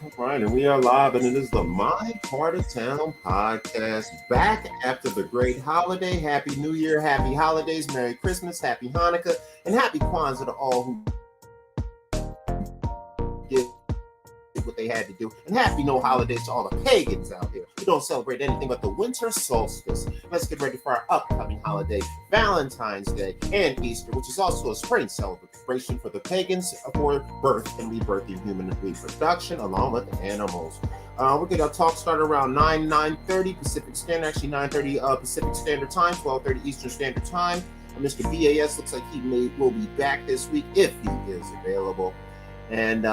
All right, and we are live, and it is the My Part of Town podcast, back after the great holiday. Happy New Year, happy holidays, Merry Christmas, happy Hanukkah, and happy Kwanzaa to all who did what they had to do. And happy no holidays to all the pagans out there who don't celebrate anything but the winter solstice. Let's get ready for our upcoming holiday, Valentine's Day and Easter, which is also a spring celebration for the pagans for birth and rebirthing human reproduction along with animals. We're going to talk start around 9:30 Pacific Standard, actually 9:30 Pacific Standard Time, 12:30 Eastern Standard Time. Mr. BAS looks like will be back this week if he is available. And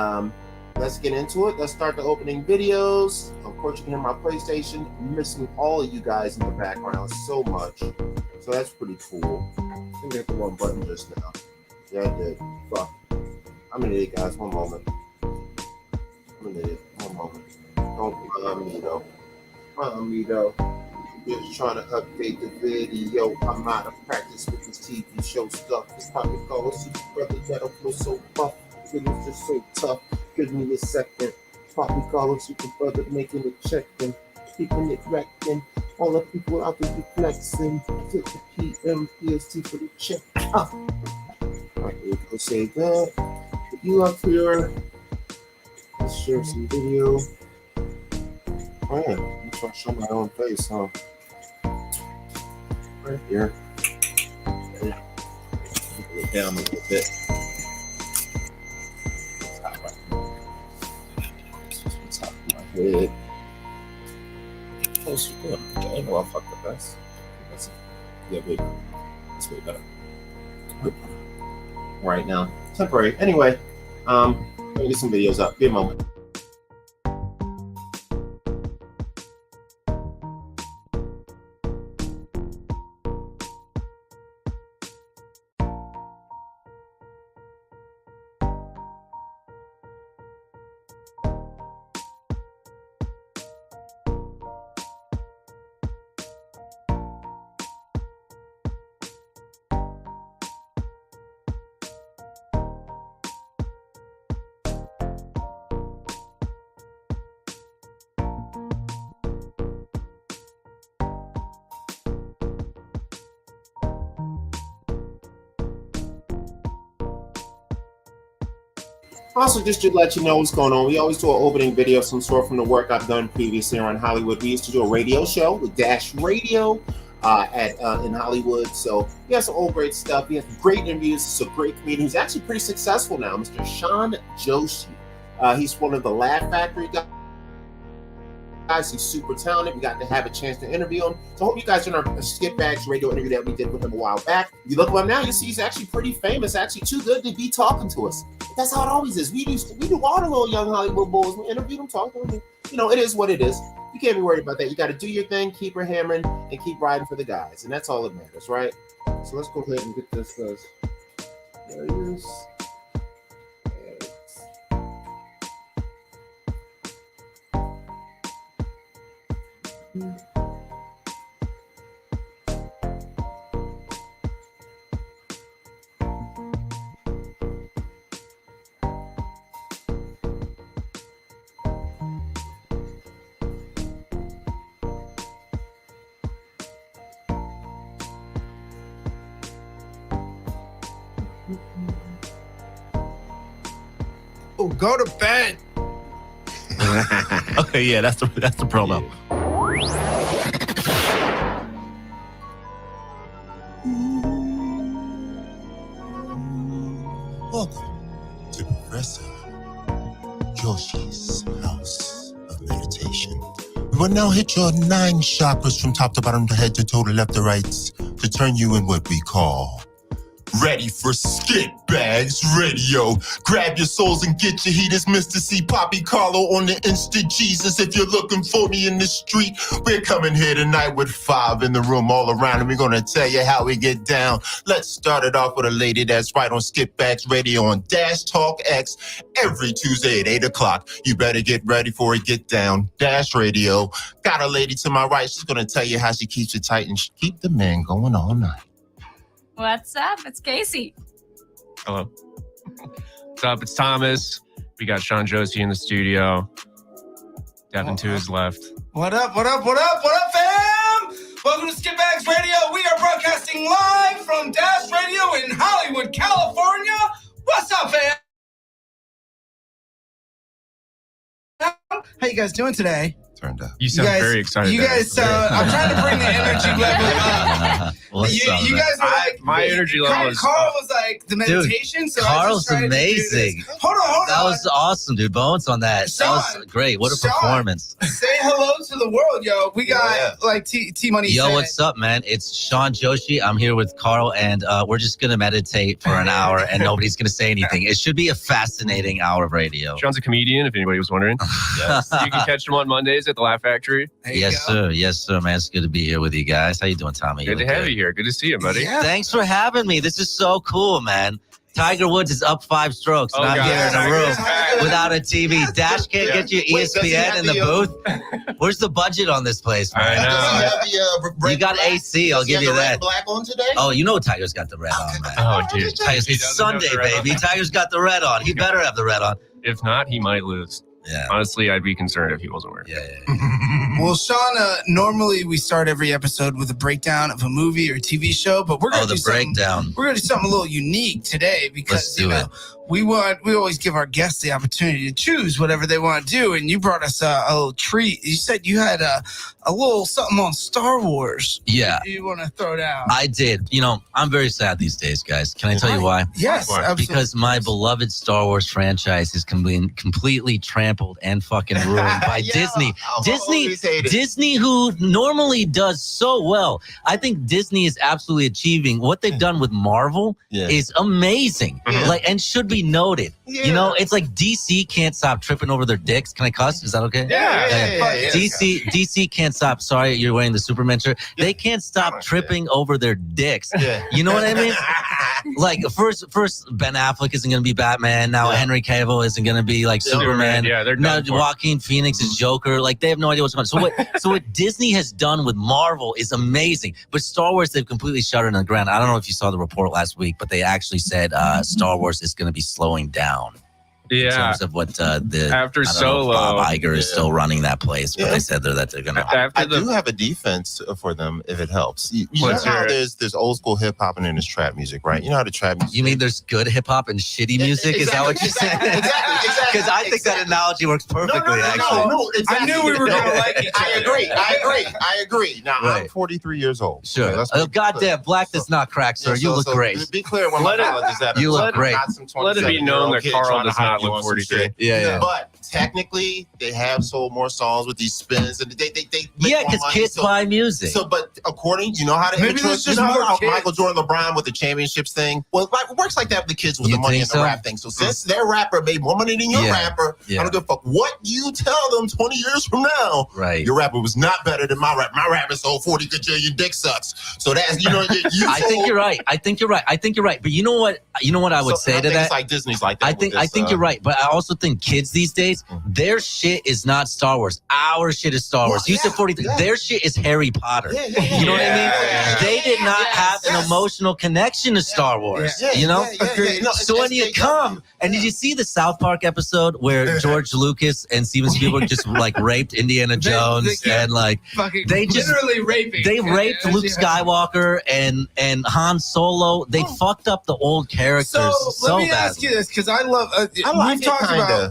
let's get into it. Let's start the opening videos. Of course, you can hear my PlayStation. I'm missing all of you guys in the background so much. So that's pretty cool. I think I hit the wrong button just now. Yeah, I did. Fuck. I'm an idiot, guys. One moment. I'm an idiot. One moment. Don't mind me, though. Just trying to update the video. I'm out of practice with this TV show stuff. It's probably called Super Brother Metal Flow so buff. It was just so tough. Give me a second. Poppy calling Super Brother, making it check and keeping it wrecking. All the people out there be flexing. Take the PM, PST for the check. Alright, we go save that. Put you up here. Let's share some video. Oh yeah, I'm trying to show my own face, huh? Right here. Okay. Put it down a little bit. Head. Oh, shit, good. Okay, well, I fucked up. That's yeah, baby. That's way better. Right now, temporary. Anyway, let me get some videos up. Give me a moment. Also, just to let you know what's going on, we always do an opening video of some sort from the work I've done previously around Hollywood. We used to do a radio show with Dash Radio in Hollywood. So we have some old great stuff. We have great interviews. He's a great comedian who's actually pretty successful now, Mr. Sean Joshi. He's one of the Laugh Factory guys. He's super talented. We got to have a chance to interview him. So I hope you guys in our Skip Bags radio interview that we did with him a while back. You look at him now, you see he's actually pretty famous, actually too good to be talking to us. But that's how it always is. We do all the little young Hollywood boys. We interview them, talk to them. You know, it is what it is. You can't be worried about that. You got to do your thing, keep her hammering, and keep riding for the guys. And that's all that matters, right? So let's go ahead and get this. There it is. Oh, go to bed. Okay, yeah, that's the promo. Welcome to Professor Yoshi's House of Meditation. We will now hit your 9 chakras from top to bottom, to head to toe, to left to right, to turn you in what we call ready for Skit Bags Radio. Grab your souls and get your heaters. Mr. C. Poppy Carlo on the Insta Jesus. If you're looking for me in the street, we're coming here tonight with 5 in the room all around, and we're going to tell you how we get down. Let's start it off with a lady that's right on Skit Bags Radio on Dash Talk X every Tuesday at 8 o'clock. You better get ready for it. Get down. Dash Radio. Got a lady to my right. She's going to tell you how she keeps it tight and she keep the man going all night. What's up? It's Casey. Hello. What's up? It's Thomas. We got Sean Josie in the studio. Devin to his left. What up, fam? Welcome to Skip Bags Radio. We are broadcasting live from Dash Radio in Hollywood, California. What's up, fam? How you guys doing today? Turned up. You sound very excited. You guys, I'm trying to bring the energy level up. You guys are like, my energy level is. Carl was like the meditation. So Carl's I just tried to do amazing. this. Hold on. That was awesome, dude. Bones on that. Sean, That was great. What a Sean, performance. Say hello to the world, yo. We got like T-Money. Yo, said. what's up, man? It's Sean Joshi. I'm here with Carl, and we're just going to meditate for an hour, and nobody's going to say anything. It should be a fascinating hour of radio. Sean's a comedian, if anybody was wondering. Yes. You can catch him on Mondays at the Laugh Factory. Yes, sir. Yes, sir, man. It's good to be here with you guys. How you doing, Tommy? Good to have you here. Good to see you, buddy. Yeah. Thanks for having me. This is so cool, man. Tiger Woods is up 5 strokes, and I'm here in a room without a TV. Dash can't get you ESPN in the booth. Where's the budget on this place, man? You got AC. I'll give you that. Black on today? Oh, you know Tiger's got the red on, man. Oh, dude. It's Sunday, baby. Tiger's got the red on. He better have the red on. If not, he might lose. Yeah. Honestly, I'd be concerned if he wasn't wearing it. Yeah. Well, Sean, normally we start every episode with a breakdown of a movie or TV show, but we're going to do breakdown. We're going to do something a little unique today because we always give our guests the opportunity to choose whatever they want to do, and you brought us a little treat. You said you had a little something on Star Wars. Yeah. You want to throw down? I did. You know, I'm very sad these days, guys. Can I tell you why? Yes, absolutely. Because my beloved Star Wars franchise is completely trampled and fucking ruined by Disney. Disney, who normally does so well. I think Disney is absolutely achieving what they've done with Marvel is amazing. Like, and should be noted. You know, it's like DC can't stop tripping over their dicks. Can I cuss? Is that okay? Yeah. DC can't stop. Sorry, you're wearing the Superman shirt. They can't stop tripping over their dicks. You know what I mean? Like first Ben Affleck isn't going to be Batman. Now Henry Cavill isn't going to be like Superman. Yeah, they're now done for. Joaquin Phoenix is Joker. Like they have no idea what's going on. So what Disney has done with Marvel is amazing. But Star Wars, they've completely shut it on the ground. I don't know if you saw the report last week, but they actually said Star Wars is going to be slowing down. In terms of what after Solo, Bob Iger is still running that place, but they said that they're gonna. I do have a defense for them if it helps. You know how there's old school hip hop and then there's trap music, right? You know how the trap music. You mean there's good hip hop and shitty music? Is that what you're saying? Exactly. Because I think that analogy works perfectly. Actually, No, exactly. I knew we were going to like each other. I agree. Now, I'm 43 years old. Sure. Okay, Oh, goddamn, black does not crack, sir. You look great. Be clear when my knowledge is that You look great. Let it be known that Carl does not look 43. Yeah. But technically, they have sold more songs with these spins, and they make more because money, kids buy music. So, but according, you know how to Maybe intro, there's you just know more how kids. Michael Jordan, LeBron with the championships thing. Well, it works like that with the kids with You the money think and the so? rap thing. So since their rapper made more money than your rapper, I don't give a fuck what you tell them 20 years from now. Right. Your rapper was not better than my rap. My rapper sold 40 gajillion dick sucks. So that's I think you're right. I think you're right. But you know what? I would say to that. It's like Disney's like that. I think you're right. But I also think kids these days, their shit is not Star Wars. Our shit is Star Wars. You said 43. Their shit is Harry Potter. You know what I mean? They did not have an emotional connection to Star Wars. You know? So when you come, and did you see the South Park episode where George Lucas and Steven Spielberg just like raped Indiana Jones and like they just literally raping. They raped Luke Skywalker and Han Solo. They fucked up the old characters so let me badly. ask you this because I love. like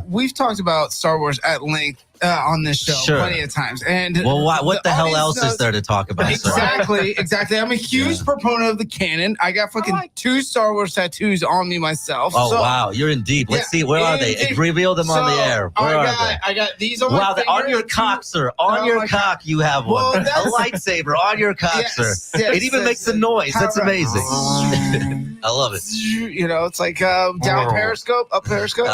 we've talked about Star Wars at length on this show plenty of times. And well, what the hell else is there to talk about? Exactly. I'm a huge proponent of the canon. I got fucking 2 Star Wars tattoos on me myself. Oh wow, you're in deep. Let's see, where are they? Reveal them on the air. Where are they? I got these on my Wow, finger. on your cock, sir. On your cock, you have one. A lightsaber on your cock, sir. It even makes a noise. That's amazing. I love it. You know, it's like down Periscope, up Periscope.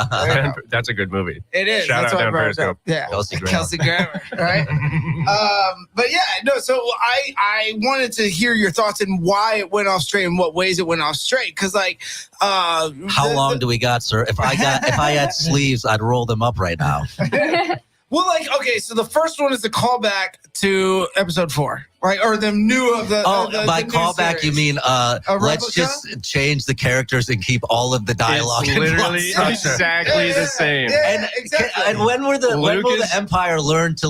That's a good movie. It is. Shout That's out what down Periscope. Yeah. Kelsey Grammer, right? But yeah, no. So I wanted to hear your thoughts and why it went off straight and what ways it went off straight. Because how long do we got, sir? If I had sleeves, I'd roll them up right now. Well, like, okay, so the first one is the callback to episode 4, right? Or the new of the. By the new callback, series. you mean A let's replica? just change the characters and keep all of the dialogue. It's and literally plot structure. exactly the same. Yeah, exactly. And when will the Lucas- Empire learn to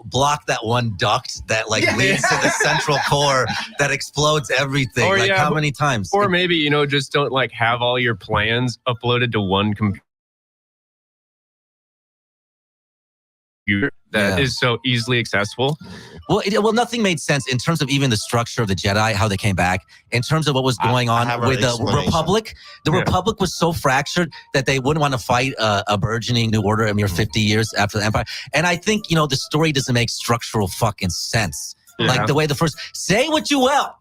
block that one duct that leads to the central core that explodes everything? Or, How many times? Or maybe, just don't have all your plans uploaded to one computer that is so easily accessible. Well, nothing made sense in terms of even the structure of the Jedi, how they came back, in terms of what was going on with the Republic. The Republic was so fractured that they wouldn't want to fight a burgeoning New Order a mere 50 years after the Empire. And I think, the story doesn't make structural fucking sense. Yeah. Like the way the first, say what you will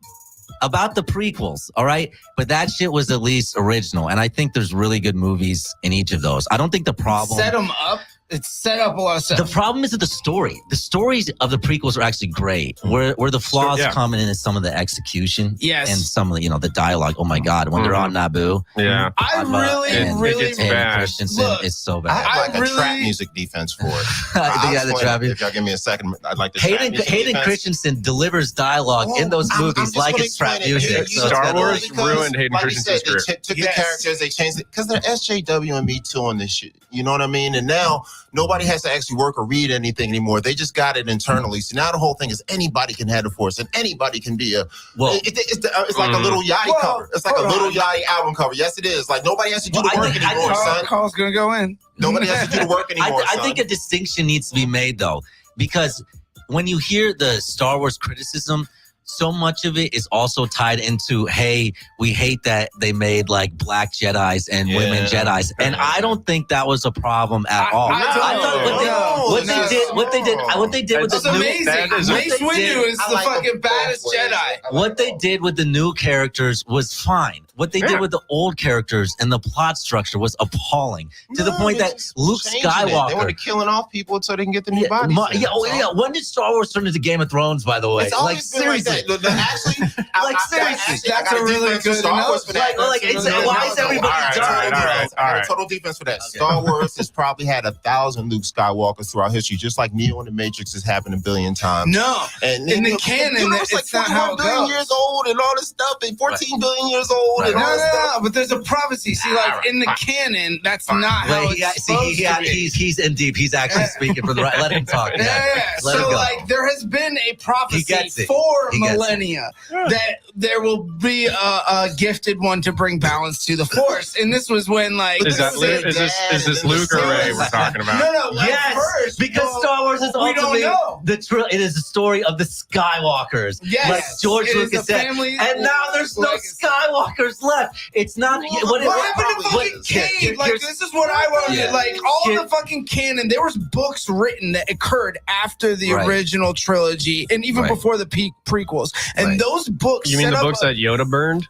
about the prequels, all right? But that shit was at least original. And I think there's really good movies in each of those. I don't think the problem... Set them up. It's set up a lot of stuff. The problem is that the story. The stories of the prequels are actually great. Where the flaws come in is some of the execution. Yes. And some of the dialogue. Oh my God, when they're on Naboo. Yeah. I really Hayden Christensen look, is so I bad. have like a trap music defense for it. The trap If y'all give me a second, I'd like to. Hayden Christensen delivers dialogue in those movies like it's trap music. So Star Wars ruined Hayden Christensen's career. They took the characters, they changed it because they're SJW and Me Too on this shit. You know what I mean? And now nobody has to actually work or read anything anymore. They just got it internally. So now the whole thing is anybody can have the Force and anybody can be a. Well, it's like a little Yachty cover. It's like a little Yachty album cover. Yes, it is. Like nobody has to do the work anymore, son. Carl's gonna go in. Nobody has to do the work anymore. I think a distinction needs to be made though, because when you hear the Star Wars criticism, so much of it is also tied into, hey, we hate that they made black Jedis and women Jedis, and I don't think that was a problem at all. I thought what they did with the amazing. Mace Windu is the fucking baddest Jedi. What they did with the new characters was fine. What they did with the old characters and the plot structure was appalling to the point that Luke Skywalker. They want to killing off people so they can get the new bodies. When did Star Wars turn into Game of Thrones? By the way, seriously. Seriously, that's a really good Star Wars for that. Why is everybody dying? Total defense for that. Star Wars has probably had 1,000 Luke Skywalkers throughout history, just like Neo in the Matrix has happened a billion times. No, and in the canon, it's not how it goes. 41 billion years old and all this stuff, and 14 billion years old and all this stuff. But there's a prophecy. See, in the canon, that's not how it's supposed to be. He's in deep. He's actually speaking for the right. Let him talk. So, there has been a prophecy for millennia that there will be a gifted one to bring balance to the Force, and this was when is this Luke or Rey we're talking about? No. Yes, first, because Star Wars is ultimately it is the story of the Skywalkers. Yes, like George Lucas said, and now there's no Skywalkers left. It's not what happened to fucking Cade? This is what I wanted. All the fucking canon. There was books written that occurred after the original trilogy and even before the prequels, and those books. You mean the books that Yoda burned?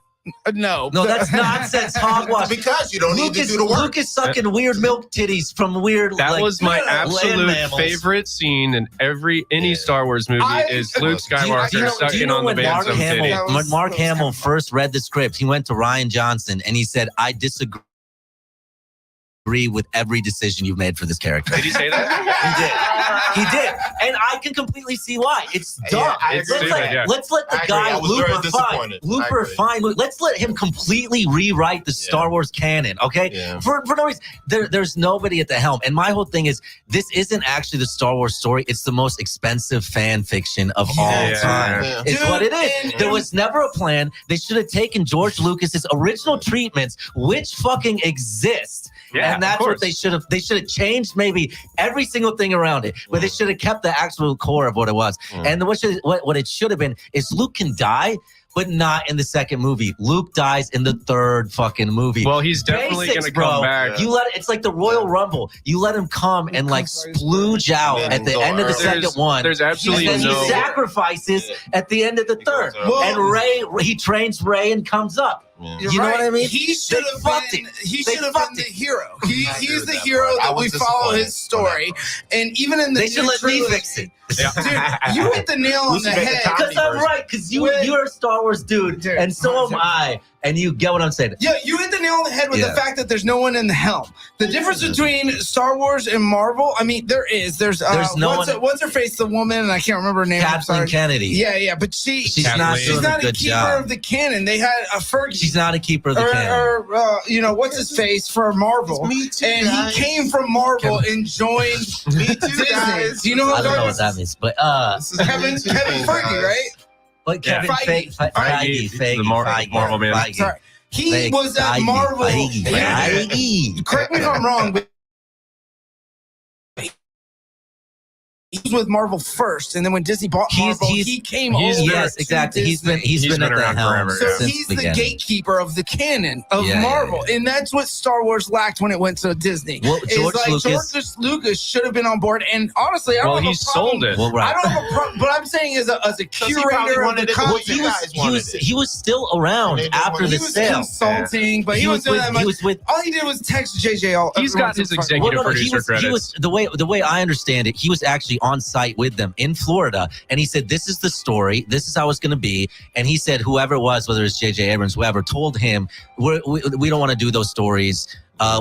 No, that's nonsense. Hogwash. Because you don't need to do the work. Luke is sucking weird milk titties from weird. That was my absolute favorite scene in any Star Wars movie. Is Luke Skywalker sucking on the band's own titty. When Mark Hamill first read the script, he went to Rian Johnson and he said, "I disagree with every decision you've made for this character." Did he say that? He did. And I can completely see why. It's dumb. Let's let the guy Looper find. Let's let him completely rewrite the Star Wars canon, okay? Yeah. For no reason. There's nobody at the helm. And my whole thing is, this isn't actually the Star Wars story. It's the most expensive fan fiction of all time. Yeah. It's what it is. There was never a plan. They should have taken George Lucas's original treatments, which fucking exist. Yeah, and that's what they should have. They should have changed maybe every single thing around it, but they should have kept the actual core of what it was. And what it should have been is Luke can die, but not in the second movie. Luke dies in the third fucking movie. Well, he's definitely going to come back. It's like the Royal Rumble. You let him come and splooge out at the end of the second one. There's absolutely and then he sacrifices at the end of the third. And Rey, he trains Rey and comes up. You know what I mean? He should have been the hero. He's the hero that we follow his story. And even in the they should let me fix it. Dude, you hit the nail on the head. Because I'm right. Because you're a Star Wars dude, and so am I. And you get what I'm saying. Yeah, you hit the nail on the head with the fact that there's no one in the helm. The difference between Star Wars and Marvel, I mean, there's no what's her face, the woman, and I can't remember her name. Kathleen Kennedy. Yeah, but she's not a keeper of the canon. They had a Fergie. She's not a keeper of the canon. Or what's his face for Marvel? Me too, and guys. he came from Marvel and joined Me too, Disney. guys. Do you know I don't know what that means, but Kevin Fergie, right? But Kevin Feige. Feige, the Marvel man. Feige. Sorry. He was at Marvel. Feige. Correct me if I'm wrong, but he was with Marvel first, and then when Disney bought Marvel, he came over. Yes, exactly. He's been at the helm so since he's the the gatekeeper of the canon of Marvel, and that's what Star Wars lacked when it went to Disney. Well, George Lucas should have been on board, and honestly, I don't have a problem. Sold it. Well, right. I don't have a problem, but I'm saying as a curator of the content, he was still around after the sale. He was consulting, but he was doing that much. All he did was text JJ. He's got his executive producer credits. The way I understand it, he was actually on site with them in Florida, and he said, "This is the story. This is how it's going to be." And he said, whoever it was, whether it's J.J. Abrams, whoever, told him, we don't want to do those stories.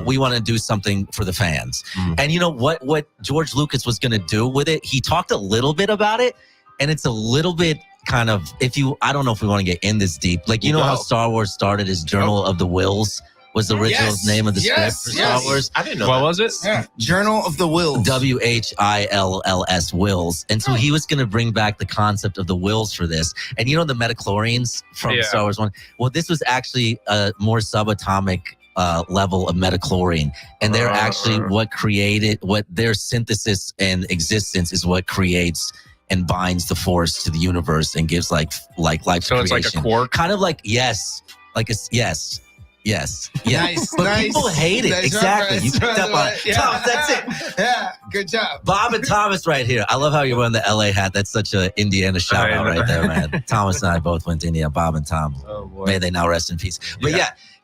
We want to do something for the fans. And you know what George Lucas was going to do with it? He talked a little bit about it, and it's a little bit kind of, I don't know if we want to get in this deep. Like, you know how Star Wars started as Journal of the Wills? Was the original name of the script for Star Wars? I didn't know What was it? Yeah. Journal of the Wills. WHILLS Wills. And so he was going to bring back the concept of the wills for this. And you know the metachlorians from Star Wars 1? Well, this was actually a more subatomic level of metachlorine. And they're actually what their synthesis and existence is what creates and binds the force to the universe and gives life creation. So it's like a quark? Kind of like, yes. Yes. Yeah. Nice. But people hate it. Nice exactly. reference. You picked up on it. Yeah. Thomas, that's it. Yeah. Good job. Bob and Thomas right here. I love how you're wearing the LA hat. That's such a Indiana shout out right there, man. Thomas and I both went to Indiana. Bob and Tom. Oh, boy. May they now rest in peace. But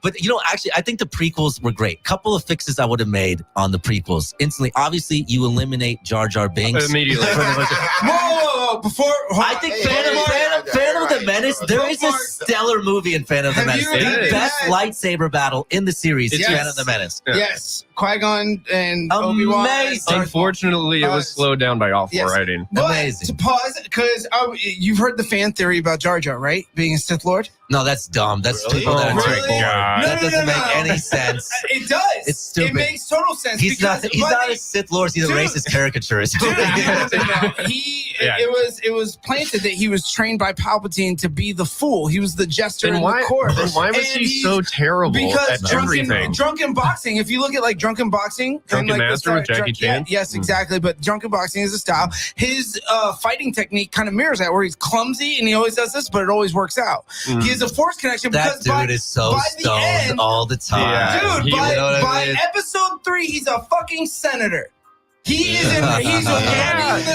but actually, I think the prequels were great. Couple of fixes I would have made on the prequels. Instantly, obviously, you eliminate Jar Jar Binks. Immediately. Whoa. Before. I think Phantom of the Menace, there is a stellar movie in Phantom of the Menace. The best lightsaber battle in the series is Phantom of the Menace. Yes. Qui-Gon and Obi-Wan. Amazing. Unfortunately, it was slowed down by awful writing. But Amazing. to pause, because you've heard the fan theory about Jar Jar, right? Being a Sith Lord? No, that's dumb. That's Really? stupid. That Oh, are my God. That doesn't make any sense. It does. It's stupid. It makes total sense. He's not a Sith Lord. He's a racist caricaturist. It was planted that he was trained by Palpatine to be the fool. He was the jester in the court. Then why was he so terrible at everything? Drunken boxing. If you look at like drunken boxing, Drunken and, like, Master with Jackie Chan? yes, exactly. But drunken boxing is a style. His fighting technique kind of mirrors that, where he's clumsy and he always does this, but it always works out. He has a force connection. That dude is so stoned all the time. Dude, by mean? episode 3, he's a fucking senator. He's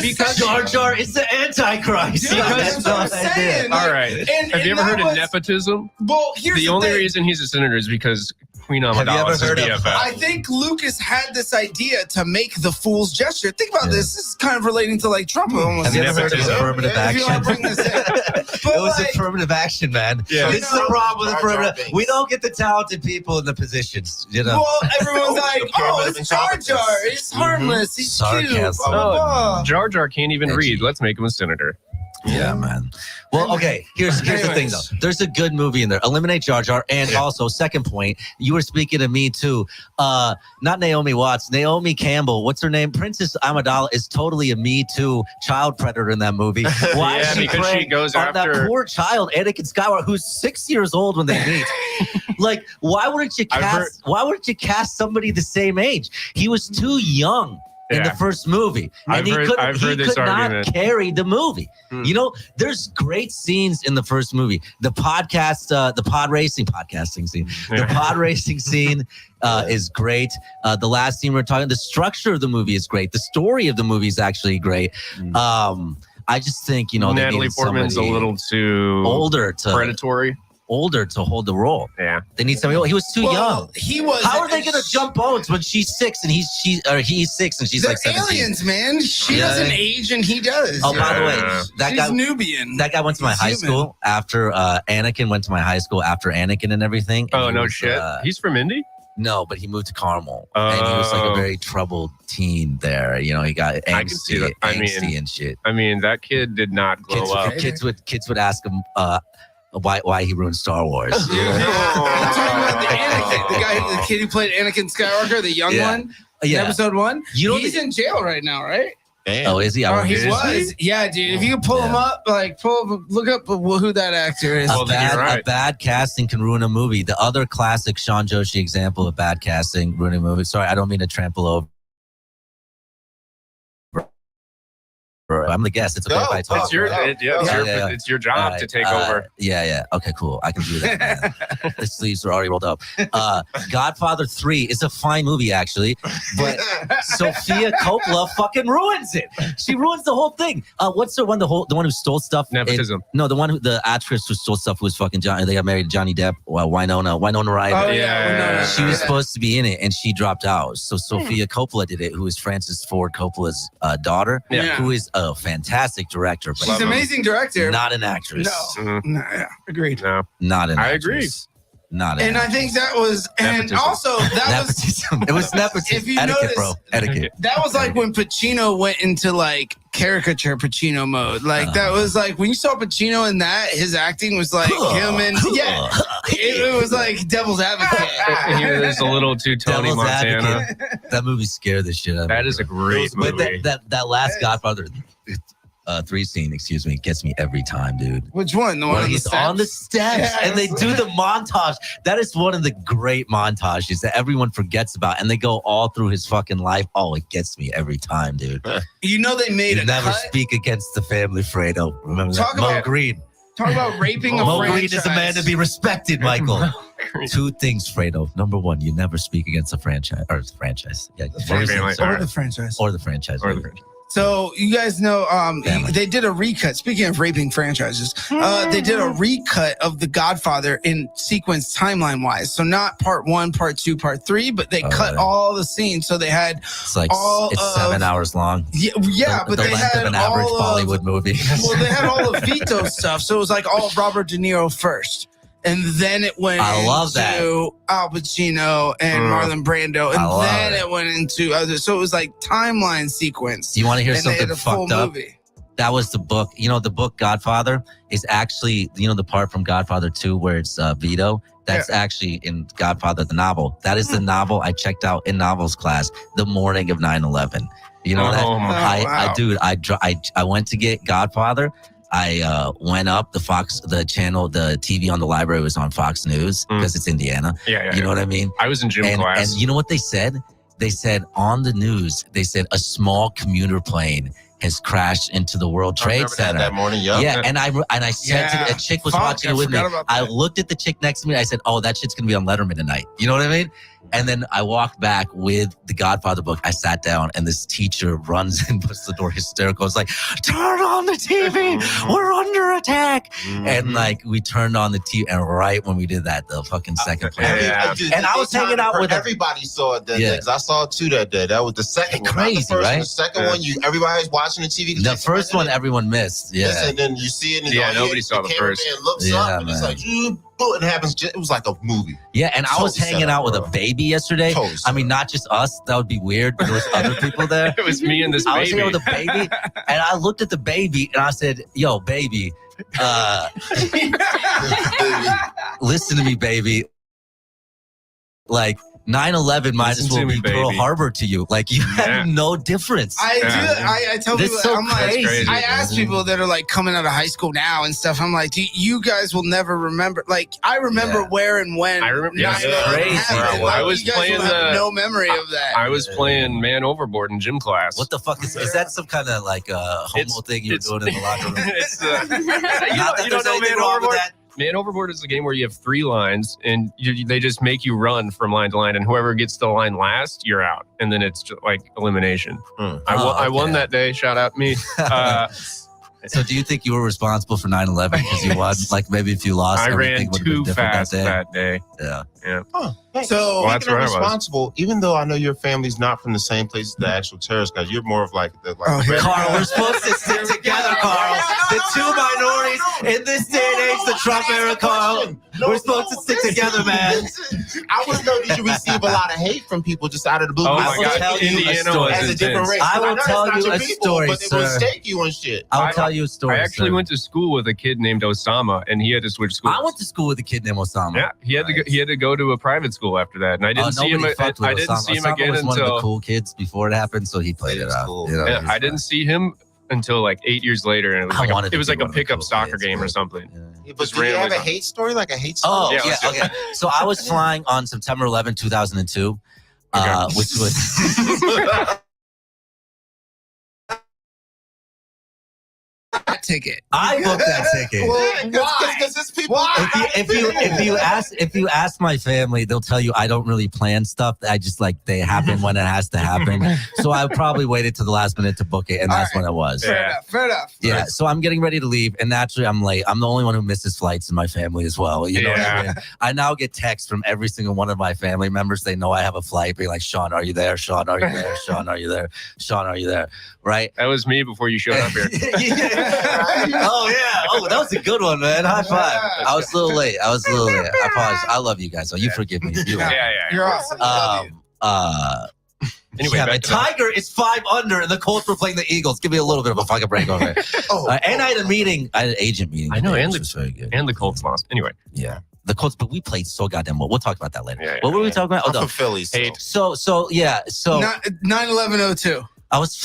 because Jar Jar is the Antichrist. Dude, that's what I'm saying. All right. Have you ever heard of nepotism? Well, here's the only reason he's a senator is because Queen Amidala is his BFF. I think Lucas had this idea to make the fool's gesture. Think about this. This is kind of relating to like Trump. Have you ever heard of affirmative action? If you want to bring this in. It was affirmative action, man. Yeah. This is the problem with affirmative. We don't get the talented people in the positions, Well, everyone's like, it's Jar Jar. It's harmless. He's cute. Blah, blah, blah. Jar Jar can't even read. Let's make him a senator. Yeah, man. Well, okay. Here's the thing, though. There's a good movie in there. Eliminate Jar Jar, and also, second point, you were speaking to me too. Not Naomi Watts, Naomi Campbell. What's her name? Princess Amidala is totally a Me Too child predator in that movie. Why is she because she goes on after that poor child, Anakin Skywalker, who's 6 years old when they meet? Like, why wouldn't you cast somebody the same age? He was too young in the first movie, and he could not carry the movie. You know, there's great scenes in the first movie. The pod racing scene is great. The last scene we're talking, the structure of the movie is great. The story of the movie is actually great. I just think, Natalie Portman's a little too older, predatory. older to hold the role. Yeah. They need somebody old. He was too young. He was. How are they gonna jump bones when she's 6 and he's 6 and she's They're like 17? aliens, man. She Yeah. doesn't age and he does. Oh, by the way, that She's guy Nubian. That guy went to my He's high human. school after Anakin went to my high school after Anakin and everything. And Oh, he no was, shit. He's from Indy? No, but he moved to Carmel, and he was like a very troubled teen there. You know, he got I can see that. angsty and shit. I mean, that kid did not glow up. Kids would ask him why he ruined Star Wars. I'm talking about the Anakin, the kid who played Anakin Skywalker, the young one, in episode 1. He's in jail right now, right? Damn. Oh, is he? He was. Yeah, dude. If you could pull him up, look up who that actor is. A bad casting can ruin a movie. The other classic Sean Joshi example of bad casting ruining a movie. Sorry, I don't mean to trample over. I'm the guest. It's okay if I talk. It's your job to take over. Yeah. Okay, cool. I can do that, man. The sleeves are already rolled up. Godfather 3 is a fine movie, actually, but Sofia Coppola fucking ruins it. She ruins the whole thing. What's the one? The one who stole stuff? Nepotism. The actress who stole stuff was fucking Johnny. They got married to Johnny Depp. Winona Ryder. Oh yeah. She was supposed to be in it, and she dropped out. So Sofia Coppola did it, who is Francis Ford Coppola's daughter, who is a fantastic director. But she's an amazing director. Not an actress. No, yeah, agreed. No, not an actress. I agree. Not and I think that was, and nepotism. Also that nepotism. It was nepotism. If you etiquette, notice, bro. Etiquette. That was like when Pacino went into like caricature Pacino mode. Like that was like when you saw Pacino in that, his acting was like him and it was like Devil's Advocate. He was a little too Tony Devil's Montana. Advocate. That movie scared the shit out of me. That is a great movie. But that last Godfather 3 scene, excuse me, gets me every time, dude. Which one? The one when he's on the steps and they do the montage. That is one of the great montages that everyone forgets about, and they go all through his fucking life. Oh, it gets me every time, dude. You know they made you never speak against the family, Fredo. Remember that? Mo Green. Talk about raping a Mo franchise. Green is a man to be respected, Michael. 2 things, Fredo. Number 1, you never speak against a franchise. Yeah, or the franchise. Or the franchise. So you guys know they did a recut. Speaking of raping franchises, they did a recut of The Godfather in sequence timeline wise. So not part 1, part 2, part 3, but they cut all the scenes. So they had it's 7 hours long. Yeah, but the they length had of an average Bollywood movie. Well, they had all the Vito stuff. So it was like all of Robert De Niro first. And then it went into Al Pacino and Marlon Brando. And then it went into others. So it was like timeline sequence. Do you want to hear something fucked up? Movie. That was the book. You know, the book Godfather is actually, the part from Godfather 2 where it's Vito. That's actually in Godfather, the novel. That is the novel I checked out in novels class the morning of 9/11. You know that? I went to get Godfather. I went up the channel, the TV on the library was on Fox News because it's Indiana. Yeah. You know what I mean? I was in gym class. And you know what they said? They said on the news, a small commuter plane has crashed into the World Trade Center that morning. Yeah, and I said to a chick was watching it with me. I looked at the chick next to me. I said, "Oh, that shit's gonna be on Letterman tonight." You know what I mean? And then I walked back with the Godfather book. I sat down, and this teacher runs and puts the door hysterical. It's like, "Turn on the TV! We're under attack!" And we turned on the TV, and right when we did that, the fucking second plane. And I was hanging out with everybody. Saw it that day. I saw it too that day. That was the second one. Crazy, right? The second one, everybody's watching the TV. The first one, everyone missed. Yeah, and then you see it. And nobody saw the first. Looks up, and it's like, it happens. It was like a movie. Yeah, and I was hanging out with a baby yesterday. I mean, not just us. That would be weird. But there was other people there. It was me and this baby. I was hanging out with a baby, and I looked at the baby, and I said, "Yo, baby, listen to me, baby. Like 9/11 might as well be Pearl Harbor to you. Like you have no difference." I tell people, I'm crazy. like, I ask people that are like coming out of high school now and stuff. I'm like, you guys will never remember. Like I remember where and when. I remember. Crazy. I was playing no memory of that. I was playing Man Overboard in gym class. What the fuck is that? Some kind of like homo thing you were doing in the locker room? You don't know Man Overboard? Man Overboard is a game where you have 3 lines and they just make you run from line to line, and whoever gets to the line last, you're out. And then it's just like elimination. I won that day. Shout out me. So do you think you were responsible for 9/11 because you won? Like maybe if you lost, I everything ran would have been too different fast that day. that day. Yeah. Yeah. So Well, that's speaking where of I was. responsible, even though I know your family's not from the same place as the actual terrorist guys, you're more of like the red- Carl, we're supposed to stick together, Carl. The two minorities in this day and age, the Trump era, Carl. We're supposed to stick together, man. I want to know, did you receive a lot of hate from people just out of the blue? Oh I my will God, tell you a Indiana story. was As a different intense. race. I will know that's tell not you your a people, story, but they will sir. stake you and shit. I'll tell you a story. I actually sir. went to school with a kid named Osama, and he had to switch schools. I went to school with a kid named Osama. Yeah, he had to go to a private school after that, and I didn't see him. Nobody fucked with I didn't Osama. see him Osama again was one of the until cool kids before it happened, so he played it That's out. cool. You know, yeah, he's I didn't see him until like 8 years later, and it was I like wanted to it was be like a one of the pickup cool soccer kids, game or but- something. Yeah. But Just do you have randomly a hate story? Like a hate story? Oh, Yeah, yeah, let's do okay. So I was flying on September 11, 2002, which was That ticket. I booked that ticket. Because it's people. If you ask my family, they'll tell you I don't really plan stuff. I just like they happen when it has to happen. So I probably waited to the last minute to book it, and that's when it was. Yeah. Fair enough. Yeah, so I'm getting ready to leave, and naturally I'm late. I'm the only one who misses flights in my family as well. You know what I mean? I now get texts from every single one of my family members. They know I have a flight, being like, Sean, are you there? Sean, are you there? Sean, are you there? Sean, are you there? Right? That was me before you showed up here. Oh, yeah. Oh, that was a good one, man. High five. I was a little late. I apologize. I love you guys. So you forgive me. Yeah. You're awesome. Anyway, yeah, back man, to that. Tiger is 5 under, and the Colts were playing the Eagles. Give me a little bit of a fucking break over here. And I had a meeting. I had an agent meeting. I know, today, and which the- was very good. And the Colts lost. Anyway, Yeah. The Colts, but we played so goddamn well. We'll talk about that later. Yeah, what were we yeah. talking about? Oh, I'm no. from Philly. So. Hate. So 9/11/02. I was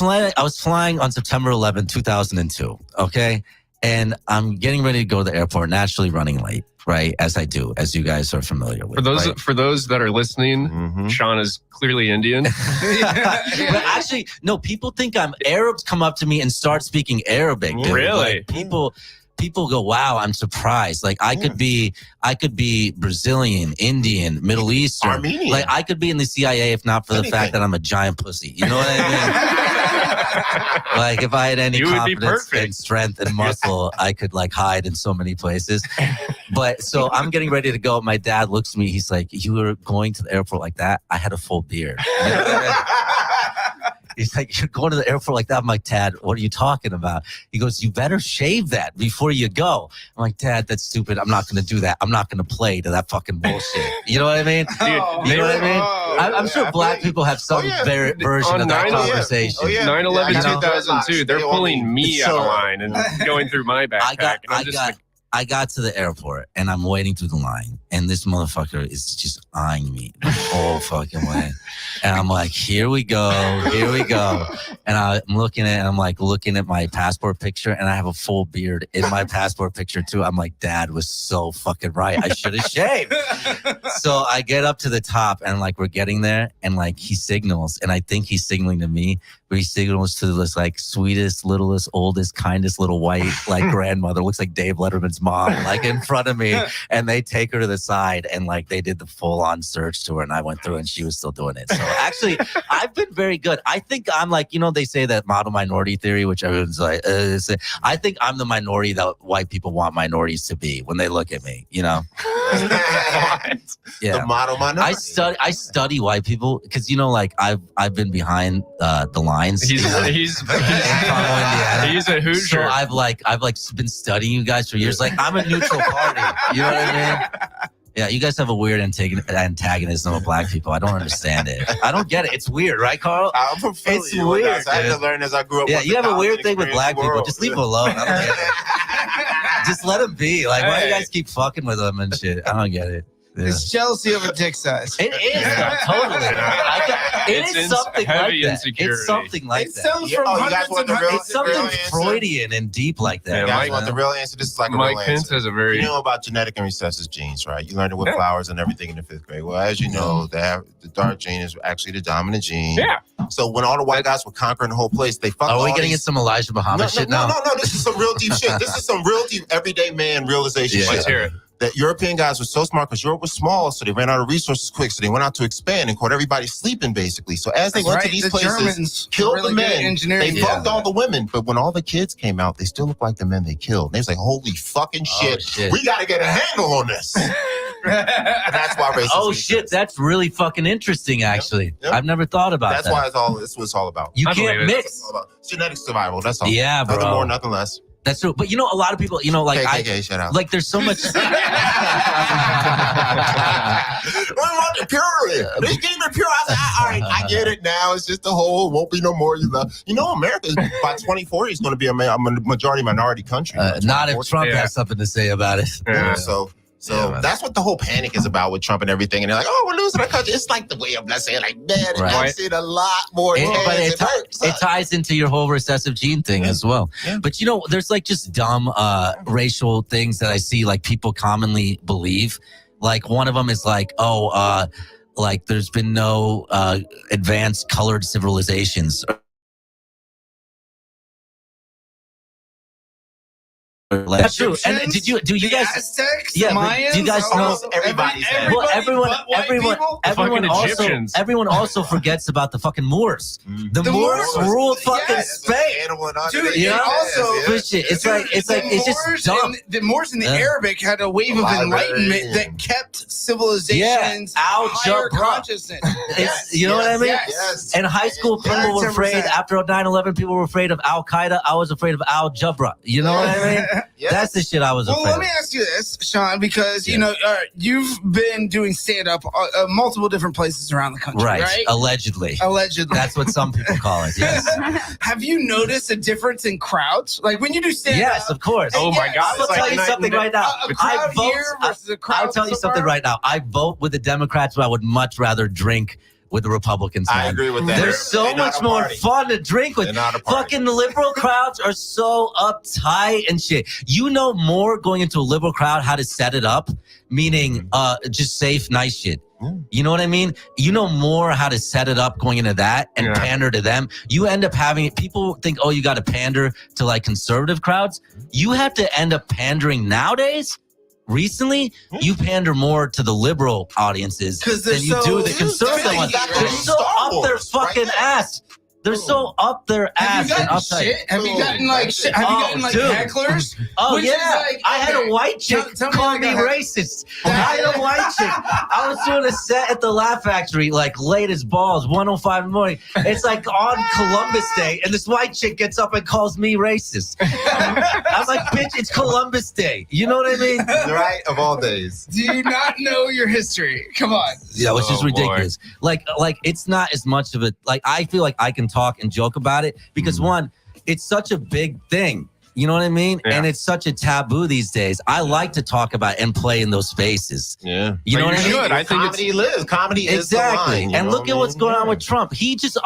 flying on September 11, 2002. Okay. And I'm getting ready to go to the airport, naturally running late, right? As I do, as you guys are familiar with. for those that are listening, Mhm. Sean is clearly Indian. But actually, no, people think I'm Arabs come up to me and start speaking Arabic. Dude. Really? Like, people go, wow, I'm surprised. Like I could be Brazilian, Indian, Middle Eastern. Armenian. Like I could be in the CIA if not for the fact that I'm a giant pussy. You know what I mean? Like if I had any You would be confidence perfect. and strength and muscle, I could like hide in so many places. But so I'm getting ready to go. My dad looks at me. He's like, "You were going to the airport like that?" I had a full beard. You know what I mean? He's like, "You're going to the airport like that?" I'm like, "Dad, what are you talking about?" He goes, "You better shave that before you go." I'm like, "Dad, that's stupid. I'm not going to do that. I'm not going to play to that fucking bullshit." You know what I mean? Dude, You know what I mean? I'm sure black people have some version On of that 9/11 conversation. 9/11 You know? 2002, they're pulling me out So- of line and going through my backpack. I got to the airport and I'm waiting through the line, and this motherfucker is just eyeing me the whole fucking way. And I'm like, here we go. And I'm looking at my passport picture, and I have a full beard in my passport picture too. I'm like, Dad was so fucking right. I should have shaved. So I get up to the top, and like we're getting there, and like he signals, and I think he's signaling to me, but he signals to this like sweetest, littlest, oldest, kindest little white like grandmother, looks like Dave Letterman's mom, like in front of me, and they take her to the side, and like they did the full on search to her, and I went through, and she was still doing it. So actually, I've been very good. I think I'm like, you know, they say that model minority theory, which everyone's like, I think I'm the minority that white people want minorities to be when they look at me, you know? Yeah. The model minority. I study white people because, you know, like I've been behind the lines. He's in Conroe, Indiana. he's a Hoosier. So I've been studying you guys for years. Like I'm a neutral party. You know what I mean? Yeah, you guys have a weird antagonism of black people. I don't understand it. I don't get it. It's weird, right, Carl? I'm from Philly. It's weird, I had to dude. learn as I grew up. Yeah, what you have a the weird dominant thing with black experience people. world. Just leave them alone. I don't get it. Just let them be. Like, why do you guys keep fucking with them and shit? I don't get it. Yeah. It's jealousy over dick size. It is totally. It is something like heavy that. insecurity. It's something like It that. stems from Oh, you guys hundreds want and the real- hundreds. It's something real answer? Freudian and deep like that. Yeah, You guys you want the know? real answer? This is like a Mike real Pence answer. has a very You know about genetic and recessive genes, right? You learned it with flowers and everything in the 5th grade. Well, as you know, the dark gene is actually the dominant gene. yeah. So when all the white guys were conquering the whole place, they fucked Are we all getting these- into some Elijah Muhammad shit now? No. This is some real deep shit. This is some real deep everyday man realization Yeah. shit. Let's hear it. that European guys were so smart because Europe was small, so they ran out of resources quick, so they went out to expand and caught everybody sleeping, basically. So as they went to these places, Germans killed really the men, they fucked all the women, but when all the kids came out, they still looked like the men they killed. They was like, holy fucking shit, we got to get a handle on this. That's why racism. Oh shit, that's really fucking interesting. Actually, I've never thought about that. That's why this was all about. You can't mix. It's genetic survival. That's all. Yeah, bro. Nothing more, nothing less. That's true. But you know, a lot of people, you know, like KKK, shut out. Like there's so much. We want the purity. They keep it pure. I was like, all right, I get it now. It's just a whole. Won't be no more. You know, America by 2040 is going to be a majority minority country. Not if Trump has something to say about it. Yeah. So that's what the whole panic is about with Trump and everything. And they're like, oh, we're losing our country. It's like the way I'm not saying, like, man, I've seen a lot more. It ties into your whole recessive gene thing as well. Yeah. But, you know, there's like just dumb racial things that I see like people commonly believe. Like one of them is like, like there's been no advanced colored civilizations. That's true. And do you guys? Aztecs, Mayans, do you guys know? Everyone also forgets about the fucking Moors. The Moors ruled fucking Spain. Dude, it's just dumb. The Moors and the Arabic had a wave of enlightenment that kept civilizations higher consciousness. You know what I mean? Yes. In high school, people were afraid. After 9/11, people were afraid of Al Qaeda. I was afraid of Al Jabra. You know what I mean? Yes. That's the shit I was afraid of. Well, let me ask you this, Sean, because, you know, you've been doing stand-up multiple different places around the country, right? Allegedly. That's what some people call it, yes. Have you noticed a difference in crowds? Like, when you do stand-up? Yes, of course. Oh, my God. I'll tell you something right now. I'll tell you something right now. I vote with the Democrats, but I would much rather drink with the Republicans. I agree with that. They're so much more fun to drink with. Fucking liberal crowds are so uptight and shit. You know more going into a liberal crowd how to set it up, meaning just safe, nice shit. You know what I mean? You know more how to set it up going into that and pander to them. You end up having people think, oh, you got to pander to like conservative crowds. You have to end up pandering nowadays. Recently, you pander more to the liberal audiences than you do the conservative ones. They're so up their fucking ass. They're so up their ass. Have you gotten hecklers? Oh, yeah. I had a white chick call me racist. I had a white chick. I was doing a set at the Laugh Factory, like late as balls, 1:05 in the morning. It's like on Columbus Day, and this white chick gets up and calls me racist. I'm like, bitch, it's Columbus Day. You know what I mean? Right, of all days. Do you not know your history? Come on. Yeah, which is ridiculous. Like it's not as much of a, like, I feel like I can talk and joke about it because one, it's such a big thing. You know what I mean? Yeah. And it's such a taboo these days. I like to talk about and play in those spaces. Yeah. You know what I mean? I think comedy lives. Comedy is the line, and look at what's going on with Trump. He just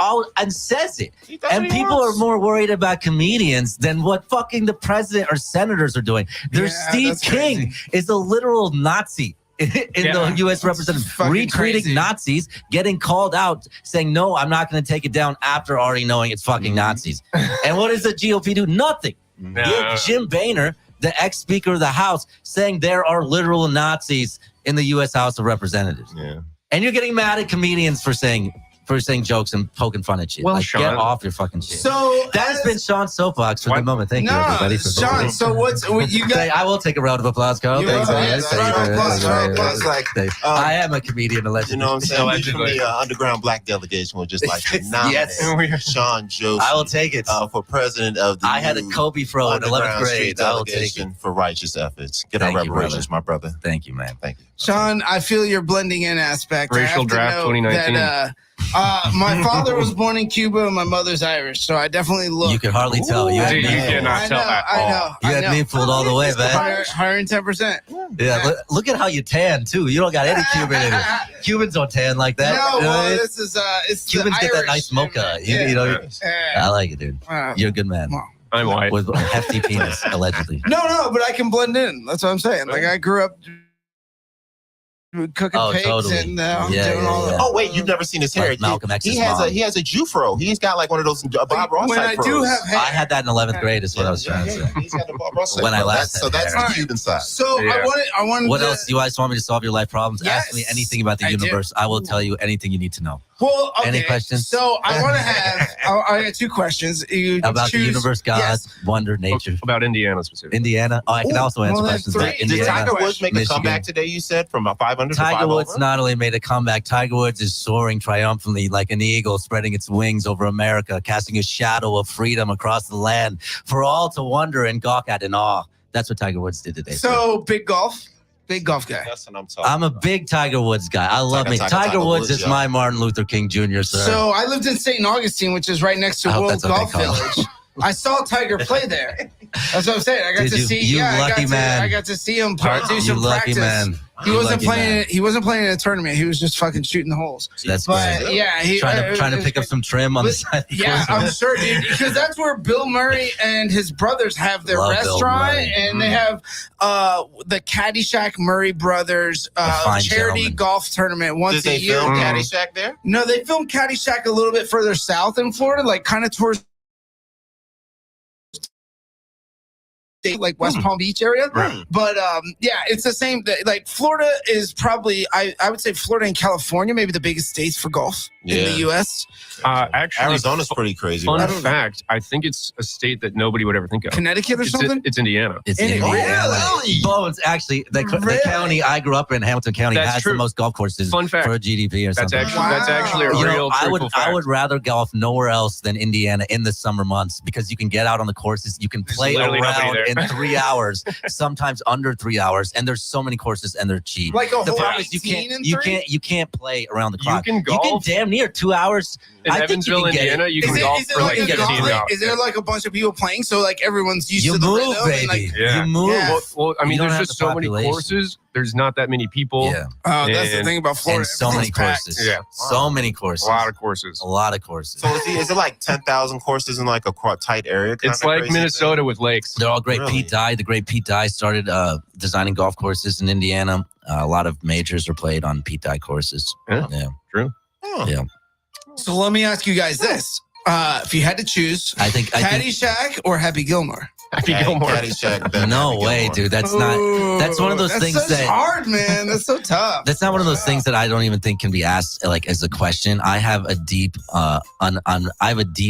says it. And people are more worried about comedians than what fucking the president or senators are doing. There's Steve King is a literal Nazi. In the U.S. representative retweeting Nazis, getting called out, saying, no, I'm not going to take it down after already knowing it's fucking Nazis. And what does the GOP do? Nothing. You have Jim Boehner, the ex-speaker of the House, saying there are literal Nazis in the U.S. House of Representatives. Yeah. And you're getting mad at comedians for saying jokes and poking fun at shit. Well, like, Sean, get off your fucking shit. So that has been Sean's soapbox for the moment. Thank you, everybody. For Sean, so what you got? I will take a round of applause, Carl. I am a comedian, allegedly. You know what I'm saying? Allegedly. The underground black delegation was just like, Sean Joseph. I will take it for president of the. I had a Kobe throw in 11th grade. I will take it for righteous efforts. Get our reparations, my brother. Thank you, man. Thank you, Sean. I feel your blending in aspect. Racial draft 2019. My father was born in Cuba and my mother's Irish, so I definitely look. You can hardly tell. You cannot tell at all. I know. You had me fooled all the way, man. Higher than 10%. Yeah, look at how you tan too. You don't got any Cuban in it. Cubans don't tan like that. No, well, this is it's Cubans get that nice mocha. You know, I like it, dude. You're a good man. I'm white with a hefty penis, allegedly. No, but I can blend in. That's what I'm saying. Like I grew up cooking pigs totally. and Yeah, doing all yeah. that. Oh wait, you've never seen his hair. Like Malcolm X's he has mom. a Jufro. He's got like one of those Bob Ross When type I do fros. have hair, I had that in 11th grade. Is what I was trying to say. He's got the Bob Ross type When I fro. last So had that's hair. the Cuban side. so Yeah. I wanted. What to, else? You guys want me to solve your life problems? Yes, Ask me anything about the I do. universe. I will tell you anything you need to know. Well, okay. Any questions? So I want to have. I got 2 questions. You About choose, the universe, God, Yes. wonder, nature. About Indiana specifically. Indiana. Oh, I can Ooh, also answer well, questions that's about 3. Did Indiana. Tiger Woods make a Michigan. comeback today? You said from a 500 to Tiger 5 Woods over? not only made a comeback, Tiger Woods is soaring triumphantly like an eagle, spreading its wings over America, casting a shadow of freedom across the land for all to wonder and gawk at in awe. That's what Tiger Woods did today. So big golf guy. That's what I'm talking I'm a about. big Tiger Woods guy. I love me. Tiger Woods is yeah. my Martin Luther King Jr., sir. So I lived in St. Augustine, which is right next to I hope World that's what they Golf call it. Village. I saw Tiger play there. That's what I'm saying. I got Did to you? see. You yeah, lucky man. I got to see him do you some lucky practice. man. He You wasn't lucky playing. man. He wasn't playing in a tournament. He was just fucking shooting the holes. That's But great. yeah, he Trying to pick up some trim on the side of the Yeah, course. I'm sure, dude. Because that's where Bill Murray and his brothers have their Love Bill restaurant, Murray. and they have the Caddyshack Murray Brothers fine charity gentleman. golf tournament once Did they a year. film Mm. Caddyshack there? No, they filmed Caddyshack a little bit further south in Florida, like kind of towards like West Palm Beach area. Right. But yeah, it's the same. Like Florida is probably, I would say Florida and California, maybe the biggest states for golf in Yeah. the U.S. Actually, Arizona's pretty crazy. fun right? fact, I think it's a state that nobody would ever think of. Connecticut or something. It's Indiana. It's Really? Indiana. Bones, actually, the Really? county I grew up in, Hamilton County, That's has true. the most golf courses Fun fact. for a GDP or That's something. actually a Wow. You real know, I truthful fact. would rather golf nowhere else than Indiana in the summer months because you can get out on the courses, you can play literally nobody around there. in 3 hours, sometimes under 3 hours, and there's so many courses and they're cheap. Like a The whole problem is 18 and 3? you can't play around the You clock. can You golf can damn near 2 hours. in I think Evansville, you can get it. Indiana. You can golf Is it for like like a golf? $15. Is there like a bunch of people playing? So like everyone's used You to the move, rhythm baby. and like, Yeah. You move. Yeah. Well, I You mean, don't there's have just the so many population. courses. There's not that many people. Yeah. that's the And- thing about Florida. And so many Everything's packed. courses. Yeah. So many courses. A lot of courses. A lot of courses. So is it like 10,000 courses in like a tight area? It's kinda like crazy Minnesota with lakes. They're all great. Really? Pete Dye, the great Pete Dye, started designing golf courses in Indiana. A lot of majors are played on Pete Dye courses. Yeah. thing? Oh. Yeah. So let me ask you guys this: if you had to choose, I think Caddyshack or Happy Gilmore? Happy Gilmore. Caddyshack, Ben, no Happy way, Gilmore. dude. That's one of those That's things so that- hard, man. That's so tough. That's not one of those things that I don't even think can be asked like as a question. I have a deep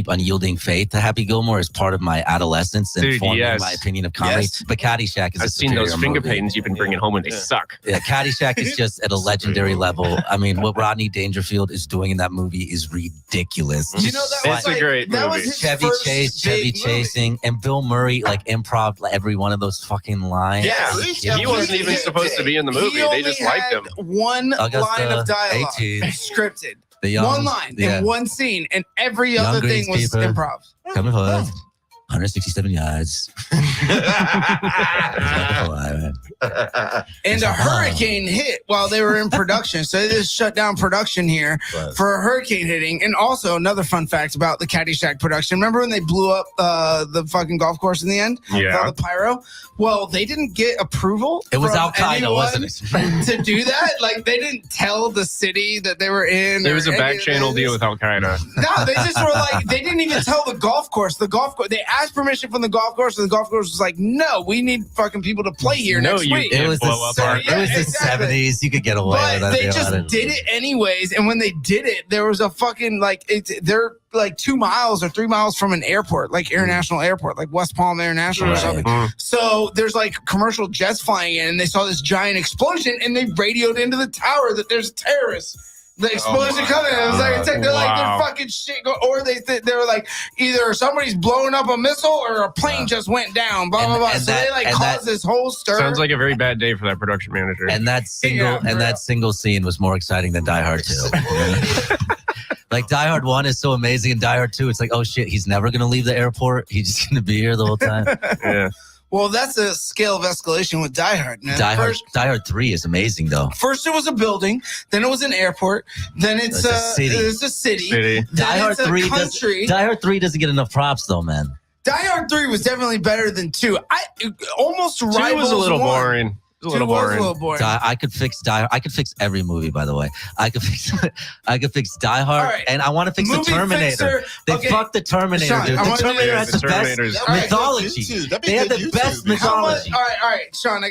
unyielding faith to Happy Gilmore as part of my adolescence and Dude, forming yes. my opinion of comedy. Yes. But Caddyshack is I've a seen those superior finger movie. paintings you've been bringing home and they Yeah. suck. Yeah, Caddyshack is just at a legendary level. I mean, what Rodney Dangerfield is doing in that movie is ridiculous. You know, that It's was a great that movie. was his Chevy first Chase, Chevy big movie. chasing, and Bill Murray like improv every one of those fucking lines. Yeah, Are you he kidding me? wasn't even supposed to be in the movie. He They only just liked had him. one Augusta, line of dialogue 18. scripted. The young, One line yeah. in one scene, and every Young other thing was greenskeeper. improv. Coming forward, 167 yards. And a Wow. hurricane hit while they were in production. So they just shut down production here Right. for a hurricane hitting. And also another fun fact about the Caddyshack production. Remember when they blew up the fucking golf course in the end? With Yeah. all the pyro? Well, they didn't get approval. It was from Al Qaeda, anyone wasn't it? to do that. Like they didn't tell the city that they were in. There was or a any back of channel this. deal with Al Qaeda. No, they just were like, they didn't even tell the golf course. They asked permission from the golf course, and the golf course was like, no, we need fucking people to play here No, next you week. can't It was blow up the, our- Yeah, exactly. 70s. You could get away with But that. they just did it anyways. And when they did it, there was a fucking they're like 2 miles or 3 miles from an airport, like international airport, like West Palm International or Right. something. Mm. So there's like commercial jets flying in, and they saw this giant explosion, and they radioed into the tower that there's terrorists. The explosion my coming. It was like, it's like they're like, Wow. they're fucking shit. Or they were like, either somebody's blowing up a missile or a plane just went down. Blah blah blah. And So that- they like and caused this whole stir. Sounds like a very bad day for that production manager. And that Yeah, for real. single scene was more exciting than Die Hard 2. Like Die Hard 1 is so amazing, and Die Hard 2, it's like, oh shit, he's never gonna leave the airport. He's just gonna be here the whole time. yeah. Well, that's a scale of escalation with Die Hard, man. Die Hard 3 is amazing though. First it was a building, then it was an airport, then it's a city. It's a city. City. Then Die Hard it's a 3 country. Die Hard 3 doesn't get enough props though, man. Die Hard 3 was definitely better than 2. I almost 2 rivals was a little 1. boring. It's a little boring. I could fix Die. I could fix every movie. By the way, I could fix. I could fix Die Hard, Right. and I want to fix the Terminator. They fucked the Terminator, Sean, dude. The Terminator has the best mythology. They have the best mythology. All right, Sean. I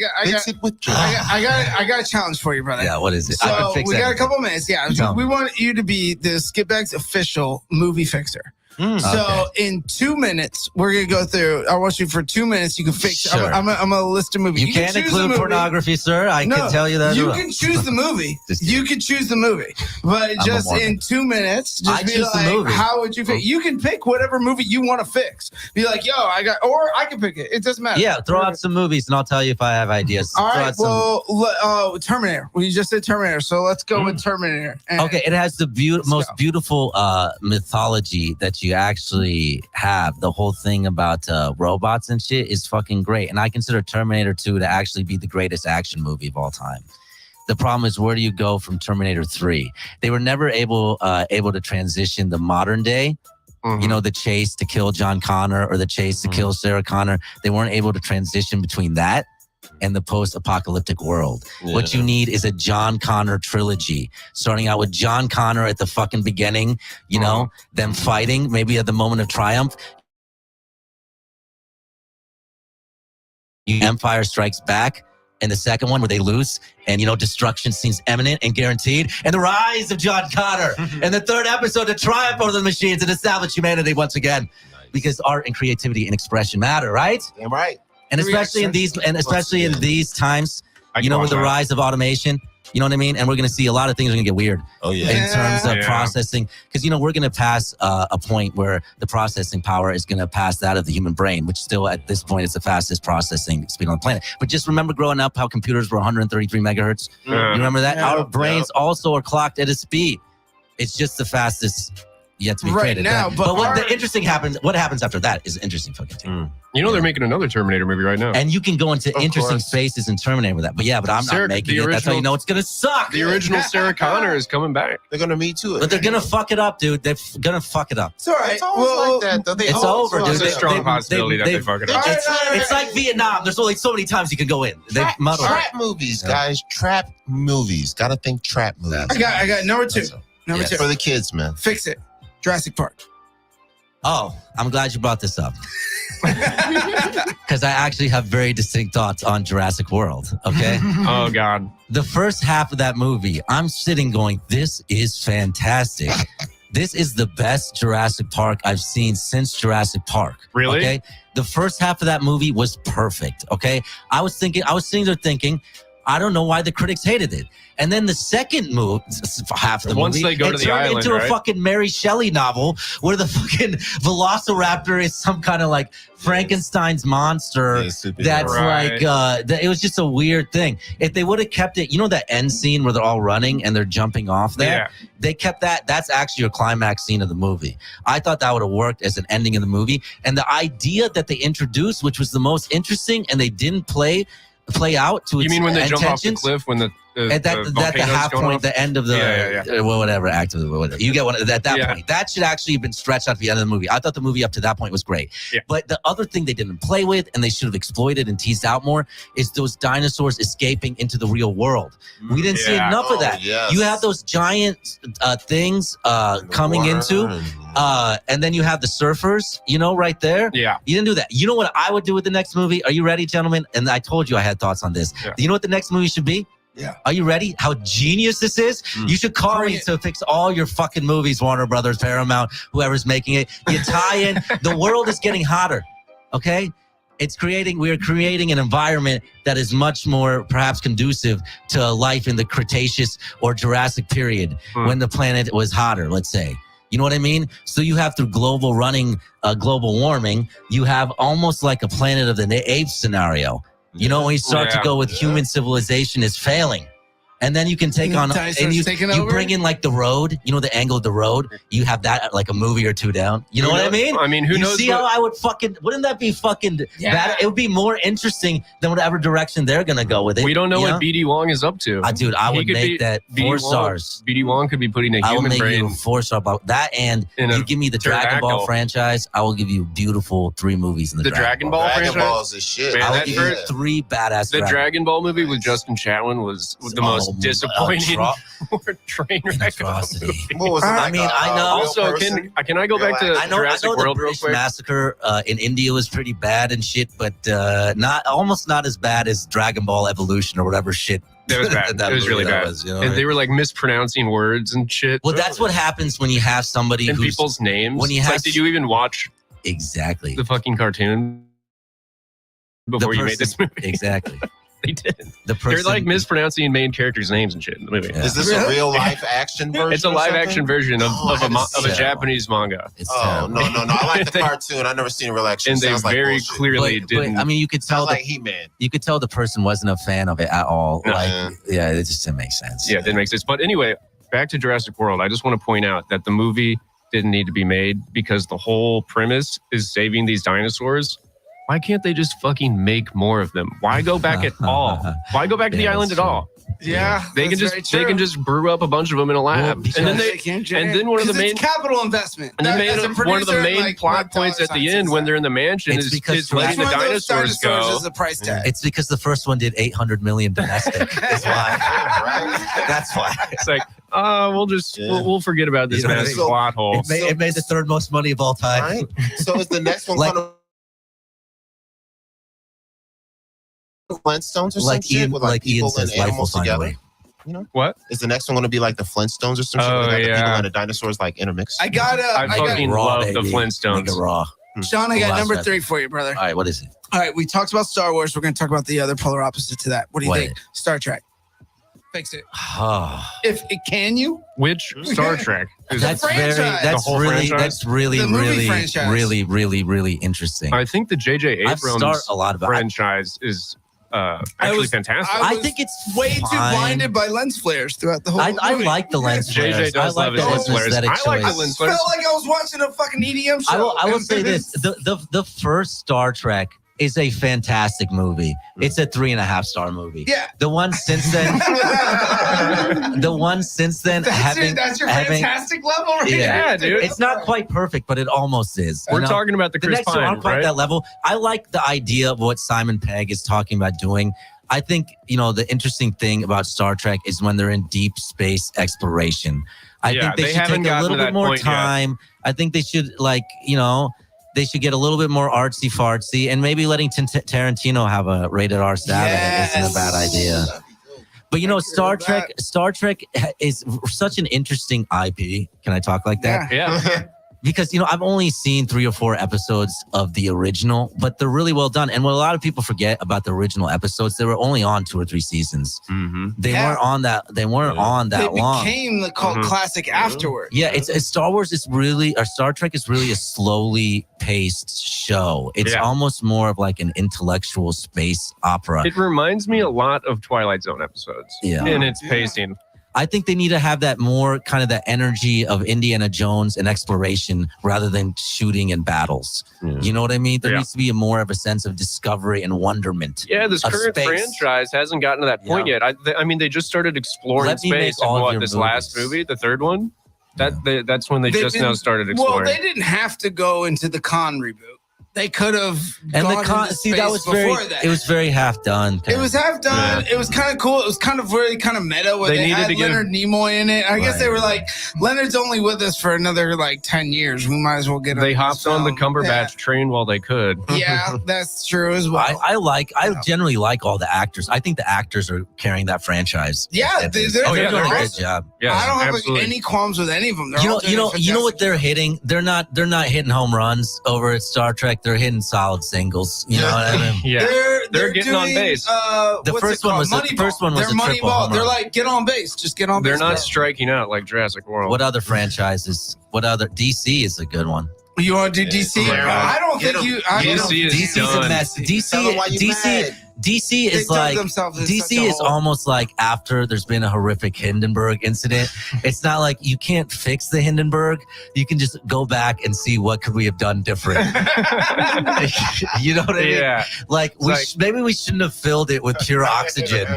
got a challenge for you, brother. Yeah, what is it? So I can fix we got a everything. couple minutes. Yeah, we want you to be the Skip Bags official movie fixer. So in 2 minutes, we're gonna go through. I want you for 2 minutes. You can fix. Sure. I'm gonna list a movie. You can't include pornography, sir. I can tell you that. You can choose the movie. You can choose the movie, but just in 2 minutes, just be like, how would you fix? You can pick whatever movie you want to fix. Be like, yo, or I can pick it. It doesn't matter. Yeah, throw out some movies, and I'll tell you if I have ideas. All right. Well, Terminator. We just said Terminator, so let's go with Terminator. Okay, it has the most beautiful mythology that you actually have. The whole thing about robots and shit is fucking great, and I consider Terminator 2 to actually be the greatest action movie of all time. The problem is, where do you go from Terminator 3? They were never able to transition the modern day. You know, the chase to kill John Connor or the chase to kill Sarah Connor. They weren't able to transition between that and the post-apocalyptic world. Yeah. What you need is a John Connor trilogy, starting out with John Connor at the fucking beginning, you know, them fighting, maybe at the moment of triumph. Empire Strikes Back, and the second one where they lose, and you know, destruction seems imminent and guaranteed, and the rise of John Connor, and the third episode, the triumph over the machines and establish humanity once again, because art and creativity and expression matter, right? Damn right. And especially in these times, you know, with the rise of automation, you know what I mean? And we're going to see a lot of things are going to get weird. Oh, yeah. In terms of processing. Because, you know, we're going to pass a point where the processing power is going to pass that of the human brain, which still at this point is the fastest processing speed on the planet. But just remember growing up how computers were 133 megahertz. You remember that? Our brains also are clocked at a speed. It's just the fastest yet to be created. Now, but what happens after that is interesting fucking thing. You know, they're making another Terminator movie right now. And you can go into interesting spaces in Terminator with that. But yeah, I'm not making it. That's how you know it's going to suck. The original Sarah Connor is coming back. They're going to Me Too it. But they're going to fuck it up, dude. They're going to fuck it up. It's all right. It's always like that, though. It's over, dude. There's a strong possibility that they fuck it up. It's like Vietnam. There's only so many times you can go in. They've muddled it. Trap movies, guys. Trap movies. Gotta think trap movies. I got number two. Number two. For the kids, man. Fix it. Jurassic Park. Oh, I'm glad you brought this up. Because I actually have very distinct thoughts on Jurassic World, okay? Oh, God. The first half of that movie, I'm sitting going, this is fantastic. This is the best Jurassic Park I've seen since Jurassic Park. Really? Okay? The first half of that movie was perfect, okay? I was sitting there thinking, I don't know why the critics hated it. And then the second half of the Once movie, they go to the island, into a fucking Mary Shelley novel where the fucking Velociraptor is some kind of like Frankenstein's monster. That's like, it was just a weird thing. If they would have kept it, you know, that end scene where they're all running and they're jumping off there? Yeah. They kept that. That's actually your climax scene of the movie. I thought that would have worked as an ending of the movie. And the idea that they introduced, which was the most interesting, and they didn't play out to its intentions. You mean when they jump off the cliff when the half point, off? the end of the whatever act of the whatever. You get one at that point. That should actually have been stretched out to the end of the movie. I thought the movie up to that point was great. Yeah. But the other thing they didn't play with and they should have exploited and teased out more is those dinosaurs escaping into the real world. We didn't see enough of that. Yes. You have those giant things coming into and then you have the surfers, you know, right there. Yeah. You didn't do that. You know what I would do with the next movie? Are you ready, gentlemen? And I told you I had thoughts on this. Yeah. You know what the next movie should be? Yeah. Are you ready? How genius this is? You should call me to fix all your fucking movies, Warner Brothers, Paramount, whoever's making it. You tie in. The world is getting hotter. Okay? We are creating an environment that is much more perhaps conducive to life in the Cretaceous or Jurassic period when the planet was hotter, let's say. You know what I mean? So you have through global warming, you have almost like a Planet of the Apes scenario. You know, when you start to go with human civilization is failing And then you can take on, Dinosaurs and you taking you over? bring in like the road, the angle of the road. You have that at like a movie or two down. You know what I mean? I mean, who knows? See how I would wouldn't that be fucking bad? It would be more interesting than whatever direction they're going to go with it. We don't know what BD Wong is up to. Dude, I would make that 4 stars. BD Wong could be putting a I will human make brain. you 4 star about that, and you give me the Dragon Ball franchise. I will give you beautiful 3 movies in the Dragon Ball franchise. Dragon Ball is the shit. Man, I will give you 3 badass. The Dragon Ball movie with Justin Chatwin was the most disappointing train wreck of a movie. What was it, I mean, I know. Also, can I go back to Jurassic World the real British quick? Massacre in India was pretty bad and shit, but almost not as bad as Dragon Ball Evolution or whatever shit. That was bad. It was really bad. And they were like mispronouncing words and shit. Well, that's what happens when you have somebody and who's people's names. When you have, did you even watch exactly the fucking cartoon before you made this movie? Exactly. They did. They're like mispronouncing main characters' names and shit in the movie. Yeah. Is this a real life action version? It's a live action version of a Japanese manga. No. I like the cartoon. I've never seen a real action. And they very clearly didn't. I mean, you could tell like He-Man. You could tell the person wasn't a fan of it at all. No. It just didn't make sense. Yeah, it didn't make sense. But anyway, back to Jurassic World. I just want to point out that the movie didn't need to be made because the whole premise is saving these dinosaurs. Why can't they just fucking make more of them? Why go back at all? Why go back to the island at all? Yeah, they can just brew up a bunch of them in a lab, and then one of the main capital investment. And then one of the main plot points at the end when they're in the mansion is letting the dinosaurs go. Is the price tag. It's because the first one did 800 million domestic. That's why. That's why. It's like, we'll forget about this massive plot hole. It made the 3rd most money of all time. Right? So is the next one kind of Flintstones or some shit with like people and animals together? You know what? Is the next one going to be like the Flintstones or some shit? Like the people and the dinosaurs like intermixed. I fucking love the Flintstones. Raw. Sean, I got number 3 for you, brother. All right, what is it? All right, we talked about Star Wars. We're going to talk about the other polar opposite to that. What do you think? Star Trek. Fix it. If it can you? Which Star Trek? That's really interesting. I think the J.J. Abrams a lot about franchise is actually fantastic. I think it's way too blinded by lens flares throughout the whole movie. I like the lens flares. JJ does love his lens flares. I like the lens flares. Felt like I was watching a fucking EDM show. I will say this: the first Star Trek is a fantastic movie. It's a 3.5 star movie. Yeah. The one since then, that's your fantastic level, right? Yeah, dude. It's not quite perfect, but it almost is. We're talking about the Chris next one Pine, aren't quite right? that level. I like the idea of what Simon Pegg is talking about doing. I think, the interesting thing about Star Trek is when they're in deep space exploration. I think they should take a little bit more time. I think they should they should get a little bit more artsy fartsy, and maybe letting Tarantino have a rated R stab isn't a bad idea. But Star Trek is such an interesting IP. Can I talk like that? Yeah. Because, I've only seen 3 or 4 episodes of the original, but they're really well done. And what a lot of people forget about the original episodes, they were only on 2 or 3 seasons. Mm-hmm. They weren't on that. They weren't on that long. They became the cult classic afterward. Yeah, it's Star Trek is really a slowly paced show. It's almost more of like an intellectual space opera. It reminds me a lot of Twilight Zone episodes. Yeah. In its pacing. I think they need to have that more kind of the energy of Indiana Jones and exploration rather than shooting and battles. Yeah. You know what I mean? There needs to be more of a sense of discovery and wonderment. Yeah, this current franchise hasn't gotten to that point yet. I mean, they just started exploring space in this last movie, the 3rd one. That's when they just now started exploring. Well, they didn't have to go into the Khan reboot. They could have It was very half done. It was half done. Yeah. It was kind of cool. It was kind of meta where they had Leonard Nimoy in it. I guess they were like, Leonard's only with us for another 10 years. We might as well get him. They hopped on the Cumberbatch train while they could. Yeah, that's true as well. I generally like all the actors. I think the actors are carrying that franchise. Yeah, they're doing a good job. Yes, I don't have any qualms with any of them. You know what they're hitting? They're not hitting home runs over at Star Trek. They're hitting solid singles. You know what I mean? Yeah. They're getting on base. The first one was a triple home run. They're like, get on base. Just get on base. They're not striking out like Jurassic World. What other franchises? DC is a good one. You want to do DC? I don't think you. DC is DC's a mess. DC is dug like themselves in such DC a is hole. almost like after there's been a horrific Hindenburg incident. It's not like you can't fix the Hindenburg. You can just go back and see what could we have done different. You know what I mean? Yeah. Like, maybe we shouldn't have filled it with pure oxygen.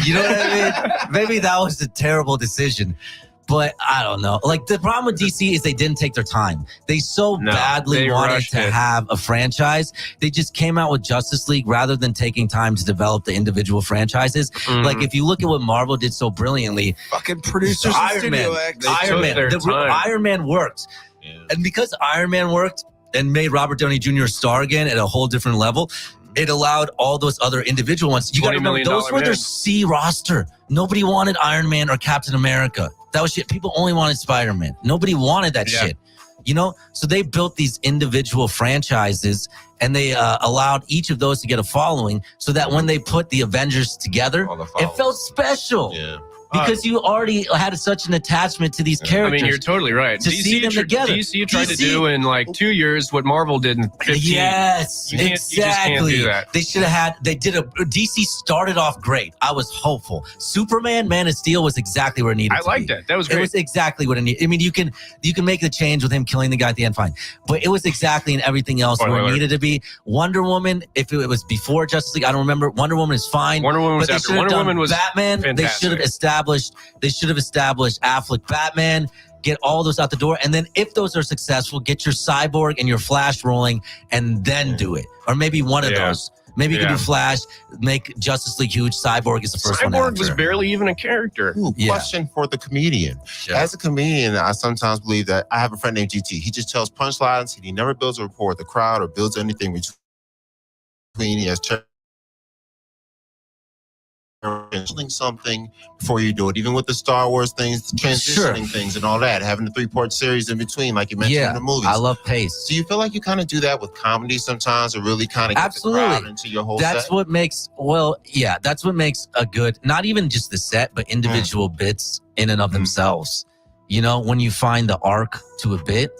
You know what I mean? Maybe that was a terrible decision. But I don't know. Like, the problem with DC is they didn't take their time. They badly wanted to have a franchise. They just came out with Justice League rather than taking time to develop the individual franchises. Mhm. Like, if you look at what Marvel did so brilliantly, Fucking producers Iron Man, Iron Man worked. Yeah. And because Iron Man worked and made Robert Downey Jr. a star again at a whole different level, it allowed all those other individual ones. You got to remember, those were their C roster. Nobody wanted Iron Man or Captain America. That was shit. People only wanted Spider-Man. Nobody wanted that shit. You know? So they built these individual franchises and they allowed each of those to get a following so that when they put the Avengers together, it felt special. Yeah. Because you already had such an attachment to these characters. I mean, you're totally right. To see them together. DC tried to do in like 2 years what Marvel did in 15. Yes, You just can't do that. They should have had. DC started off great. I was hopeful. Superman, Man of Steel was exactly where it needed. I liked it. That was great. It was exactly what it needed. I mean, you can make the change with him killing the guy at the end, fine. But it was exactly in everything else where it needed to be. Wonder Woman, if it was before Justice League, I don't remember. Wonder Woman is fine. Wonder Woman was but after. Wonder Woman was Batman. fantastic. They should have established Affleck Batman, get all those out the door, and then if those are successful, get your Cyborg and your Flash rolling, and then do it. Or maybe one of those. Maybe you can do Flash, make Justice League huge. Cyborg is the first one. Cyborg was barely even a character. Ooh, question for the comedian. Sure. As a comedian, I sometimes believe that I have a friend named GT. He just tells punchlines. He never builds a rapport with the crowd or builds anything between. He has something before you do it, even with the Star Wars things, transitioning things and all that, having the 3-part series in between, like you mentioned in the movies. I love pace. Do you feel like you kind of do that with comedy sometimes, or really kind of get the crowd into your whole That's set? what makes, that's what makes a good, not even just the set, but individual bits in and of themselves. You know, when you find the arc to a bit,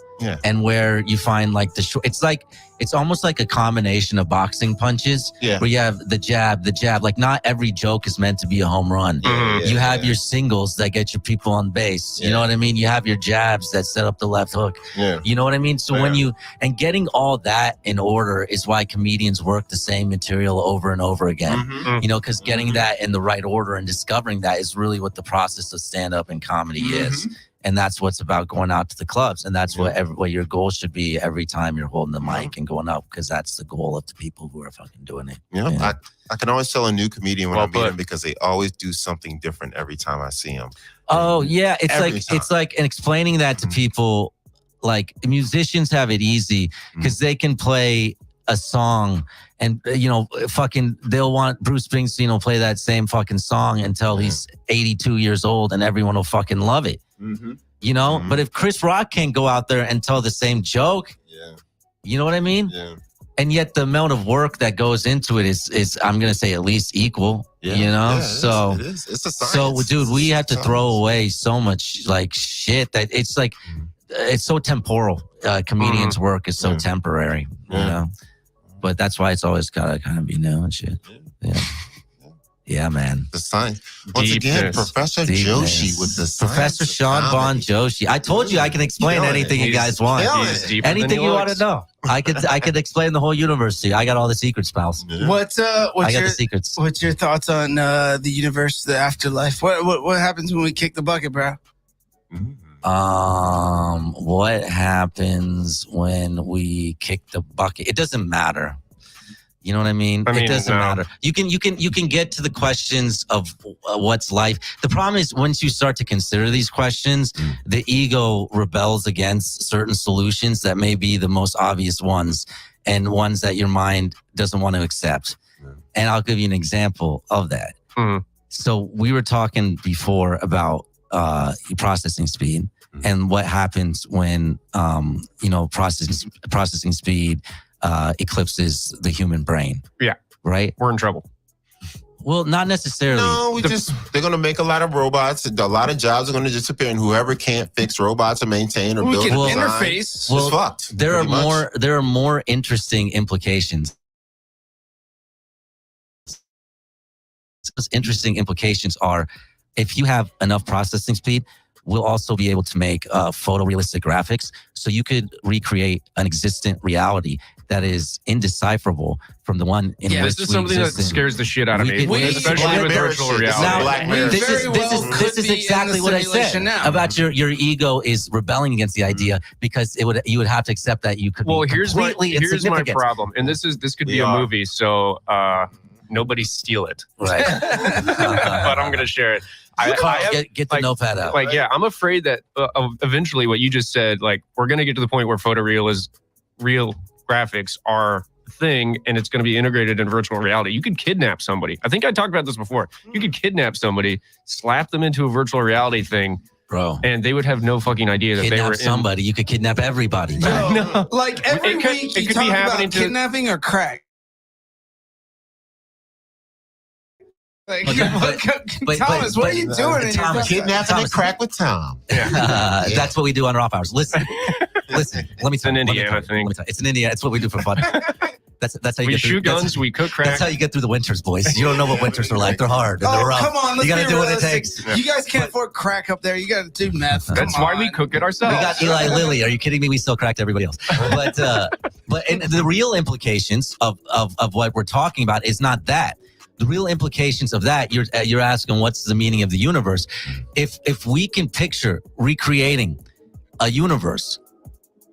and where you find like it's almost like a combination of boxing punches where you have the jab. Like, not every joke is meant to be a home run. You have your singles that get your people on base. You know what I mean? You have your jabs that set up the left hook. You know what I mean? So and getting all that in order is why comedians work the same material over and over again. You know, because getting that in the right order and discovering that is really what the process of stand-up and comedy is. And that's what's about going out to the clubs. And that's what your goal should be every time you're holding the mic and going up, because that's the goal of the people who are fucking doing it. I can always tell a new comedian when I meet them because they always do something different every time I see them. Oh, yeah. It's like explaining that to people, like musicians have it easy because they can play a song and, they'll want Bruce Springsteen will play that same fucking song until he's 82 years old and everyone will fucking love it. You know, but if Chris Rock can't go out there and tell the same joke, you know what I mean? And yet the amount of work that goes into it is I'm going to say at least equal, you know? So, it is. It's a science. So dude, we have to throw away so much like shit that it's like, it's so temporal. Comedians' work is so temporary, you know? But that's why it's always got to kind of be new and shit. Yeah, man. The science. Once again, Professor Joshi with the science. Professor Sean Bon Joshi. I told you I can explain anything you guys want. Anything you want to know. I could explain the whole universe to you. I got all the secrets, pals. What's the secrets. What's your thoughts on the universe, the afterlife? What happens when we kick the bucket, bro? What happens when we kick the bucket? It doesn't matter. You know what I mean? It doesn't matter. You can get to the questions of what's life. The problem is once you start to consider these questions, the ego rebels against certain solutions that may be the most obvious ones and ones that your mind doesn't want to accept. And I'll give you an example of that. So we were talking before about processing speed and what happens when processing speed eclipses the human brain. Yeah. Right? We're in trouble. Well, not necessarily. No, they're going to make a lot of robots. A lot of jobs are going to disappear, and whoever can't fix robots or maintain or build interface is fucked. There are more interesting implications interesting implications are, if you have enough processing speed, we'll also be able to make photorealistic graphics. So you could recreate an existent reality that is indecipherable from the one in which this is something that scares the shit out of me, especially with virtual reality. Now, this is exactly what I said about your ego is rebelling against the idea, because you would have to accept that you could be completely here's my insignificant. problem, and this could be a movie, so nobody steal it. Right. But I'm gonna share it. Get the notepad out. Like, yeah, I'm afraid that eventually what you just said, like, we're going to get to the point where real graphics are a thing, and it's going to be integrated in virtual reality. You could kidnap somebody. I think I talked about this before. You could kidnap somebody, slap them into a virtual reality thing, bro, and they would have no fucking idea that they were somebody. You could kidnap everybody. No. Like every week you talk about kidnapping or crack. Like, Thomas, what are you doing? Kidnapping and crack with Tom. That's what we do on our off hours. Listen. Let me tell you. It's in Indiana thing. It's in Indiana. It's what we do for fun. That's how you we get shoot guns. We cook crack. That's how you get through the winters, boys. You don't know what winters are like. They're hard. And they're rough. Come on, you got to do what it takes. You guys can't afford crack up there. You got to do meth. That's why we cook it ourselves. We got Eli Lilly. Are you kidding me? We still cracked everybody else. But and the real implications of what we're talking about is not that. The real implications of that, you're asking what's the meaning of the universe. If we can picture recreating a universe,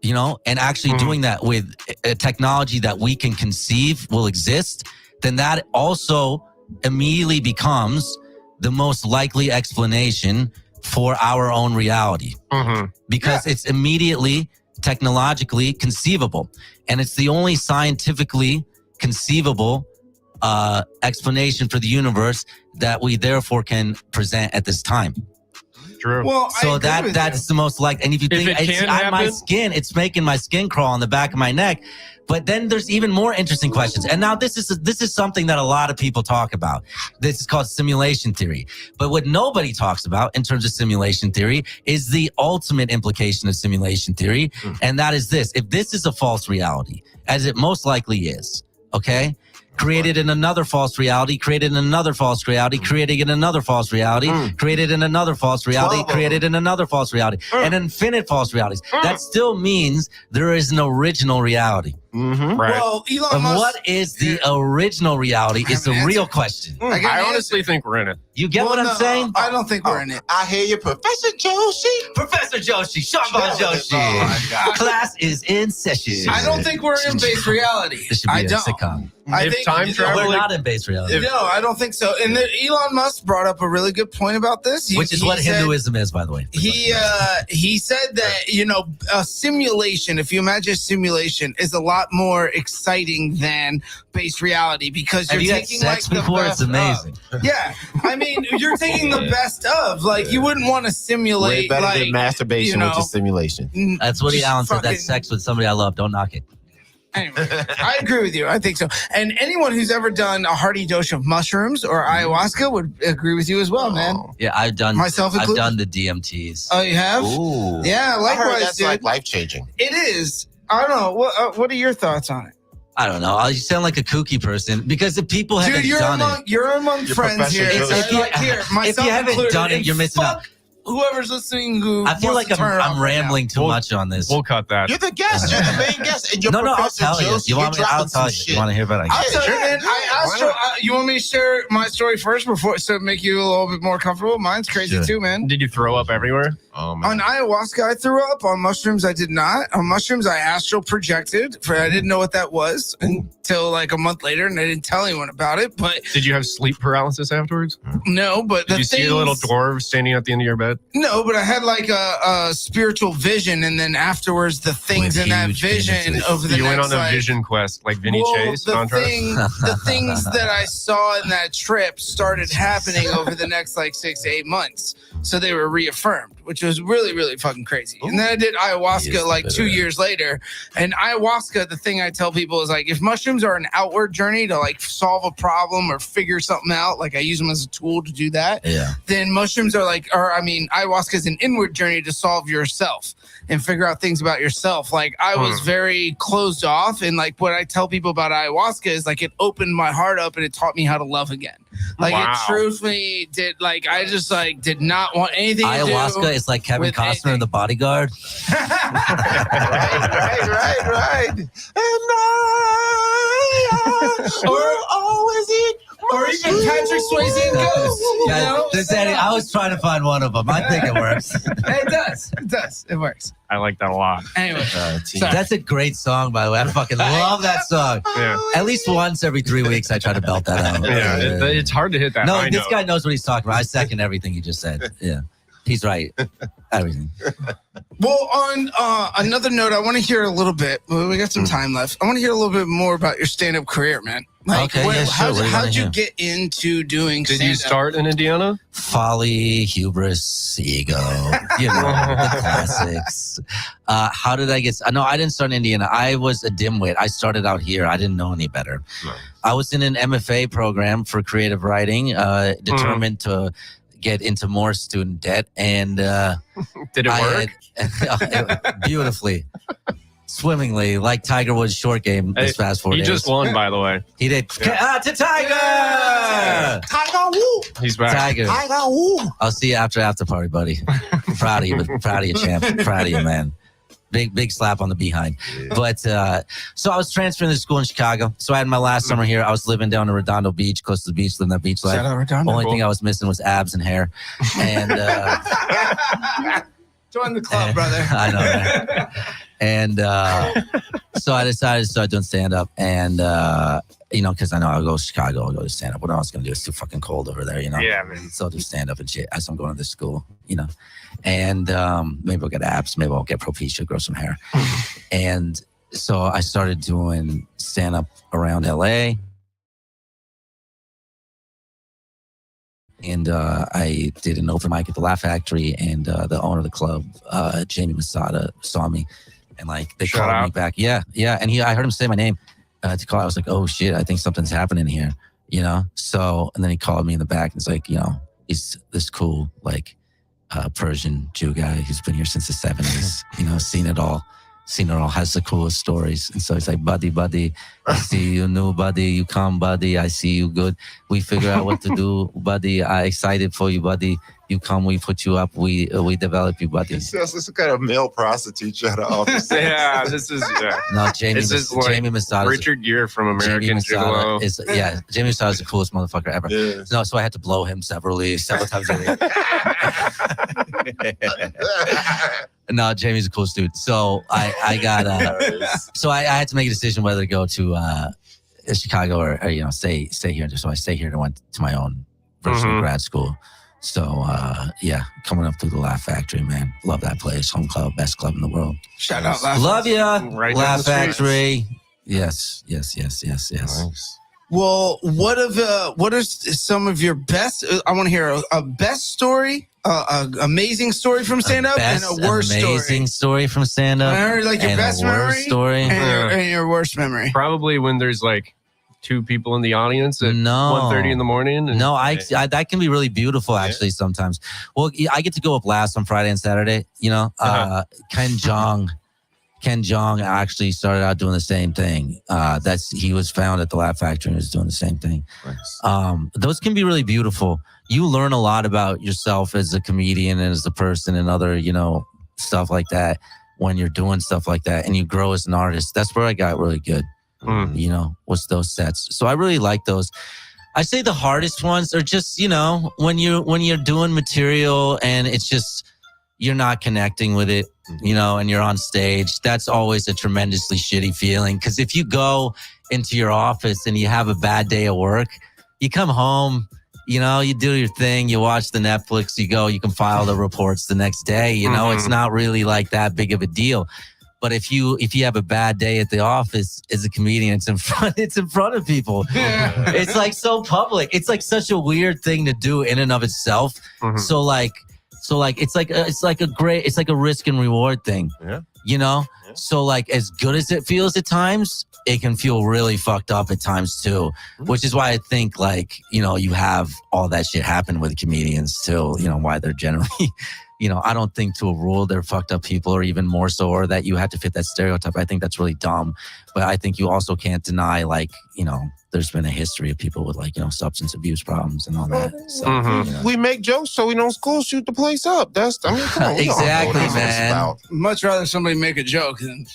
and actually doing that with a technology that we can conceive will exist, then that also immediately becomes the most likely explanation for our own reality. Because it's immediately technologically conceivable, and it's the only scientifically conceivable explanation for the universe that we therefore can present at this time. True. Well, so that's the most like, and if you think my skin, it's making my skin crawl on the back of my neck. But then there's even more interesting questions. And now this is something that a lot of people talk about. This is called simulation theory. But what nobody talks about in terms of simulation theory is the ultimate implication of simulation theory. And that is this: if this is a false reality, as it most likely is, okay? Created in another false reality, created in another false reality, created in another false reality, created in another false reality, created in another false reality, and infinite false realities. That still means there is an original reality. Right. Well, Elon Musk, what is the original reality is the real question. I honestly think we're in it. You get what I'm saying? I don't think we're in it. I hear you, Professor Joshi. Professor Joshi, Shambhan Joshi. Oh my God. Class is in session. I don't think we're in base reality. This should be a sitcom. I If think time travel, we're not in base reality. No, I don't think so. And then Elon Musk brought up a really good point about this. Which is what Hinduism is, by the way. He said that, a simulation, if you imagine a simulation, is a lot more exciting than base reality, because you're taking sex like before? the It's best amazing. Yeah. I mean, you're taking the best of. Like, you wouldn't want to simulate Way better than masturbation, which is simulation. That's Woody just Allen said. fucking- That's sex with somebody I love. Don't knock it. Anyway, I agree with you. I think so. And anyone who's ever done a hearty dose of mushrooms or ayahuasca would agree with you as well, man. Yeah, I've done Myself I've included? done the DMTs. Oh, you have? Ooh. Yeah, I heard likewise, that's dude. like life changing. It is. I don't know. What are your thoughts on it? I don't know. You sound like a kooky person because if people haven't Dude, done you're among friends Professor here. Joe. If you haven't included, done it, and you're missing out. fuck Whoever's listening who I feel wants like to turn it off I'm right rambling too much on this. We'll cut that. You're the guest. You're the main guest. And you're No, I'll Professor tell you. Josie. You want me? You're I'll dropping tell some you. shit. You want to hear about it? I'll tell you, sure. man. Why not? You want me to share my story first before so make you a little bit more comfortable? Mine's crazy Sure. too, man. Did you throw up everywhere? Oh, man. On ayahuasca, I threw up. On mushrooms, I did not. On mushrooms, I astral projected. I didn't know what that was until like a month later, and I didn't tell anyone about it. But Did you have sleep paralysis afterwards? no, but Did you see the little dwarf standing at the end of your bed? No, but I had like a spiritual vision, and then afterwards, the things With in that huge vision penises. over the You went next on a like, vision quest like Vinny well, Chase. the things that I saw in that trip started happening over the next like 6 to 8 months. So they were reaffirmed, which was really, really fucking crazy. And then I did ayahuasca like 2 years later. And ayahuasca, the thing I tell people is like, if mushrooms are an outward journey to like solve a problem or figure something out, like I use them as a tool to do that, Yeah. then mushrooms are like, ayahuasca is an inward journey to solve yourself. and figure out things about yourself. Like I was very closed off, and like what I tell people about ayahuasca is like it opened my heart up and it taught me how to love again. Like it truthfully did. Like I just like did not want anything to do. Ayahuasca is like Kevin Costner in The Bodyguard. right. And I will always eat. Or even Patrick Swayze and Ghost. I was trying to find one of them. I think it works. It does. It works. I like that a lot. Anyway, that's a great song, by the way. I fucking love that song. Yeah. At least once every 3 weeks, I try to belt that out. Yeah, it's hard to hit that. No, this guy knows what he's talking about. I second everything you just said. Yeah, he's right. Everything. Well, on another note, I want to hear a little bit. We got some time left. I want to hear a little bit more about your stand-up career, man. Like, okay, how'd you get into doing stand-up? Did you start in Indiana? Folly, hubris, ego, the classics. How did I get? No, I didn't start in Indiana. I was a dimwit. I started out here. I didn't know any better. Nice. I was in an MFA program for creative writing, determined to get into more student debt, and did it work? Beautifully. Swimmingly, like Tiger Woods' short game this past 4 days. He just won, by the way. He did. Yeah. To Tiger! Tiger Woo! He's back. Tiger Woo! I'll see you after party, buddy. Proud of you, champ. Proud of you, man. Big slap on the behind. Yeah. But so I was transferring to school in Chicago. So I had my last summer here. I was living down in Redondo Beach, close to the beach, living that beach life. Shout out Redondo. Only thing I was missing was abs and hair. And join the club, brother. I know, right? And so I decided to start doing stand-up. And, because I know I'll go to Chicago, I'll go to stand-up. What else going to do? It's too fucking cold over there, Yeah, man. So I'll do stand-up and shit as I'm going to this school, And maybe I'll get abs. Maybe I'll get Propecia, grow some hair. And so I started doing stand-up around L.A., and I did an open mic at the Laugh Factory, and the owner of the club, Jamie Masada, saw me, and like they called me back. Yeah. And I heard him say my name to call. I was like, oh shit, I think something's happening here, So, and then he called me in the back, and it's like, he's this cool like Persian Jew guy who's been here since the 70s. Seen it all, has the coolest stories. And so he's like, buddy, I see you new, buddy. You come, buddy. I see you good. We figure out what to do, buddy. I excited for you, buddy. You come, we put you up. We develop you, buddy. This is kind of male prostitute at the office. Yeah, this is No, Jamie Masada. Richard Gere from American Gigolo. Jamie Masada is the coolest motherfucker ever. Yeah. No, so I had to blow him several times a week. No, Jamie's a cool dude. So I got so I had to make a decision whether to go to Chicago or stay here. So I stay here and went to my own version of grad school. So coming up through the Laugh Factory, man, love that place. Home club, best club in the world. Shout out, Laugh. Love ya, right Laugh Factory. Yes. Nice. Well, what are some of your best? I want to hear a best story, amazing story from stand-up, and a worst amazing story from stand-up. I heard like your best memory story and your worst memory. Probably when there's like 2 people in the audience at 1:30 in the morning. No, I that can be really beautiful actually sometimes. Well, I get to go up last on Friday and Saturday. Ken Jeong actually started out doing the same thing. He was found at the Laugh Factory and was doing the same thing. Nice. Those can be really beautiful. You learn a lot about yourself as a comedian and as a person and other, stuff like that when you're doing stuff like that, and you grow as an artist. That's where I got really good. Was those sets. So I really like those. I say the hardest ones are just, when you're doing material and it's just, you're not connecting with it, and you're on stage. That's always a tremendously shitty feeling. Because if you go into your office and you have a bad day at work, you come home, you do your thing, you watch the Netflix, you can file the reports the next day. It's not really like that big of a deal. But if you have a bad day at the office as a comedian, it's in front of people. Yeah. It's like so public. It's like such a weird thing to do in and of itself. Mm-hmm. So it's like a risk and reward thing. Yeah. Yeah. So like as good as it feels at times, it can feel really fucked up at times too. Which is why I think like, you have all that shit happen with comedians too, why they're generally I don't think to a rule they're fucked up people, or even more so, or that you have to fit that stereotype. I think that's really dumb. But I think you also can't deny, like, there's been a history of people with, like, substance abuse problems and all that. So, we make jokes so we don't school shoot the place up. Come on, exactly, man. Much rather somebody make a joke than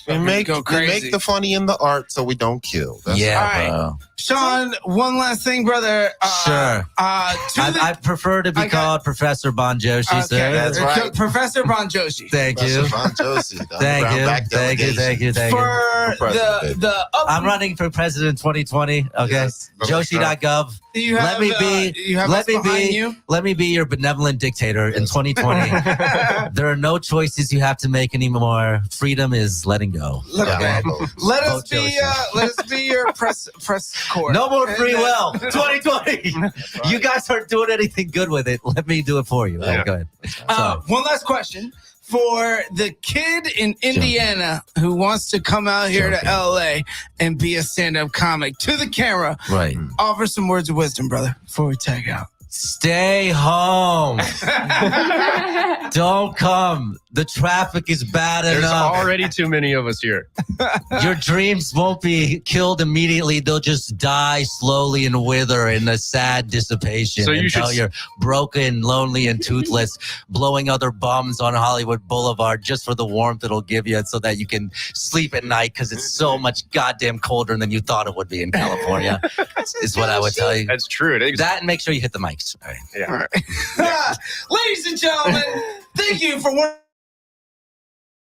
go crazy. We make the funny in the art so we don't kill. All right. Bro. Sean, one last thing, brother. Sure. I prefer to be called Professor Bon Joshi, sir. That's right. Professor Bon Joshi. Thank you. Bon Joshi. Thank you. For the I'm running for president 2020. Okay. Yes. Joshi.gov. Let me be your benevolent dictator in 2020. There are no choices you have to make anymore. Freedom is letting go. Let us be your press corps. No more free will. 2020. You guys aren't doing anything good with it. Let me do it for you. Yeah. Go ahead. One last question. For the kid in Indiana who wants to come out here to LA and be a stand-up comic, to the camera, right? Offer some words of wisdom, brother, before we tag out. Stay home. Don't come. The traffic is bad enough. There's already too many of us here. Your dreams won't be killed immediately. They'll just die slowly and wither in a sad dissipation So you're broken, lonely, and toothless, blowing other bums on Hollywood Boulevard just for the warmth it'll give you so that you can sleep at night because it's so much goddamn colder than you thought it would be in California, is what I would tell you. That's true. That, and make sure you hit the mics. All right. Yeah. All right. Ladies and gentlemen, thank you for one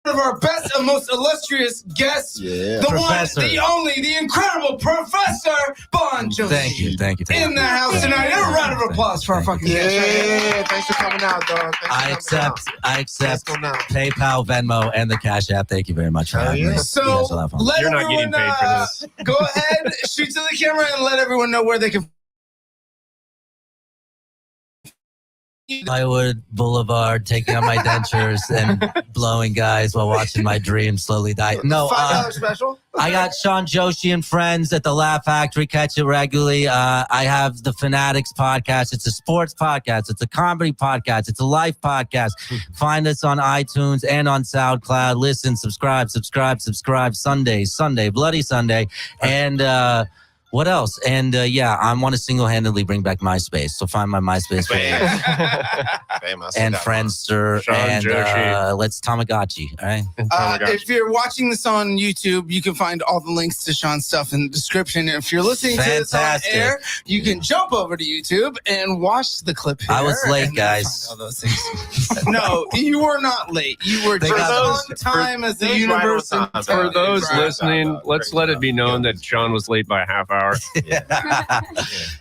of our best and most illustrious guests, the Professor. one, the only, the incredible Professor Bon Joshi. Thank you. In the house tonight. A round of applause for our fucking guest. Yeah, thanks for coming out, dog. I accept PayPal, Venmo, and the Cash App. Thank you very much for having me. So You guys will have fun. let You're not everyone getting paid for this. go ahead, shoot to the camera, and let everyone know where they can. Hollywood Boulevard, taking out my dentures and blowing guys while watching my dreams slowly die. No, $5 special. I got Sean Joshi and friends at the Laugh Factory. Catch it regularly. I have the Fanatics podcast. It's a sports podcast. It's a comedy podcast. It's a life podcast. Find us on iTunes and on SoundCloud. Listen, subscribe. Sunday, Bloody Sunday. And what else? And I want to single-handedly bring back MySpace. So find my MySpace page. And Friendster. Sean and Joshi. let's Tamagotchi. All right. If you're watching this on YouTube, you can find all the links to Sean's stuff in the description. And if you're listening to this on air, you can jump over to YouTube and watch the clip here. I was late, and guys. find all those things. No, you were not late. You were just on time as the universe. For those listening, let's let it be known that Sean was late by a half hour. Yeah,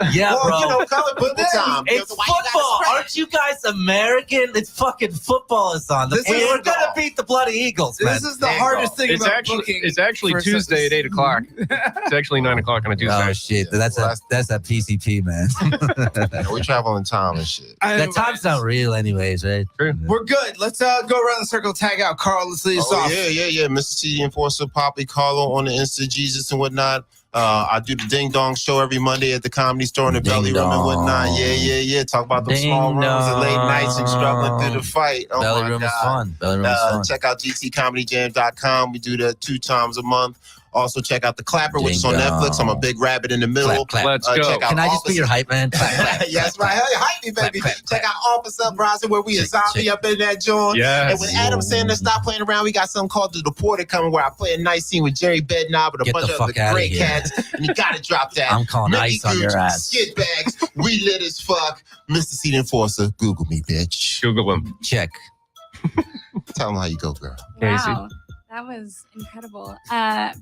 bro. Call it football time. It's football. Aren't you guys American? It's fucking football is on. We're gonna beat the bloody Eagles, man. This is the hardest thing about booking. It's actually Tuesday at 8 o'clock. It's actually 9 o'clock on a Tuesday. Oh shit, that's that PCP, man. We travel in time and shit. That time's not real, anyways, right? True. We're good. Let's go around the circle, tag out. Carl, let's lead us off. Yeah. Mr. C Enforcer, Poppy, Carlo on the Insta, Jesus and whatnot. I do the Ding Dong show every Monday at the Comedy Store in the Belly Room and whatnot. Yeah. Talk about the small rooms and late nights and struggling through the fight. Oh Belly my Room God. is fun. Belly Room is fun. Check out gtcomedyjam.com. We do that 2 times a month. Also, check out The Clapper, which is on Netflix. I'm a big rabbit in the middle. Clap. Let's go. Check out Can I just be your hype man? Yes, right. Hey, hype me, baby. Check out Office Uprising, where we a zombie up in that joint. Yes. And when Adam Sandler stopped playing around, we got something called The Deported coming, where I play a nice scene with Jerry Bedknob and a bunch of other great cats. And you gotta drop that. I'm calling Mickey ice on your Gooch, ass. Skid bags. We lit as fuck. Mr. C Enforcer, Google me, bitch. Google him. Check. Tell them how you go, girl. Wow, that was incredible.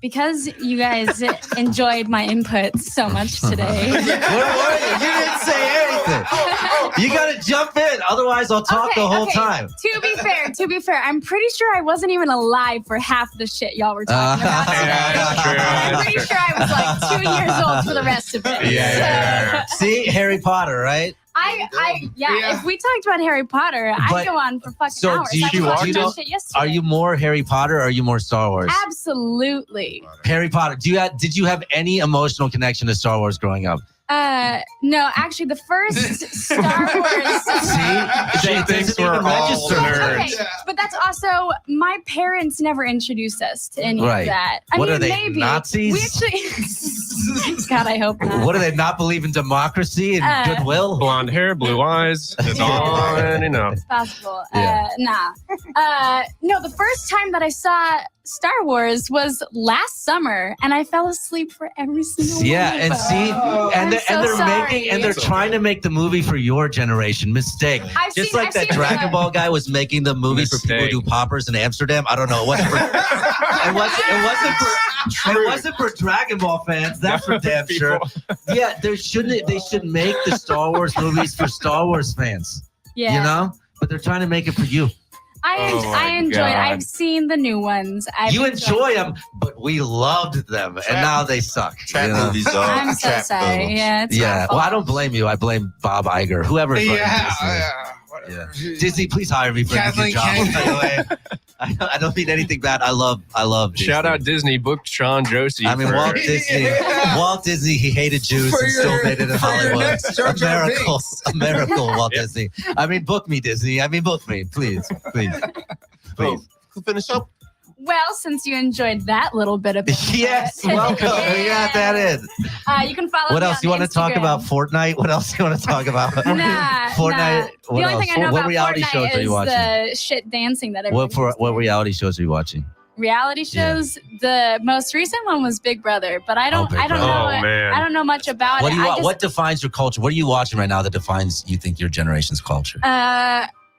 Because you guys enjoyed my input so much today. Where were you? You didn't say anything. You gotta jump in, otherwise I'll talk the whole time. To be fair, I'm pretty sure I wasn't even alive for half the shit y'all were talking about. Yeah, I'm pretty sure I was like 2 years old for the rest of it. Yeah. See, Harry Potter, right? If we talked about Harry Potter, I'd go on for fucking hours. I watched that shit yesterday. Are you more Harry Potter or are you more Star Wars? Absolutely. Harry Potter. Did you have any emotional connection to Star Wars growing up? No, actually, the first Star Wars. See, She thinks we're all nerds. Okay, but that's also my parents never introduced us to any Right. of that. What I are mean, they, maybe Nazis? We actually. God, I hope not. What do they not believe in democracy and goodwill? Blonde hair, blue eyes. That's all I know. It's possible. Yeah. No, the first time that I saw Star Wars was last summer, and I fell asleep for every single Yeah, one of and them. see, I'm so they're sorry. making and they're trying to make the movie for your generation. Mistake. I've Just seen- like I've that seen Dragon the- Ball guy was making the movie for people who do poppers in Amsterdam. I don't know. It wasn't for Dragon Ball fans. That's for damn sure. Yeah, they should make the Star Wars movies for Star Wars fans. Yeah. You know? But they're trying to make it for you. Oh my I enjoyed it. God. I've seen the new ones. You enjoy them, but we loved them, and now they suck. Trap you know? movies are I'm so trap sorry. films. Yeah, it's Yeah. awful. Well, I don't blame you. I blame Bob Iger. Whoever. Yeah, Yeah. whatever. Disney, please hire me for a Kathleen job. Kennedy. By the way. I don't mean anything bad. I love Disney. Shout out Disney booked Sean Josie. I mean, for- Walt Disney. Yeah. Walt Disney, he hated Jews For and still your- made it in for your Hollywood. next Jar A Jar miracle. Binks. A miracle, Walt Yeah. Disney. I mean, book me, Disney. I mean, book me. Please. Please. Please. To finish up, Well, since you enjoyed that little bit of it. Yes, welcome. We got that in. You can follow What me else? on You want to talk Instagram. about Fortnite? What else you want to talk about? Nah, Fortnite. nah. What The only else? thing I know What about reality Fortnite shows are is you watching? the shit dancing that everyone What reality shows are you watching? reality Yeah. shows. The most recent one was Big Brother, but I don't Big know Brother. Oh, man. I don't know much about What it. do you I want? just, What defines your culture? What are you watching right now that defines you think your generation's culture?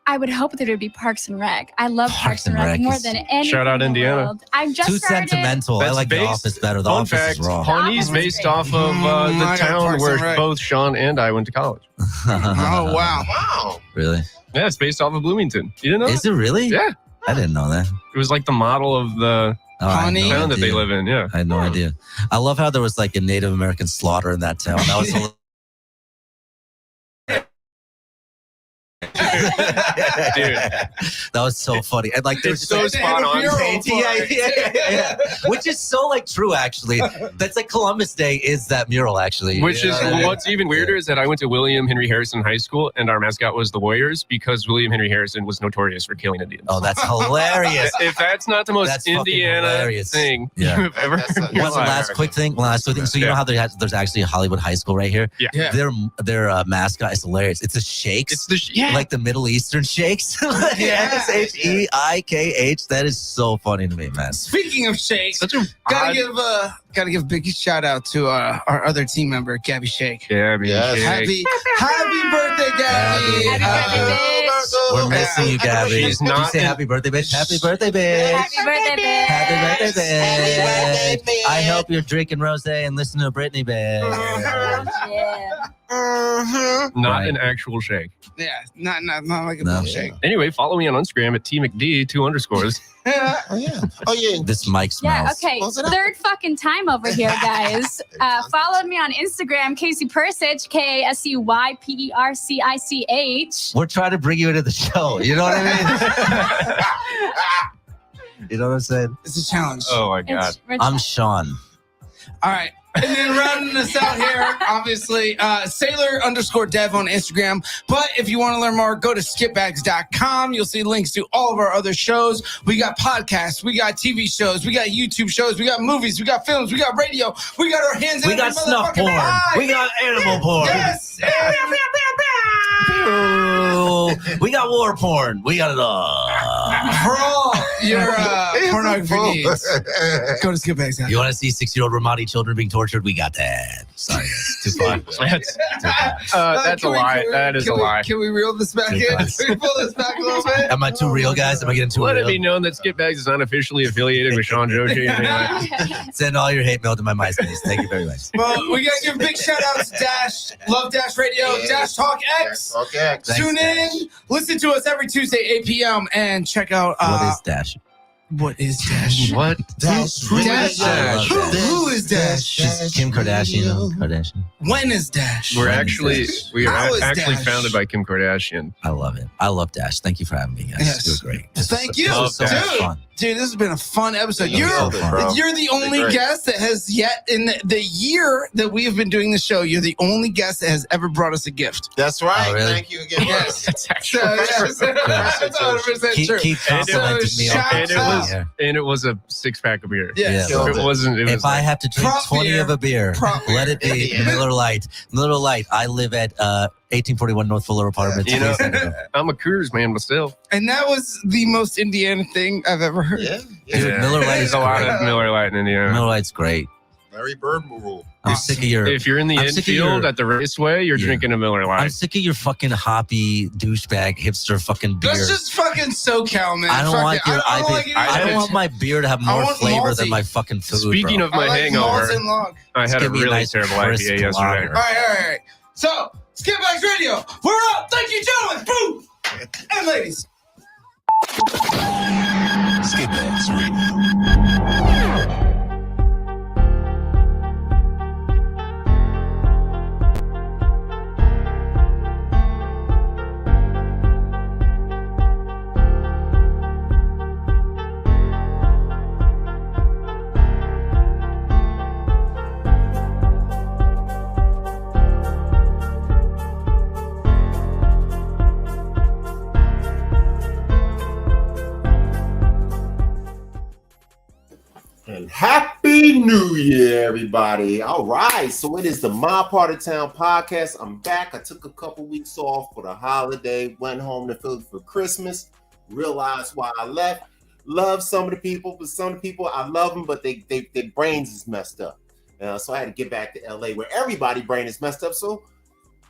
I would hope that it would be Parks and Rec. I love Parks Parks and and Rec Rec more is- than anything. Shout out in the Indiana. world. I've just Too started. sentimental. I That's like The based- Office better. The Fun Office fact, is wrong. Pawnee's Office is based great. off of I the got town Parks where and Rec. both Sean and I went to college. Oh, wow. wow. Really? Yeah, it's based off of Bloomington. You didn't know Is that? it really? Yeah. I didn't know that. It was like the model of the Oh, I had Pawnee? no town that they idea. live in. Yeah. I had no idea. I love how there was like a Native American slaughter in that town. That was hilarious. Dude. That was so funny. And like, there's It's so spot on. Yeah. Which is so like true, actually. That's like Columbus Day is that mural, actually. Which You is know what I mean? what's even weirder is that I went to William Henry Harrison High School and our mascot was the Warriors because William Henry Harrison was notorious for killing Indians. Oh, that's hilarious. If that's not the most That's fucking Indiana hilarious. thing Yeah. you have ever That's a- heard in your One life. last quick thing. So you know how there's actually a Hollywood high school right here? Yeah. Yeah. Their mascot is hilarious. It's a shakes. It's the yeah. Like the Middle Eastern shakes. Yeah. SHEIKH. That is so funny to me, man. Speaking of shakes, such a gotta give a big shout out to our other team member, Gabby Shake. Gabby Yes. Shake. Happy birthday, Gabby! Happy birthday, bitch. We're missing you, Gabby. She's Did you not say in- happy birthday, bitch? Happy birthday, bitch. Happy birthday, bitch. Happy birthday, Happy birthday, bitch. I hope you're drinking rosé and listening to Britney, bitch. Yeah. Not Right. an actual shake. Yeah, not like a No. little shake. Anyway, follow me on Instagram at TMcD 2_. Oh yeah. Oh yeah. This mic Yeah, smells. okay. Close it up. Third fucking time over here, guys. Follow me on Instagram, Casey Persich, KSEYPERCICH. We're trying to bring you into the show. You know what I mean? You know what I'm saying? It's a challenge. Oh my god. I'm Sean. All right. And then rounding us out here, obviously, Sailor_Dev on Instagram. But if you want to learn more, go to skipbags.com. You'll see links to all of our other shows. We got podcasts, we got TV shows, we got YouTube shows, we got movies, we got films, we got radio, we got our hands in We got every snuff motherfucking porn. pie. We got animal porn. Yes. Ooh, we got war porn. We got it all. For all your pornography needs, go to skipbags.com. You want to see 6-year-old Ramadi children being tortured? We got that. Sorry, it's too far. That's That's a lie. That is a lie. Can we reel this back in? Too Can far. we pull this back a little bit? Am I too real, guys? Am I getting too Let it be real? known that Skip Bags is unofficially affiliated with Sean Joshi. Send all your hate mail to my MySpace. Thank you very much. Well, we gotta give big shout outs to Dash, Love Dash Radio, Dash Talk X. Okay. Thanks, Tune in, Dash. listen to us every Tuesday, 8 p.m. and check out What is Dash? what is Dash? What? Dash. Who is Dash? Who is Dash? She's Kim Kardashian. Kardashian. When is Dash? We are How actually is Dash? founded by Kim Kardashian. I love it. I love Dash. Thank you for having me, guys. Yes. You're great. Thank you, This was so Love much dude. fun. Dude, this has been a fun episode. Yeah, You're bro. the only great. guest that has yet, in the year that we have been doing the show, you're the only guest that has ever brought us a gift. That's right. Oh, really? Thank you again. Yes. That's So, actually yes, that's 100% true. Keep complimenting me on shout and it out. was and it was a 6-pack of beer. Yes. Yeah. It wasn't. It was If I have to drink Prop 20 beer. of a beer, Prop let it be beer. Miller Lite. Miller Lite. I live at 1841 North Fuller Apartments. You know- Please send it. I'm a Coors man, but still. And that was the most Indiana thing I've ever heard. Yeah. Dude, Miller Lite There's is a lot great. of Miller Lite in Indiana. Miller Lite's great. Larry Bird rule. I'm sick of your. If you're in the I'm sick of infield your- at the raceway, you're Yeah. drinking a Miller I'm Lite. sick of your fucking hoppy douchebag hipster fucking beer. That's just fucking SoCal, man. I don't Fuck want it. your I don't like IPA. it I either. don't want my beer to have I more want flavor malty. than my fucking food. Speaking bro. of my I like hangover, malts and log. I Just had a give me a really nice terrible crisp IPA yesterday. lager. All right. So, Skipbags Radio, we're up. Thank you, gentlemen. Boom. And ladies. Skipbags Radio. And happy New Year, everybody. All right. So it is the My Part of Town podcast. I'm back. I took a couple weeks off for the holiday, went home to Philly for Christmas, realized why I left. Love some of the people, but some of the people I love them, but their brains is messed up. So I had to get back to LA where everybody's brain is messed up. So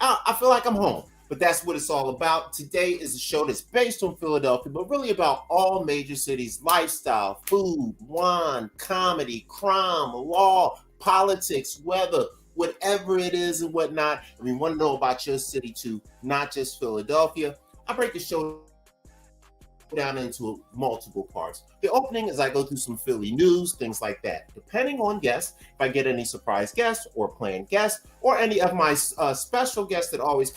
I feel like I'm home. But that's what it's all about. Today is a show that's based on Philadelphia, but really about all major cities, lifestyle, food, wine, comedy, crime, law, politics, weather, whatever it is and whatnot. And we want to know about your city too, not just Philadelphia. I break the show down into multiple parts. The opening is I go through some Philly news, things like that. Depending on guests, if I get any surprise guests or planned guests or any of my special guests that always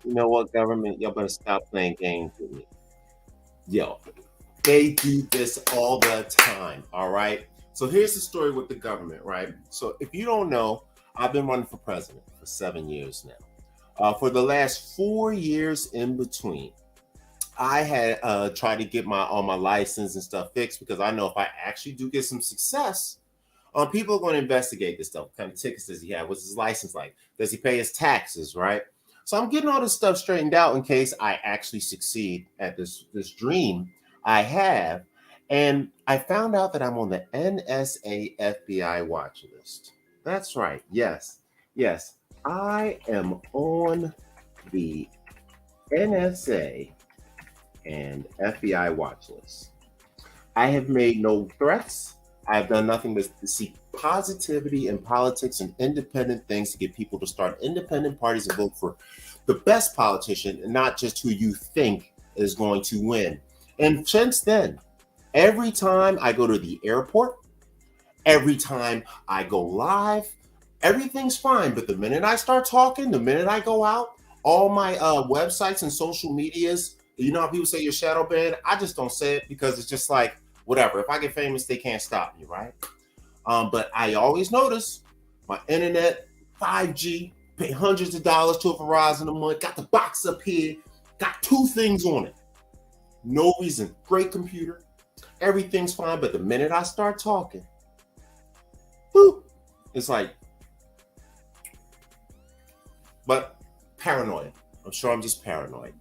You know what, government? Y'all better stop playing games with me. Yo, they do this all the time, all right? So here's the story with the government, right? So if you don't know, I've been running for president for 7 years now. For the last 4 years in between, I had tried to get all my license and stuff fixed because I know if I actually do get some success, people are going to investigate this stuff. What kind of tickets does he have? What's his license like? Does he pay his taxes, right? So I'm getting all this stuff straightened out in case I actually succeed at this dream I have. And I found out that I'm on the NSA FBI watch list. That's right. Yes. Yes. I am on the NSA and FBI watch list. I have made no threats. I've done nothing but seek positivity in politics and independent things to get people to start independent parties and vote for the best politician and not just who you think is going to win. And since then, every time I go to the airport, every time I go live, everything's fine. But the minute I start talking, the minute I go out, all my websites and social medias, you know how people say you're shadow banned? I just don't say it because it's just like, whatever. If I get famous, they can't stop me, right? But I always notice my internet, 5G, pay hundreds of dollars to a Verizon a month, got the box up here, got 2 things on it. No reason. Great computer. Everything's fine. But the minute I start talking, whoo, it's like, but paranoid. I'm sure I'm just paranoid.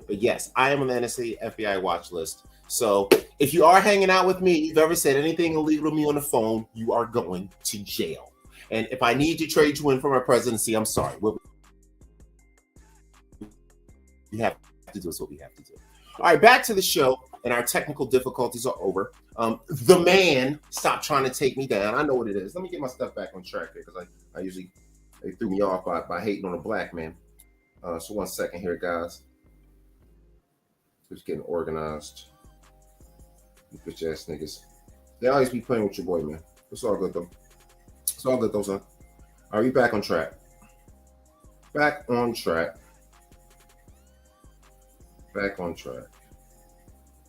But yes, I am on the NSA FBI watch list. So if you are hanging out with me, you've ever said anything illegal to me on the phone, you are going to jail. And if I need to trade you in for my presidency, I'm sorry. What we have to do is what we have to do. All right, back to the show, and our technical difficulties are over. The man stopped trying to take me down. I know what it is. Let me get my stuff back on track here because I usually they threw me off by hating on a black man. So 1 second here, guys. Just getting organized. You bitch ass niggas. They always be playing with your boy, man. It's all good though. It's all good though, son. All right, we back on track. Back on track. Back on track.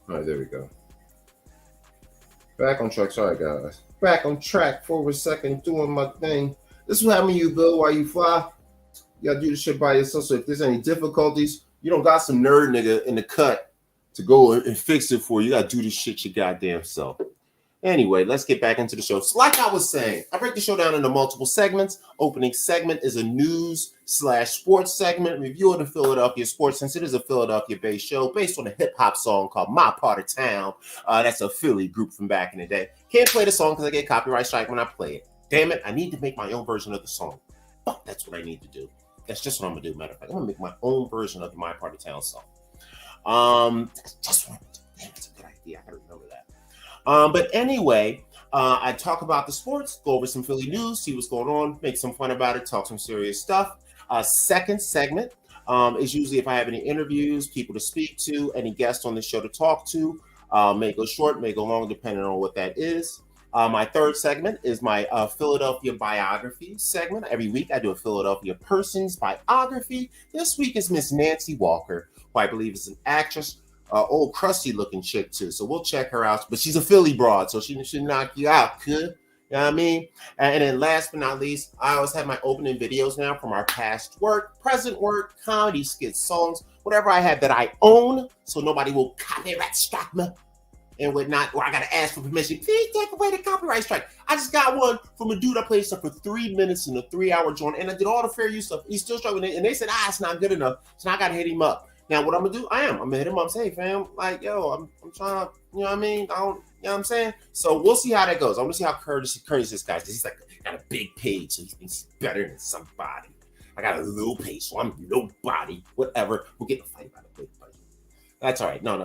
All right, there we go. Back on track. Sorry, guys. Back on track for a second, doing my thing. This is what happens when you build while you fly. You gotta do this shit by yourself. So if there's any difficulties, you don't got some nerd nigga in the cut to go and fix it for you. You gotta do this shit your goddamn self. Anyway, let's get back into the show. So like I was saying, I break the show down into multiple segments. Opening segment is a news/sports segment, review of the Philadelphia sports, since it is a Philadelphia-based show based on a hip-hop song called My Part of Town. That's a Philly group from back in the day. Can't play the song because I get copyright strike when I play it. Damn it, I need to make my own version of the song. Fuck, that's what I need to do. That's just what I'm gonna do. Matter of fact, I'm gonna make my own version of the My Part of Town song. That's just what I'm gonna do. Damn, that's a good idea. I gotta remember that. But anyway, I talk about the sports, go over some Philly news, see what's going on, make some fun about it, talk some serious stuff. Second segment is usually if I have any interviews, people to speak to, any guests on the show to talk to. May go short, may go long, depending on what that is. My third segment is my Philadelphia biography segment. Every week I do a Philadelphia person's biography. This week is Miss Nancy Walker, who I believe is an actress. Old crusty looking chick too, so we'll check her out. But she's a Philly broad, so she should knock you out, good. You know what I mean? And then last but not least, I always have my opening videos now from our past work, present work, comedy skits, songs, whatever I have that I own, so nobody will copyright strike me and whatnot, or I gotta ask for permission. Please take away the copyright strike. I just got one from a dude I played stuff for 3 minutes in a 3-hour joint, and I did all the fair use stuff. He's still struggling, and they said, it's not good enough, so now I gotta hit him up. Now, what I'm gonna do, I'm gonna hit him up and say, hey, fam, like, yo, I'm trying to, you know what I mean? You know what I'm saying? So we'll see how that goes. I'm gonna see how courteous this guy is. He's like, got a big page, so he thinks he's better than somebody. I got a little page, so I'm nobody, whatever. We'll get in a fight about a big fight. That's all right. No.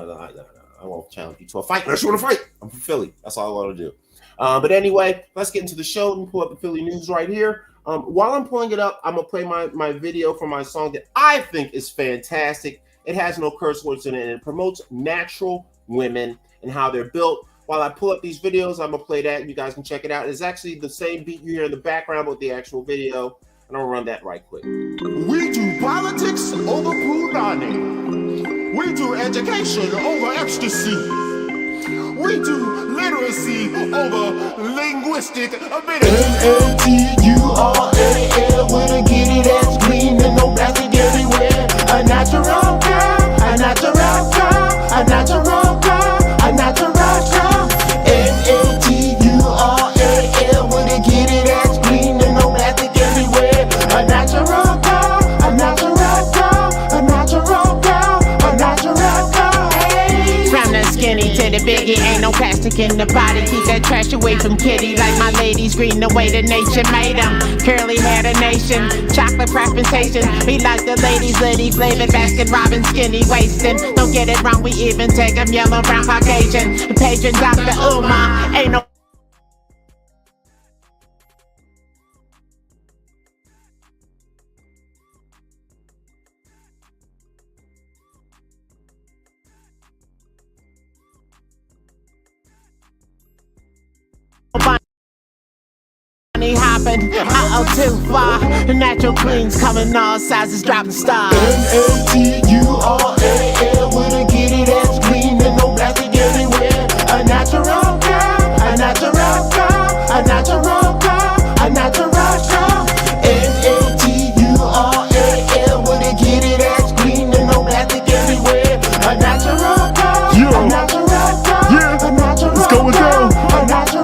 I won't challenge you to a fight unless you want to fight. I'm from Philly. That's all I want to do. But anyway, let's get into the show. Let me pull up the Philly news right here. While I'm pulling it up, I'm gonna play my video for my song that I think is fantastic. It has no curse words in it, and it promotes natural women and how they're built. While I pull up these videos, I'm gonna play that, and you guys can check it out. It's actually the same beat you hear in the background with the actual video, and I'll run that right quick. We do politics over punani. We do education over ecstasy. We do literacy over linguistic ability. N-A-T-U-R-A-L, with a get it ass clean and no plastic everywhere. A natural girl, a natural girl, a natural girl, a natural girl. N-A-T-U-R-A-L, with a get it ass clean and no plastic everywhere. A natural girl, a natural girl, a natural girl, a natural girl. Hey. From the skinny to the biggie, ain't no plastic in the body. Keep that trash away from kitty. Like my ladies green the way the nature made them. Curly hair the nation, chocolate preferentation. We like the ladies, litty flavored basket Robin skinny waistin'. Don't get it wrong, we even take them yellow, brown, Caucasian. The patron Dr. Uma, ain't no bunny hopping, too far. The natural queens coming all sizes, dropping stars. N-A-T-U-R-A-L, with a get it ass clean and no plastic everywhere. A natural girl, a natural girl, a natural girl, a natural girl. N-A-T-U-R-A-L, with a get it ass clean and no plastic everywhere. A natural girl, a natural girl, a natural girl. It's going down.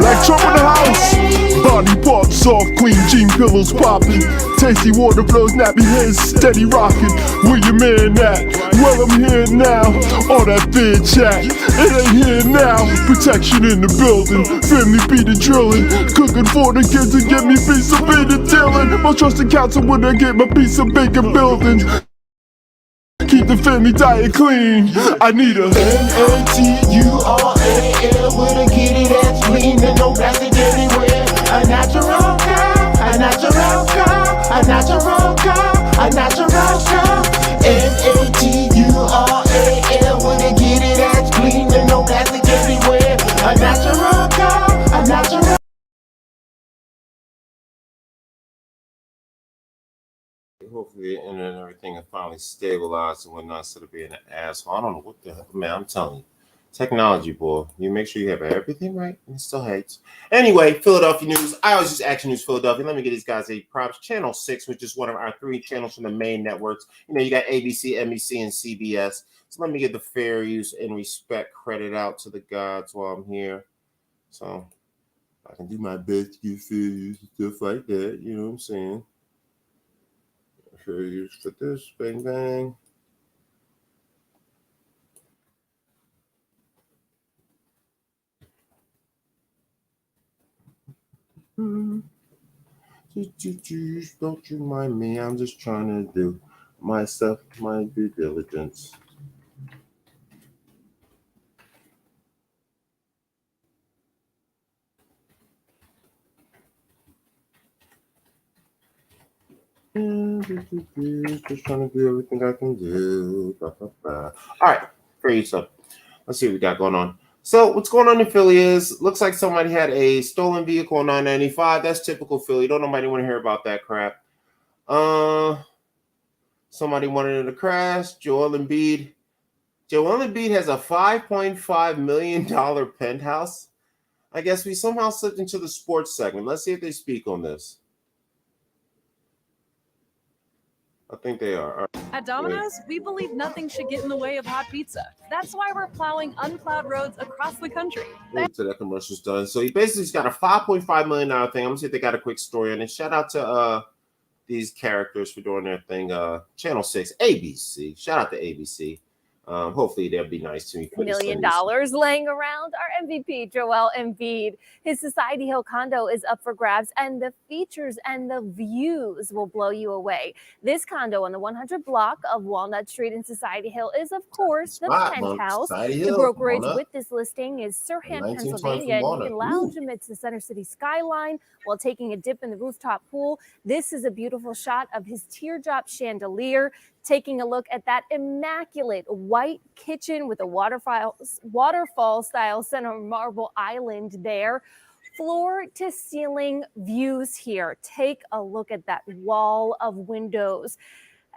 Like Trump in the house. Body parts soft, clean, jean pillows popping. Tasty water flows, nappy heads steady rocking. Where your man at? Well, I'm here now. All that big chat, it ain't here now. Protection in the building, family beat the drilling. Cooking for the kids to get me piece of bacon dealing. My trusted counsel when I get my piece of bacon building. Keep the family diet clean. I need a N-A-T-U-R-A-L, with a get it ass clean and no plastic everywhere. A natural girl, a natural girl, a natural girl, a natural girl. N-A-T-U-R-A-L, with a get it ass clean and no plastic everywhere. A natural girl, a natural. Hopefully the internet and everything is finally stabilized and whatnot instead of being an asshole. I don't know what the hell, man. I'm telling you. Technology, boy. You make sure you have everything right and it still hates. Anyway, Philadelphia news. I always use Action News Philadelphia. Let me get these guys a props. Channel 6, which is one of our 3 channels from the main networks. You know, you got ABC, NBC, and CBS. So let me get the fair use and respect credit out to the gods while I'm here. So I can do my best to get fair use and stuff like that. You know what I'm saying? Fair use for this. Bang, bang. Don't you mind me? I'm just trying to do my stuff, my due diligence. Just trying to do everything I can do. All right, great stuff. Let's see what we got going on. So what's going on in Philly is, looks like somebody had a stolen vehicle on 995. That's typical Philly. Don't nobody want to hear about that crap. Somebody wanted to crash. Joel Embiid has a $5.5 million penthouse. I guess we somehow slipped into the sports segment. Let's see if they speak on this. I think they are. At Domino's, we believe nothing should get in the way of hot pizza. That's why we're plowing unplowed roads across the country. So that commercial's done. So he basically's got a $5.5 million thing. I'm gonna see if they got a quick story on it. Shout out to these characters for doing their thing. Channel 6, ABC. Shout out to ABC. Hopefully they'll be nice to me. $1 million laying around. Our MVP, Joel Embiid. His Society Hill condo is up for grabs, and the features and the views will blow you away. This condo on the 100 block of Walnut Street in Society Hill is, of course, the penthouse. The brokerage with this listing is Sirhan, Pennsylvania, and you can lounge amidst the Center City skyline while taking a dip in the rooftop pool. This is a beautiful shot of his teardrop chandelier. Taking a look at that immaculate white kitchen with a waterfall style center marble island there. Floor to ceiling views here. Take a look at that wall of windows.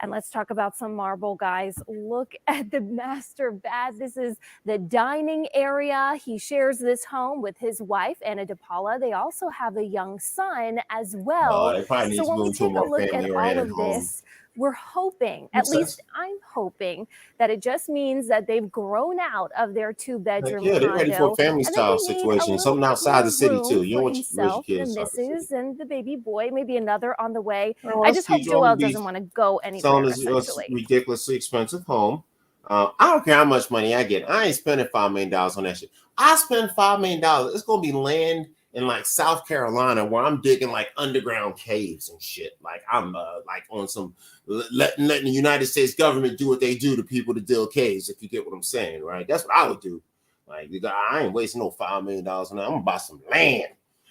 And let's talk about some marble, guys. Look at the master bath. This is the dining area. He shares this home with his wife, Anna DePaula. They also have a young son as well. They probably need So to when we move to a take a more look at all family-oriented of home. this, we're hoping, Makes at least sense. I'm hoping, that it just means that they've grown out of their two-bedroom Yeah, they're ready for a condo, family and that style they need a situation. little Something bit outside the more city room too. You for don't want to raise your himself, the kids outside the city. missus, and the baby boy, maybe another on the way. Oh, I that's just hope cute. You want to Joel be doesn't want to go selling anywhere, this essentially. ridiculously expensive home. I don't care how much money I get. I ain't spending $5 million on that shit. I spend $5 million. It's gonna be land in like South Carolina where I'm digging like underground caves and shit. Like I'm like on some letting the United States government do what they do to people to drill caves. If you get what I'm saying, right? That's what I would do. Like I ain't wasting no $5 million on that. I'm gonna buy some land.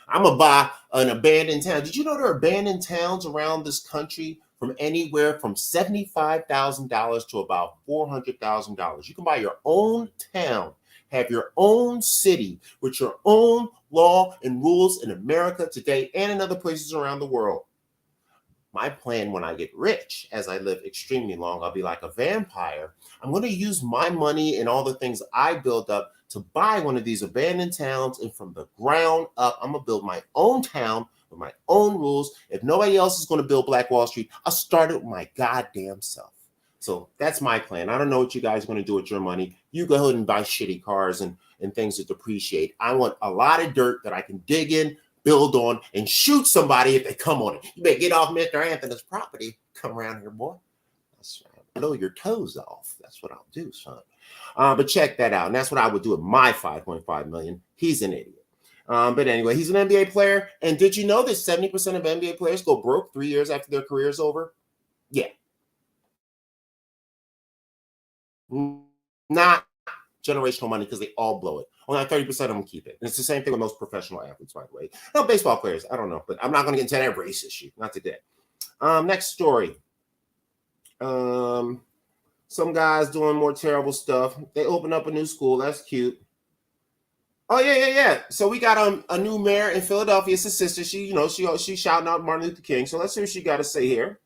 I'm gonna buy an abandoned town. Did you know there are abandoned towns around this country from anywhere from $75,000 to about $400,000? You can buy your own town, have your own city with your own law and rules in America today and in other places around the world. My plan when I get rich, as I live extremely long, I'll be like a vampire. I'm going to use my money and all the things I build up to buy one of these abandoned towns. And from the ground up, I'm going to build my own town with my own rules. If nobody else is going to build Black Wall Street, I'll start it with my goddamn self. So that's my plan. I don't know what you guys are going to do with your money. You go ahead and buy shitty cars and things that depreciate. I want a lot of dirt that I can dig in, build on, and shoot somebody if they come on it. You better get off Mr. Anthony's property. Come around here, boy. That's right. Blow your toes off. That's what I'll do, son. But check that out. And that's what I would do with my $5.5 million. He's an idiot. But anyway, he's an NBA player. And did you know that 70% of NBA players go broke 3 years after their career's over? Yeah. Not generational money because they all blow it. Only 30% of them keep it. And it's the same thing with most professional athletes, by the way. No, baseball players, I don't know. But I'm not going to get into that race issue. Not today. Next story. Some guys doing more terrible stuff. They open up a new school. That's cute. Oh yeah. So we got a new mayor in Philadelphia. It's a sister. She's shouting out Martin Luther King. So let's see what she got to say here.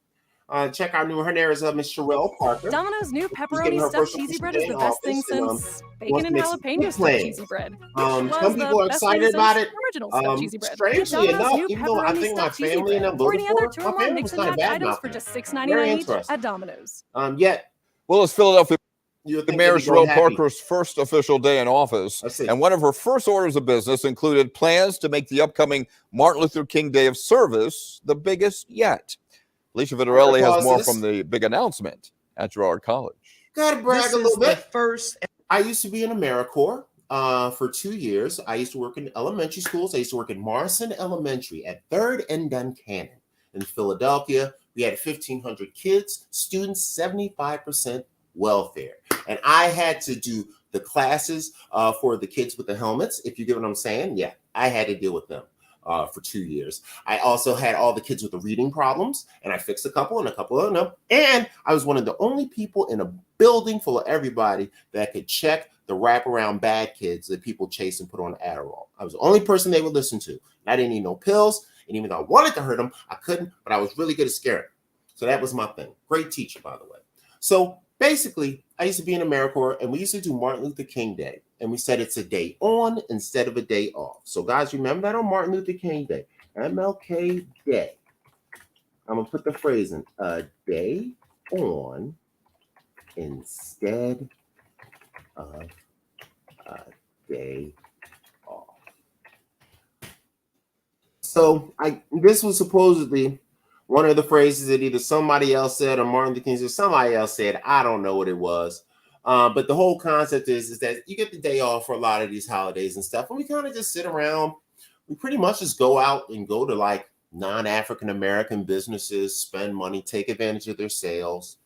Check our new. Her name is Miss Sherelle Parker. Domino's new She's getting pepperoni her stuffed first cheesy official bread day is the in best thing office, and, since wants bacon to and make some jalapeno big stuffed plans. cheesy bread. Some people are excited about it. Original stuffed cheesy bread. Get Strangely Domino's enough, new even though I pepperoni think my stuffed cheesy family and bread them or voted any for other it, two my or more family mix was and kind of match bad items for mouthing just it. $6.99 Very each interesting. at Domino's. Yet Well, it's Philadelphia you think Mayor they'd be going Sherelle happy. Parker's first official day in office, I see. and one of her first orders of business included plans to make the upcoming Martin Luther King Day of Service the biggest yet. Alicia Vitarelli has more from the big announcement at Girard College. Gotta brag This a little is bit. the first. I used to be in AmeriCorps for 2 years. I used to work in elementary schools. I used to work in Morrison Elementary at 3rd and Duncannon in Philadelphia. We had 1,500 kids, students, 75% welfare. And I had to do the classes for the kids with the helmets, if you get what I'm saying. Yeah, I had to deal with them for 2 years. I also had all the kids with the reading problems, and I fixed a couple of them. And I was one of the only people in a building full of everybody that could check the wraparound bad kids that people chase and put on Adderall. I was the only person they would listen to. I didn't need no pills, and even though I wanted to hurt them, I couldn't, but I was really good at scaring. So that was my thing. Great teacher, by the way. So basically, I used to be in AmeriCorps, and we used to do Martin Luther King Day. And we said it's a day on instead of a day off. So guys, remember that on Martin Luther King Day, MLK Day. I'm going to put the phrase in, a day on instead of a day off. So this was supposedly one of the phrases that either somebody else said or Martin Luther King said, somebody else said. I don't know what it was. But the whole concept is that you get the day off for a lot of these holidays and stuff. And we kind of just sit around. We pretty much just go out and go to like non-African-American businesses, spend money, take advantage of their sales,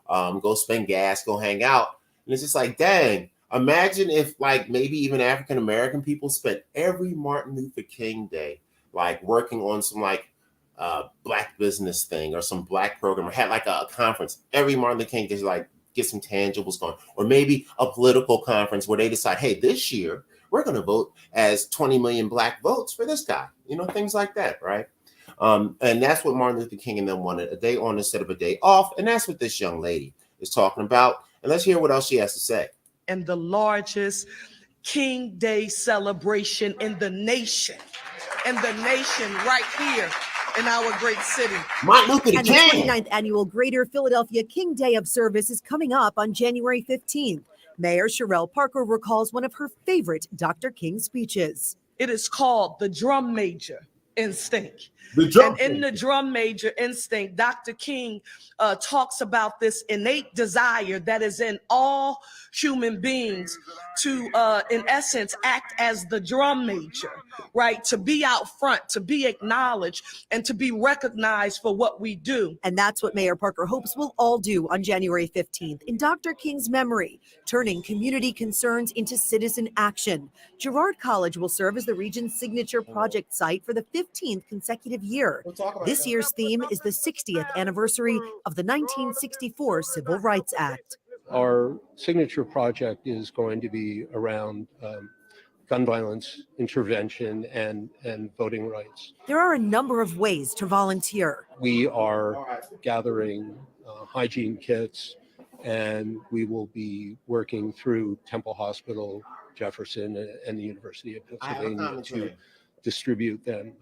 go spend gas, go hang out. And it's just like, dang, imagine if like maybe even African-American people spent every Martin Luther King Day like working on some like black business thing or some black program or had like a conference. Every Martin Luther King Day, like get some tangibles going. Or maybe a political conference where they decide, hey, this year we're going to vote as 20 million black votes for this guy. You know, things like that, right? And that's what Martin Luther King and them wanted, a day on instead of a day off. And that's what this young lady is talking about. And let's hear what else she has to say. And the largest King Day celebration in the nation right here in our great city. Martin Luther And King. the 29th annual Greater Philadelphia King Day of Service is coming up on January 15th. Mayor Sherelle Parker recalls one of her favorite Dr. King speeches. It is called the Drum Major Instinct. And in the Drum Major Instinct, Dr. King talks about this innate desire that is in all human beings to, in essence, act as the drum major, right? To be out front, to be acknowledged, and to be recognized for what we do. And that's what Mayor Parker hopes we'll all do on January 15th in Dr. King's memory, turning community concerns into citizen action. Girard College will serve as the region's signature project site for the 15th consecutive year. This year's theme is the 60th anniversary of the 1964 Civil Rights Act. Our signature project is going to be around gun violence intervention and voting rights. There are a number of ways to volunteer. We are gathering hygiene kits, and we will be working through Temple Hospital, Jefferson, and the University of Pennsylvania to distribute them.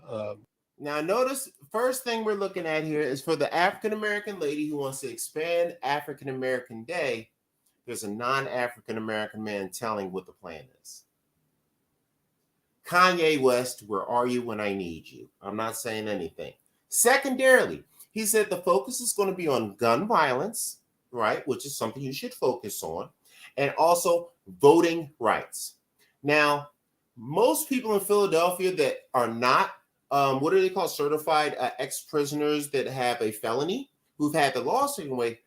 Now, notice, first thing we're looking at here is for the African-American lady who wants to expand African-American Day, there's a non-African-American man telling what the plan is. Kanye West, where are you when I need you? I'm not saying anything. Secondarily, he said the focus is going to be on gun violence, right, which is something you should focus on, and also voting rights. Now, most people in Philadelphia that are not what are they called? Certified ex-prisoners that have a felony who've had the law taken away.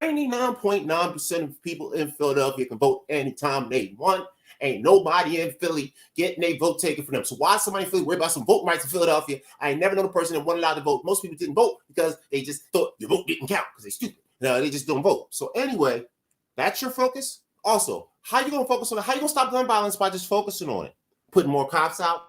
99.9% of people in Philadelphia can vote anytime they want. Ain't nobody in Philly getting a vote taken from them. So why somebody in Philly worry about some voting rights in Philadelphia? I ain't never known a person that wasn't allowed to vote. Most people didn't vote because they just thought your vote didn't count because they're stupid. No, they just don't vote. So anyway, that's your focus. Also, how you gonna focus on it? How you gonna stop gun violence by just focusing on it? Putting more cops out,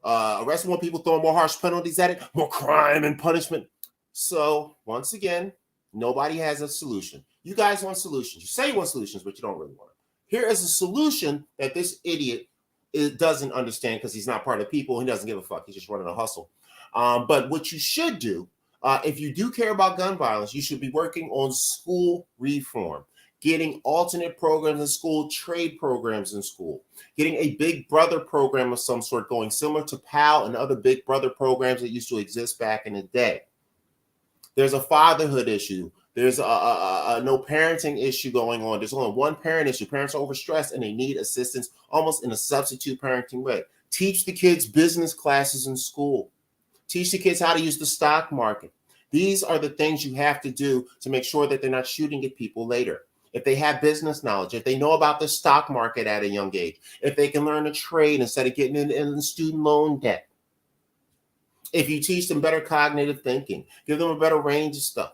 arresting more people, throwing more harsh penalties at it, more crime and punishment. So once again, nobody has a solution. You guys want solutions. You say you want solutions, but you don't really want it. Here is a solution that this idiot doesn't understand because he's not part of the people. He doesn't give a fuck. He's just running a hustle. But what you should do, if you do care about gun violence, you should be working on school reform. Getting alternate programs in school, trade programs in school, getting a Big Brother program of some sort going, similar to PAL and other Big Brother programs that used to exist back in the day. There's a fatherhood issue. There's a no parenting issue going on. There's only one parent issue. Parents are overstressed and they need assistance almost in a substitute parenting way. Teach the kids business classes in school. Teach the kids how to use the stock market. These are the things you have to do to make sure that they're not shooting at people later. If they have business knowledge, if they know about the stock market at a young age, if they can learn to trade instead of getting in student loan debt, if you teach them better cognitive thinking, give them a better range of stuff.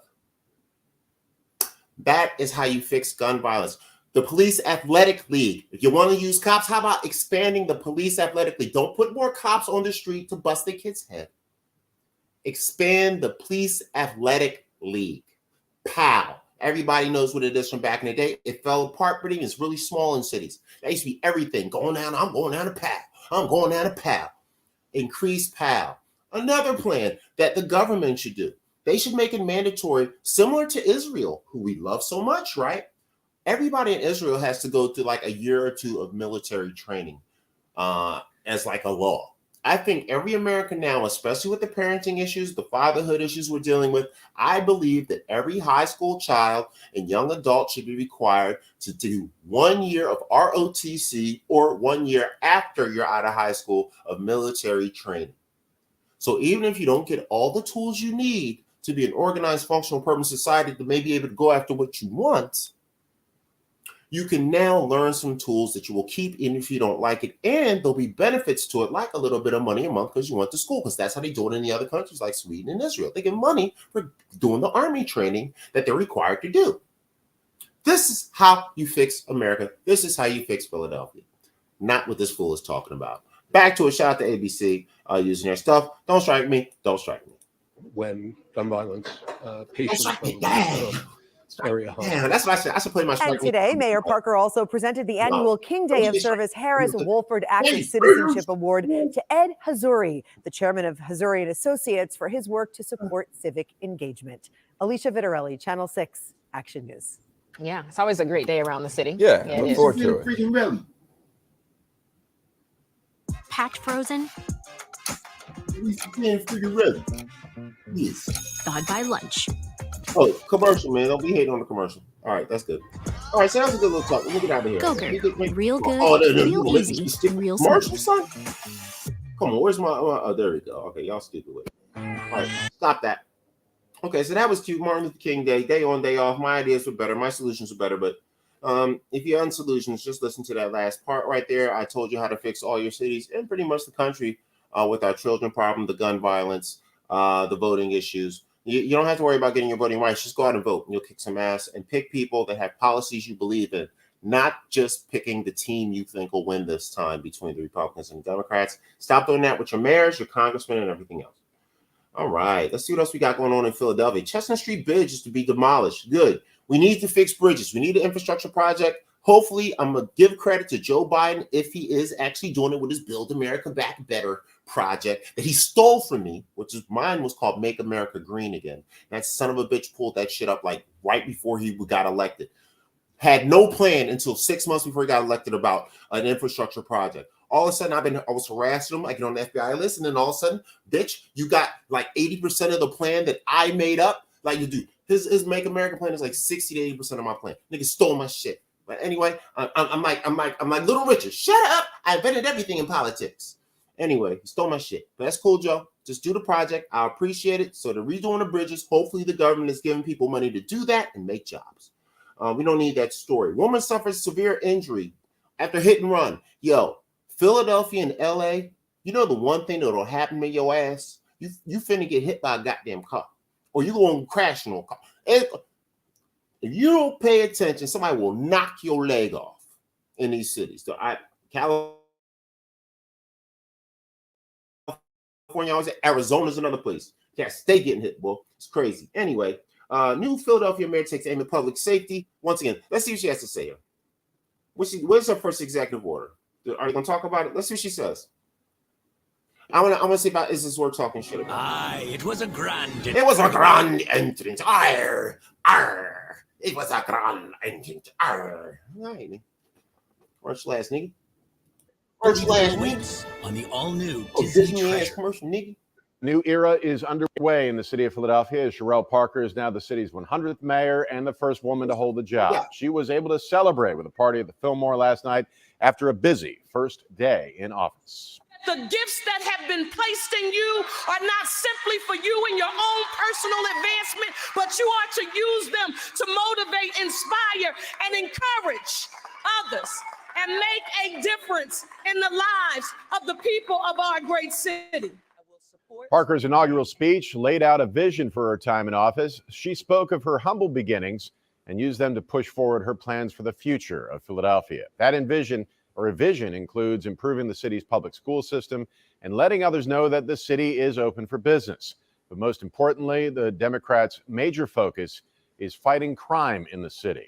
That is how you fix gun violence. The Police Athletic League. If you want to use cops, how about expanding the Police Athletic League? Don't put more cops on the street to bust their kids' head. Expand the Police Athletic League. PAL. Everybody knows what it is from back in the day. It fell apart pretty. It's really small in cities. That used to be everything. Going down, I'm going down to PAL. I'm going down to PAL. Increase PAL. Another plan that the government should do. They should make it mandatory, similar to Israel, who we love so much, right? Everybody in Israel has to go through like a year or two of military training as like a law. I think every American now, especially with the parenting issues, the fatherhood issues we're dealing with, I believe that every high school child and young adult should be required to do 1 year of ROTC or 1 year after you're out of high school of military training. So even if you don't get all the tools you need to be an organized, functional, permanent society to maybe be able to go after what you want, you can now learn some tools that you will keep even if you don't like it. And there'll be benefits to it, like a little bit of money a month because you went to school, because that's how they do it in the other countries like Sweden and Israel. They get money for doing the army training that they're required to do. This is how you fix America. This is how you fix Philadelphia. Not what this fool is talking about. Back to a shout out to ABC using their stuff. Don't strike me. Don't strike me. When gun violence patients from area Yeah, that's what I said. I should play my strike. And today, Mayor Parker also presented the annual King Day of Service Harris Wolford Active Citizenship Award to Ed Hazuri, the chairman of Hazuri and Associates, for his work to support civic engagement. Alicia Vitarelli, Channel 6, Action News. Yeah, it's always a great day around the city. Yeah, it look is. forward to it. Freaking really. Patch frozen. Freaking really. Yes. Thawed by lunch. Oh, commercial, man. Don't be hating on the commercial. All right, that's good. All right, so that was a good little talk. Let me get out of here. Go-Gurt. Real good, real easy, real commercial, simple. son? Come on, where's my... oh, there we go. Okay, y'all stupid with it. All right, stop that. Okay, so that was cute. Martin Luther King Day. Day on, day off. My ideas were better. My solutions were better. But if you're on solutions, just listen to that last part right there. I told you how to fix all your cities and pretty much the country with our children problem, the gun violence, the voting issues. You don't have to worry about getting your voting rights. Just go out and vote, and you'll kick some ass. And pick people that have policies you believe in, not just picking the team you think will win this time between the Republicans and the Democrats. Stop doing that with your mayors, your congressmen, and everything else. All right, let's see what else we got going on in Philadelphia. Chestnut Street Bridge is to be demolished. Good. We need to fix bridges. We need an infrastructure project. Hopefully, I'm going to give credit to Joe Biden if he is actually doing it with his Build America Back Better project that he stole from me, which is mine was called Make America Green Again. That son of a bitch pulled that shit up like right before he got elected. Had no plan until 6 months before he got elected about an infrastructure project. All of a sudden, I was harassing him. I get on the FBI list, and then all of a sudden, bitch, you got like 80% of the plan that I made up. Like you do. His Make America plan is like 60 to 80% of my plan. Nigga stole my shit. But anyway, I'm like Little Richard. Shut up! I invented everything in politics. Anyway, he stole my shit. But that's cool, Joe. Just do the project. I appreciate it. So they're redoing the bridges. Hopefully, the government is giving people money to do that and make jobs. We don't need that story. Woman suffers severe injury after hit and run. Yo, Philadelphia and LA, you know the one thing that'll happen to your ass? You finna get hit by a goddamn car. Or you gonna crash in a car. If you don't pay attention, somebody will knock your leg off in these cities. So California, Arizona's another place. Yeah, stay getting hit, boy. It's crazy. Anyway, new Philadelphia mayor takes aim at public safety. Once again, let's see what she has to say here. What's her first executive order? Are you gonna talk about it? Let's see what she says. I wanna see about is this worth talking shit about? Aye, it was a grand entrance. Arr, arr. It was a grand entrance. Arr. All right. Where's last nigga? Where's last nigga? On the all-new Disney ass commercial nigga. New era is underway in the city of Philadelphia as Sherelle Parker is now the city's 100th mayor and the first woman to hold the job. Yeah. She was able to celebrate with a party at the Fillmore last night after a busy first day in office. The gifts that have been placed in you are not simply for you and your own personal advancement, but you are to use them to motivate, inspire, and encourage others and make a difference in the lives of the people of our great city. Parker's inaugural speech laid out a vision for her time in office. She spoke of her humble beginnings and used them to push forward her plans for the future of Philadelphia. That vision includes improving the city's public school system and letting others know that the city is open for business. But most importantly, the Democrats' major focus is fighting crime in the city.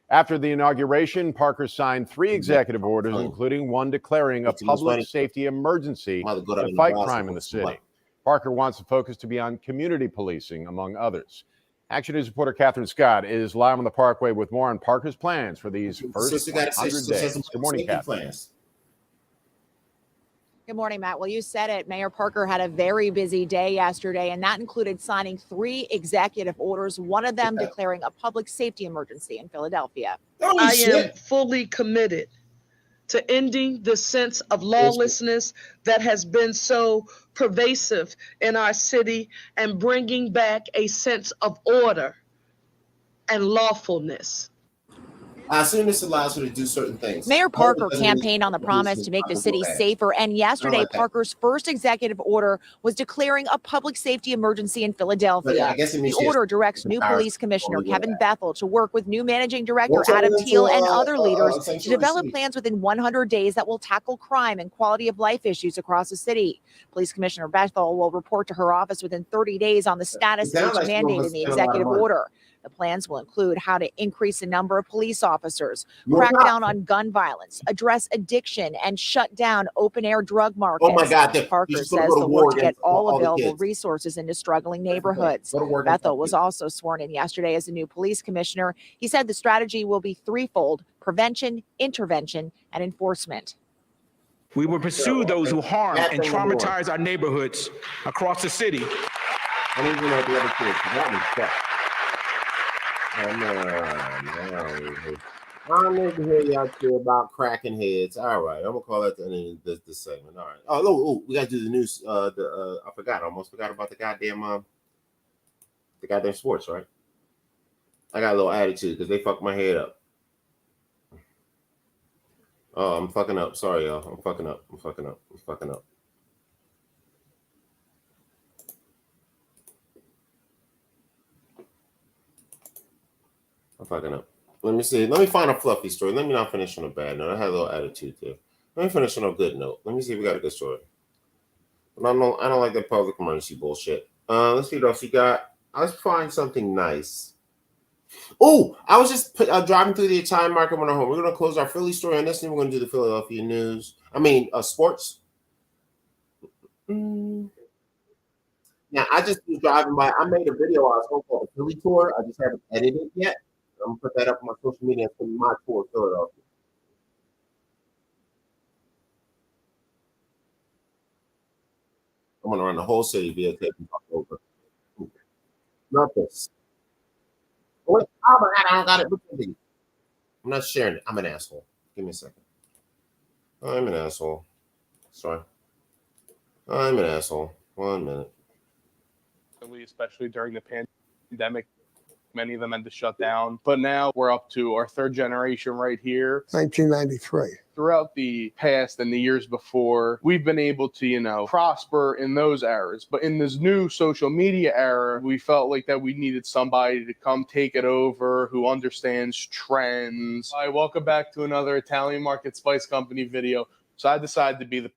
After the inauguration, Parker signed 3 executive orders, including one declaring a public safety emergency to fight crime in the city. Parker wants the focus to be on community policing, among others. Action News reporter Catherine Scott is live on the Parkway with more on Parker's plans for these first 100 days. Good morning, Catherine. Good morning, Matt. Well, you said it. Mayor Parker had a very busy day yesterday, and that included signing 3 executive orders, one of them declaring a public safety emergency in Philadelphia. I am fully committed to ending the sense of lawlessness that has been so pervasive in our city and bringing back a sense of order and lawfulness. I assume this allows her to do certain things. Mayor Parker Doesn't mean campaigned on the she promise can to make the go city ahead. safer, and yesterday like that. Parker's first executive order was declaring a public safety emergency in But Philadelphia. I guess it The means she has order directs new powers police commissioner only go Kevin ahead. Bethel to work with new managing director We'll turn Adam it into Teal and other leaders to sanctuary develop city. plans within 100 days that will tackle crime and quality of life issues across the city. Police Commissioner Bethel will report to her office within 30 days on the status of sounds each like she mandate wants in the to spend a lot of executive money. order. The plans will include how to increase the number of police officers, More crack cops. down on gun violence, address addiction, and shut down open-air drug markets. Oh my God! You're Parker just gonna says go to they'll war work to get against all the available kids. resources into struggling neighborhoods. Go to war against Bethel all was kids. also sworn in yesterday as the new police commissioner. He said the strategy will be threefold: prevention, intervention, and enforcement. We will pursue those who harm Bad and thing number one. traumatize our neighborhoods across the city. I don't even know the other kids. That one's tough. I need to hear y'all shit about cracking heads. All right, I'm gonna call that the end of this segment. All right. Oh, we gotta do the news. I almost forgot about the goddamn sports. Right. I got a little attitude because they fucked my head up. Oh, I'm fucking up. Sorry, y'all. I'm fucking up. I'm fucking up. Let me see. Let me find a fluffy story. Let me not finish on a bad note. I had a little attitude there. Let me finish on a good note. Let me see if we got a good story. But I don't like that public emergency bullshit. Let's see what else we got. Let's find something nice. Oh, I was just driving through the Italian market when I'm home. We're gonna close our Philly story on this, and we're gonna do the Philadelphia news. Sports. Now, I just was driving by. I made a video. I was going for a Philly tour. I just haven't edited it yet. I'm gonna put that up on my social media. It's my tour of Philadelphia. I'm gonna run the whole city via tape and talk over. Love this. Wait, oh my God, I don't got it. Look at these. I'm not sharing it. I'm an asshole. Give me a second. I'm an asshole. Sorry. I'm an asshole. 1 minute. Especially during the pandemic, many of them had to shut down. But now we're up to our third generation right here. 1993. Throughout the past and the years before, we've been able to, prosper in those eras. But in this new social media era, we felt like that we needed somebody to come take it over who understands trends. Hi, welcome back to another Italian Market Spice Company video. So I decided to be the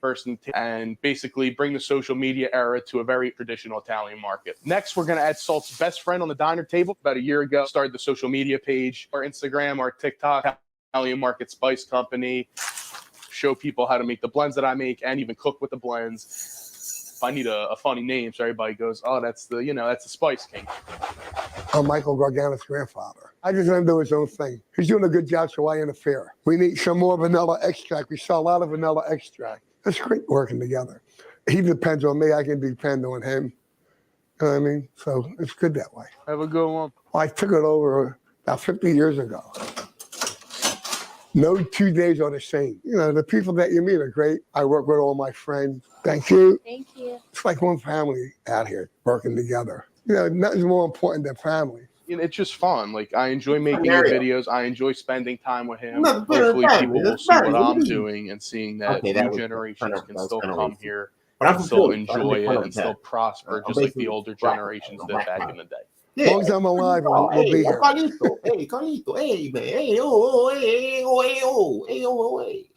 person and basically bring the social media era to a very traditional Italian market. Next, we're going to add Salt's best friend on the diner table. About a year ago, started the social media page, our Instagram, our TikTok, Italian Market Spice Company, show people how to make the blends that I make and even cook with the blends. If I need a funny name, so everybody goes, oh, that's the Spice King. I'm Michael Gargano's grandfather. I just let him do his own thing. He's doing a good job, so why interfere? We need some more vanilla extract. We sell a lot of vanilla extract. It's great working together. He depends on me. I can depend on him. You know what I mean? So it's good that way. Have a good one. I took it over about 50 years ago. No 2 days are the same. The people that you meet are great. I work with all my friends. Thank you. Thank you. It's like one family out here working together. Nothing's more important than family. It's just fun. Like, I enjoy making the videos. I enjoy spending time with him. No, Hopefully people will see what I'm family. doing and seeing that new generations can still come here But I'm and from still Philly, so I can enjoy make fun it of and that. still prosper I'm just like the basically older black. generations I'm did black back power. in the day. As long as I'm alive, we'll be here. Carlito. Hey, Carlito. Hey, man. Hey, hey, hey.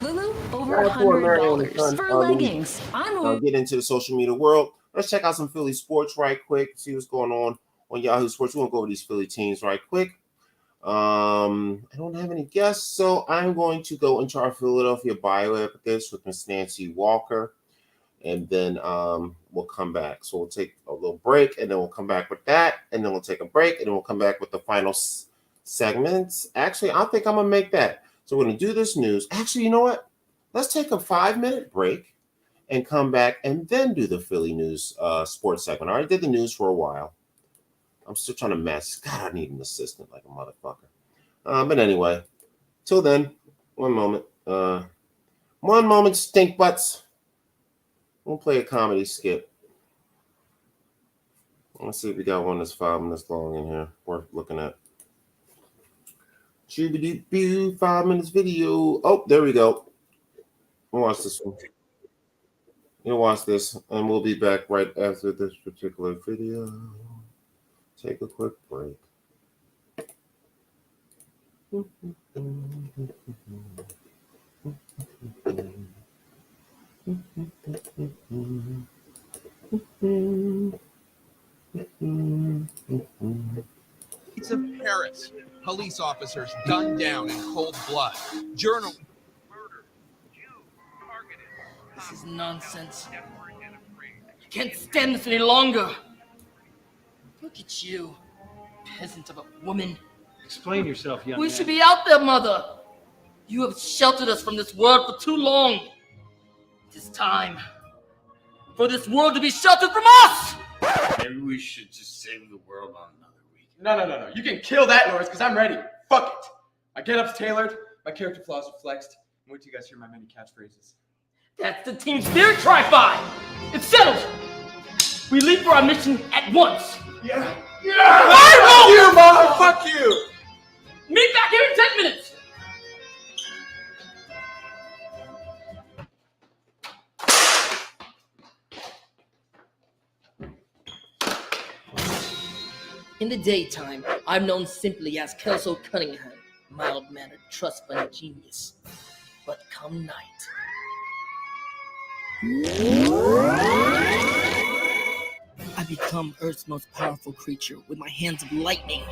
Lulu, over Right before Mario and his $100 son, for leggings. get into the social media world. Let's check out some Philly sports right quick. See what's going on Yahoo Sports. We're gonna go over these Philly teams right quick. I don't have any guests, so I'm going to go into our Philadelphia bioethics with Miss Nancy Walker, and then we'll come back. So we'll take a little break, and then we'll come back with that, and then we'll take a break, and then we'll come back with the final segments. Actually, I think I'm gonna make that. So we're gonna do this news. Actually, you know what? Let's take a 5-minute break and come back, and then do the Philly news sports segment. I already did the news for a while. I'm still trying to mess. God, I need an assistant like a motherfucker. But anyway, till then, one moment. Stink butts. We'll play a comedy skit. Let's see if we got one that's 5 minutes long in here. Worth looking at. 5 minutes video. Oh, there we go. We'll watch this one. You'll watch this, and we'll be back right after this particular video. Take a quick break. Of Paris, police officers gunned down in cold blood. Journalists murdered. This is nonsense. I can't stand this any longer. Look at you, peasant of a woman. Explain yourself, young We man. should be out there, mother. You have sheltered us from this world for too long. It is time for this world to be sheltered from us. Maybe we should just save the world on another week. No. You can kill that noise because I'm ready. Fuck it. My get-up's tailored, my character flaws are flexed, and wait till you guys hear my many catchphrases. That's the team spirit, Tri-Fi. It's settled. We leave for our mission at once. Yeah. Fuck you, Mom! Fuck you! Meet back here in 10 minutes. In the daytime, I'm known simply as Kelso Cunningham, mild-mannered, trust-fund genius. But come night, I become Earth's most powerful creature with my hands of lightning.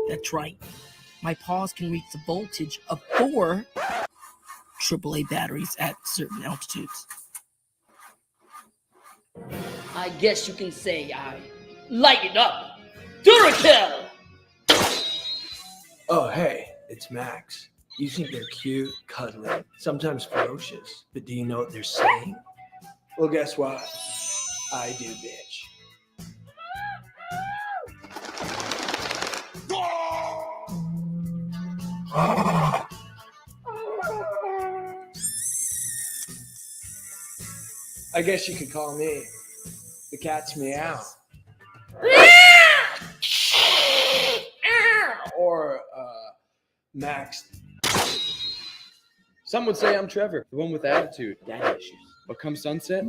That's right. My paws can reach the voltage of 4 AAA batteries at certain altitudes. I guess you can say I light it up. Durakill! Oh, hey, it's Max. You think they're cute, cuddly, sometimes ferocious, but do you know what they're saying? Well, guess what? I do, bitch. I guess you could call me the cat's meow. Or Max. Some would say I'm Trevor, the one with attitude, daddy issues. But come sunset,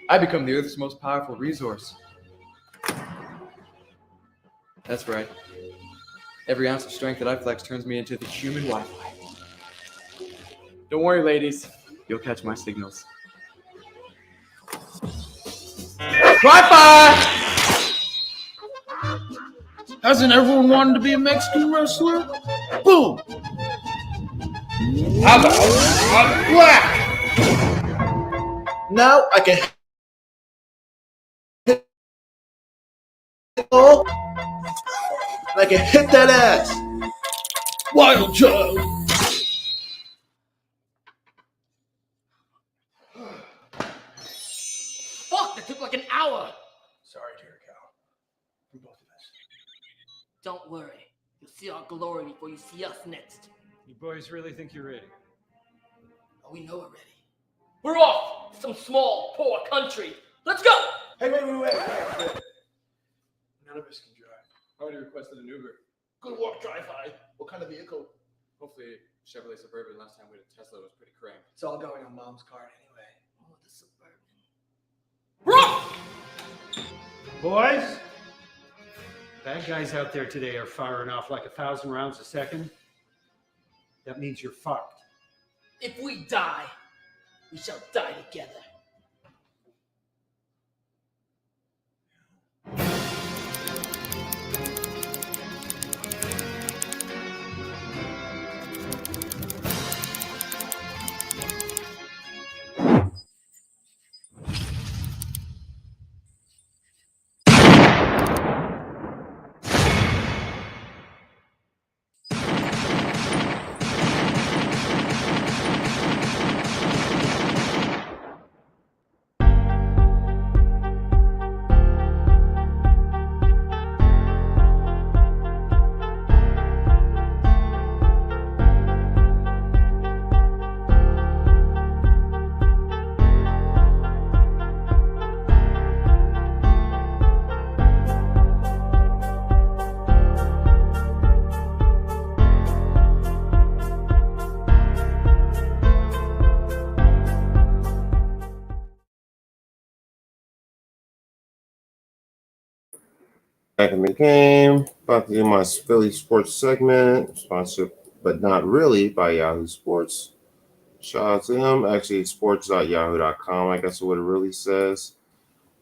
I become the Earth's most powerful resource. That's right. Every ounce of strength that I flex turns me into the human Wi-Fi. Don't worry, ladies. You'll catch my signals. Wi-Fi! Hasn't everyone wanted to be a Mexican wrestler? Boom! How about I'm black? Now I can hit I can hit that ass. Wild child. Fuck, that took like an hour. Sorry, dear cow. For both of us. Don't worry. You'll see our glory before you see us next. You boys really think you're ready? Oh, we know we're ready. We're off to some small, poor country. Let's go! Hey, wait. None of us can drive. I already requested an Uber. Good work, Tri-Fi. What kind of vehicle? Hopefully Chevrolet Suburban. Last time we had a Tesla, it was pretty cramped. It's all going on Mom's card anyway. Oh, the Suburban. We're off! Boys, bad guys out there today are firing off like 1,000 rounds a second. That means you're fucked. If we die, we shall die together. Back in the game. About to do my Philly sports segment, sponsored but not really by Yahoo Sports. Shout out to them. Actually, sports.yahoo.com, I guess is what it really says.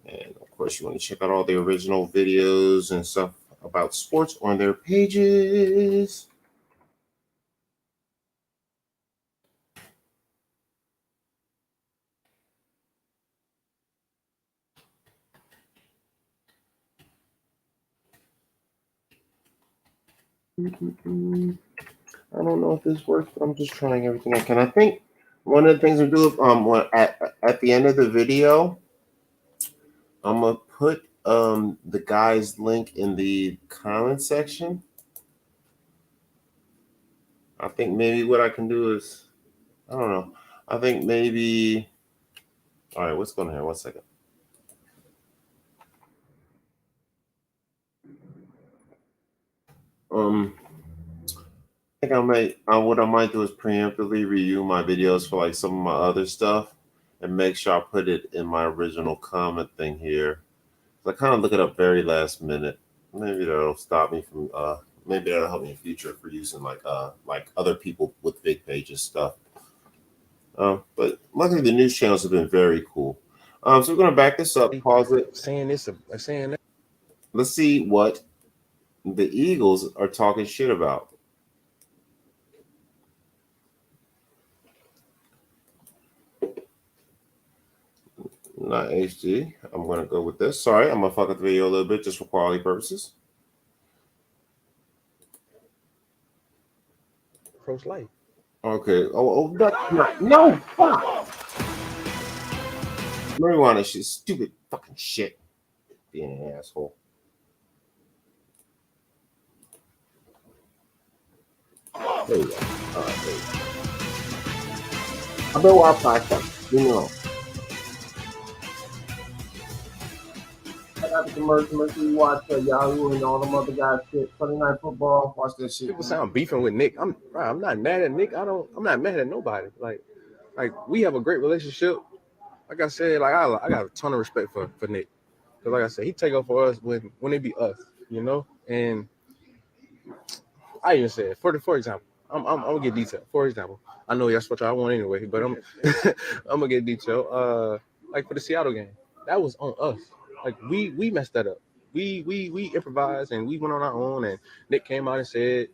And of course, you want to check out all the original videos and stuff about sports on their pages. I don't know if this works, but I'm just trying everything I can. I think one of the things we do at the end of the video, I'm gonna put the guy's link in the comment section. I think maybe what I can do is, I don't know. I think maybe, all right, what's going on here? 1 second. I think I might, what I might do is preemptively review my videos for like some of my other stuff and make sure I put it in my original comment thing here. So I kind of look it up very last minute. Maybe that'll stop me from, maybe that'll help me in future for using like other people with big pages stuff. But luckily the news channels have been very cool. So we're gonna back this up, pause it. Saying that. Let's see what the Eagles are talking shit about. Not HD. I'm gonna go with this. Sorry, I'm gonna fuck up the video a little bit just for quality purposes. Approach life. Okay. No, fuck. Marijuana shit, stupid fucking shit. Being an asshole. There you go. All right, there you go. I bet our podcast. You know. I got the commercial. We watch Yahoo and all them other guys shit. Sunday Night Football. Watch that shit. People say I'm beefing with Nick. I'm not mad at Nick. I'm not mad at nobody. Like we have a great relationship. Like I said, like I got a ton of respect for Nick. Cause like I said, he take up for us when it be us, you know. And I even said for example, I'm gonna get detailed. For example, I know that's what y'all want anyway, but I'm I'm gonna get detailed. Like for the Seattle game, that was on us. Like we messed that up. We improvised and we went on our own. And Nick came out and said,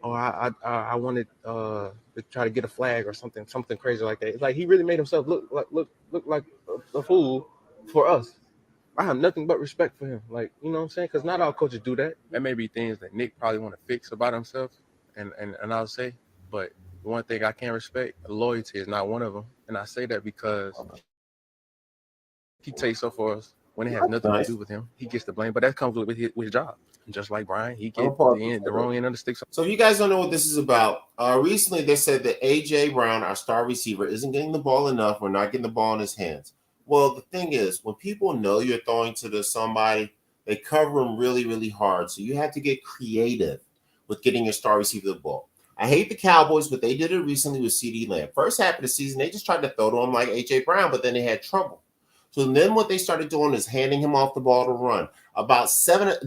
"Oh, I wanted to try to get a flag or something crazy like that." It's like he really made himself look like a fool for us. I have nothing but respect for him. Like, you know what I'm saying? Because not all coaches do that. That may be things that Nick probably want to fix about himself, and I'll say. But one thing I can't respect, loyalty is not one of them. And I say that because he takes up for us when it has nothing to do with him. He gets the blame, but that comes with his job. And just like Brian, he gets the wrong end of the stick. So if you guys don't know what this is about, recently they said that A.J. Brown, our star receiver, isn't getting the ball enough. We're not getting the ball in his hands. Well, the thing is, when people know you're throwing to somebody, they cover him really, really hard. So you have to get creative with getting your star receiver the ball. I hate the Cowboys, but they did it recently with CeeDee Lamb. First half of the season, they just tried to throw to him like A.J. Brown, but then they had trouble. So then what they started doing is handing him off the ball to run.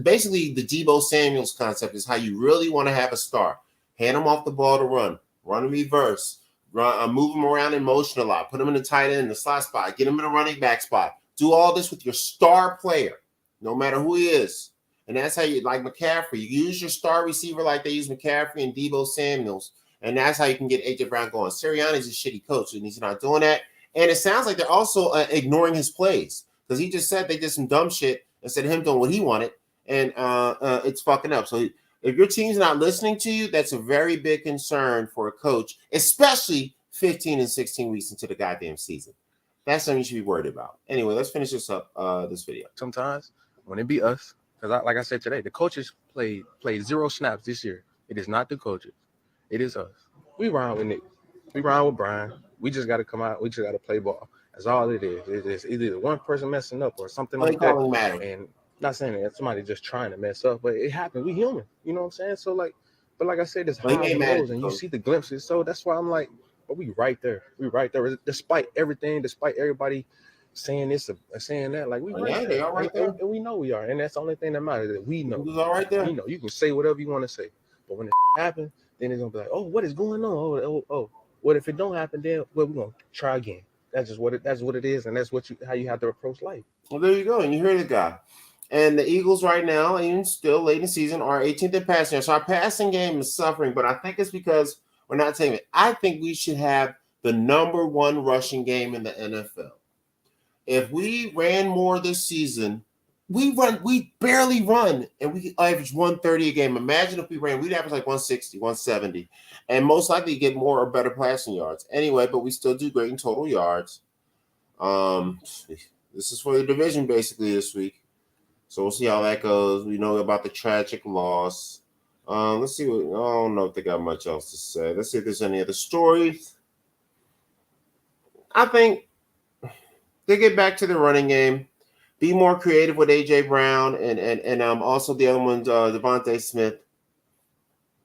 Basically the Deebo Samuels concept is how you really want to have a star. Hand him off the ball to run in reverse, move him around in motion a lot, put him in the tight end, in the slot spot, get him in a running back spot. Do all this with your star player, no matter who he is. And that's how you, like McCaffrey, you use your star receiver like they use McCaffrey and Deebo Samuels, and that's how you can get A.J. Brown going. Sirianni's a shitty coach, and he's not doing that. And it sounds like they're also ignoring his plays because he just said they did some dumb shit instead of him doing what he wanted, and it's fucking up. So if your team's not listening to you, that's a very big concern for a coach, especially 15 and 16 weeks into the goddamn season. That's something you should be worried about. Anyway, let's finish this up, this video. Sometimes when it be us, because like I said today, the coaches played 0 snaps this year. It is not the coaches. It is us. We ride with Nick. We ride with Brian. We just got to come out. We just got to play ball. That's all it is. It's either one person messing up or something like that. And not saying that somebody just trying to mess up, but it happened. We human. You know what I'm saying? So but like I said, it's highs and lows, and you see the glimpses. So that's why I'm like, but we right there. We right there. Despite everything, despite everybody saying this or saying that. Like we right Yeah, there. they are right there. And we know we are, and that's the only thing that matters. That we know. Eagles are right there. You know, you can say whatever you want to say, but when it happens, then it's gonna be like, oh, what is going on? Oh. What if it don't happen? Then well, we're gonna try again. That's just what it is, and that's how you have to approach life. Well, there you go, and you hear the guy. And the Eagles right now, even still late in the season, are 18th in passing yards. So our passing game is suffering, but I think it's because we're not taking it. I think we should have the number one rushing game in the NFL. If we ran more this season, we barely run, and we average 130 a game. Imagine if we ran, we'd average like 160, 170, and most likely get more or better passing yards. Anyway, but we still do great in total yards. This is for the division basically this week. So we'll see how that goes. We know about the tragic loss. Let's see what I don't know if they got much else to say. Let's see if there's any other stories. I think they get back to the running game, be more creative with AJ Brown and also the other ones, Devontae Smith.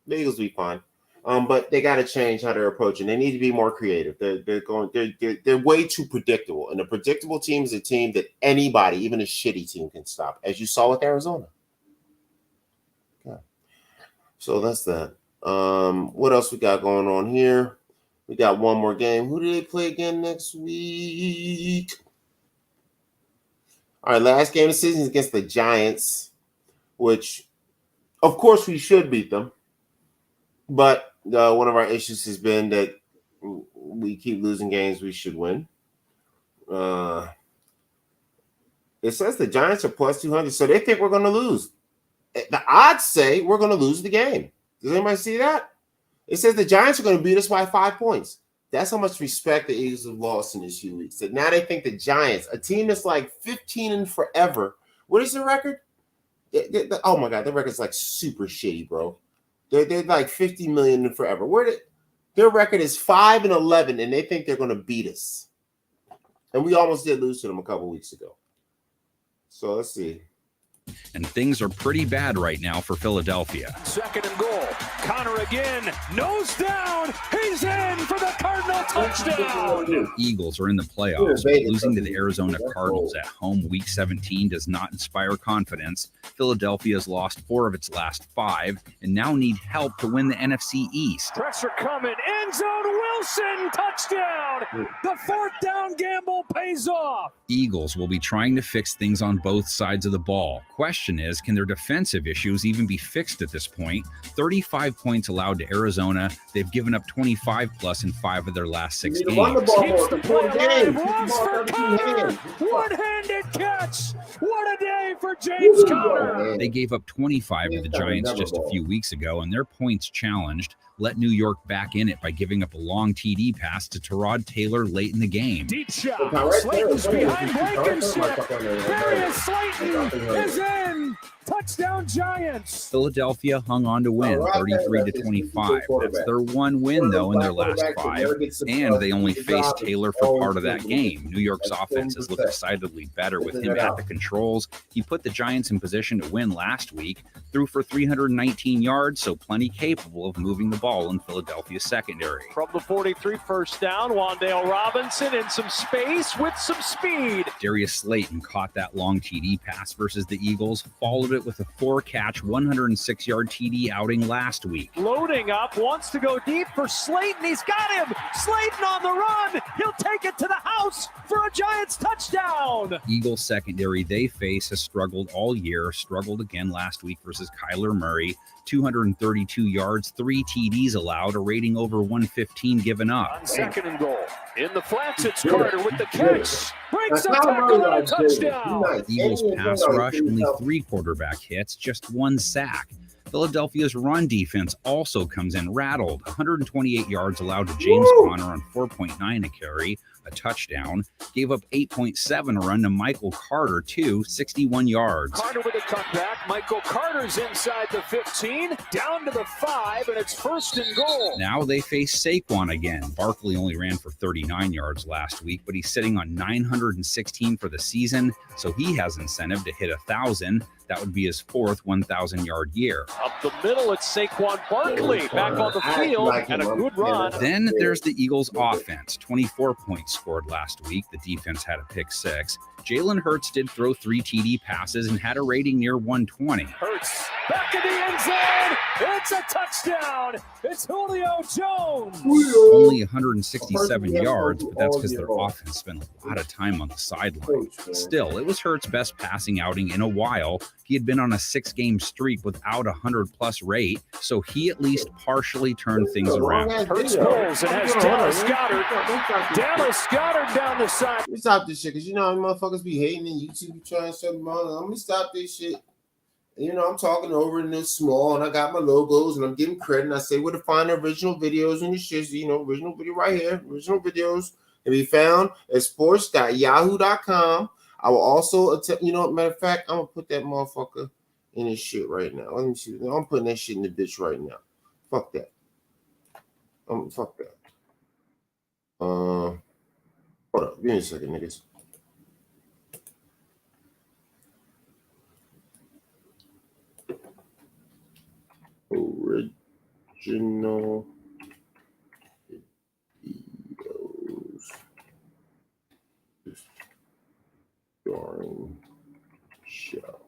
The Eagles will be fine. But they got to change how they're approaching. They need to be more creative. They're way too predictable. And a predictable team is a team that anybody, even a shitty team, can stop, as you saw with Arizona. Okay. So that's that. What else we got going on here? We got one more game. Who do they play again next week? All right, last game of the season is against the Giants, which, of course, we should beat them. But one of our issues has been that we keep losing games we should win. It says the Giants are plus 200, so they think we're going to lose. The odds say we're going to lose the game. Does anybody see that? It says the Giants are going to beat us by 5 points. That's how much respect the Eagles have lost in these few weeks. So now they think the Giants, a team that's like 15 and forever. What is the record? Oh, my God, the record's like super shitty, bro. They're like 50 million and forever. Their record is 5-11, and they think they're going to beat us. And we almost did lose to them a couple weeks ago. So let's see. And things are pretty bad right now for Philadelphia. Second and goal. Connor again. Nose down. He's in for the Cardinal touchdown. Eagles are in the playoffs, but losing to the Arizona Cardinals at home Week 17 does not inspire confidence. Philadelphia has lost 4 of its last 5 and now need help to win the NFC East. Pressure coming. End zone. Wilson. Touchdown. The 4th down gamble pays off. Eagles will be trying to fix things on both sides of the ball. Question is, can their defensive issues even be fixed at this point? 35 points allowed to Arizona. They've given up 25 plus in 5 of their last 6 games. Keeps the play alive. Ross for Connor. One-handed catch. What a day for James Conner. They gave up 25 to the Giants just a few weeks ago, and their points challenged let New York back in it by giving up a long TD pass to Tyrod Taylor late in the game. Deep shot. Slayton's behind Blankenship. Darius Slayton is in. Touchdown Giants. Philadelphia hung on to win 33-25. That's their one win, though, in their last 5, and they only faced Taylor for part of that game. New York's offense has looked decidedly better with him at the controls. He put the Giants in position to win last week, threw for 319 yards, so plenty capable of moving the ball in Philadelphia's secondary. From the 43, first down, Wan'Dale Robinson in some space with some speed. Darius Slayton caught that long TD pass versus the Eagles, followed it with a 4-catch, 106-yard TD outing last week. Loading up, wants to go deep for Slayton. He's got him. Slayton on the run. He'll take it to the house for a Giants touchdown. Eagles secondary they face has struggled all year, struggled again last week versus Kyler Murray. 232 yards, 3 TDs allowed, a rating over 115 given up. On second and goal. In the flats, it's Carter with the catch. Breaks a tackle and a touchdown. Eagles pass rush, only 3 quarterback hits, just 1 sack. Philadelphia's run defense also comes in rattled. 128 yards allowed to James Conner on 4.9 a carry, a touchdown. Gave up 8.7 a run to Michael Carter, too, 61 yards. Carter with a cutback. Michael Carter's inside the 15, down to the 5, and it's first and goal. Now they face Saquon again. Barkley only ran for 39 yards last week, but he's sitting on 916 for the season, so he has incentive to hit 1,000. That would be his 4th 1,000-yard year. Up the middle, it's Saquon Barkley back on the field, and a good run. Then there's the Eagles' offense. 24 points scored last week. The defense had a pick six. Jalen Hurts did throw 3 TD passes and had a rating near 120. Hurts back in the end zone. It's a touchdown. It's Julio Jones. Only 167 yards, but that's because their offense spent a lot of time on the sideline. Still, it was Hurts' best passing outing in a while. He had been on a 6-game streak without a 100-plus rate, so he at least partially turned things around. Hurts pulls and has Dallas Goedert. Dallas Goedert down the side. Let me stop this shit, because you know how motherfuckers be hating and YouTube be trying to shut them on. I'm going to stop this shit. You know, I'm talking over in this small, and I got my logos, and I'm giving credit, and I say where to find the original videos and the shit. You know, original video right here. Original videos can be found at sports.yahoo.com. I will also attempt, you know, matter of fact, I'm going to put that motherfucker in this shit right now. Let me see. I'm putting that shit in the bitch right now. Fuck that. Fuck that. Hold up. Give me a second, niggas. Original videos during show.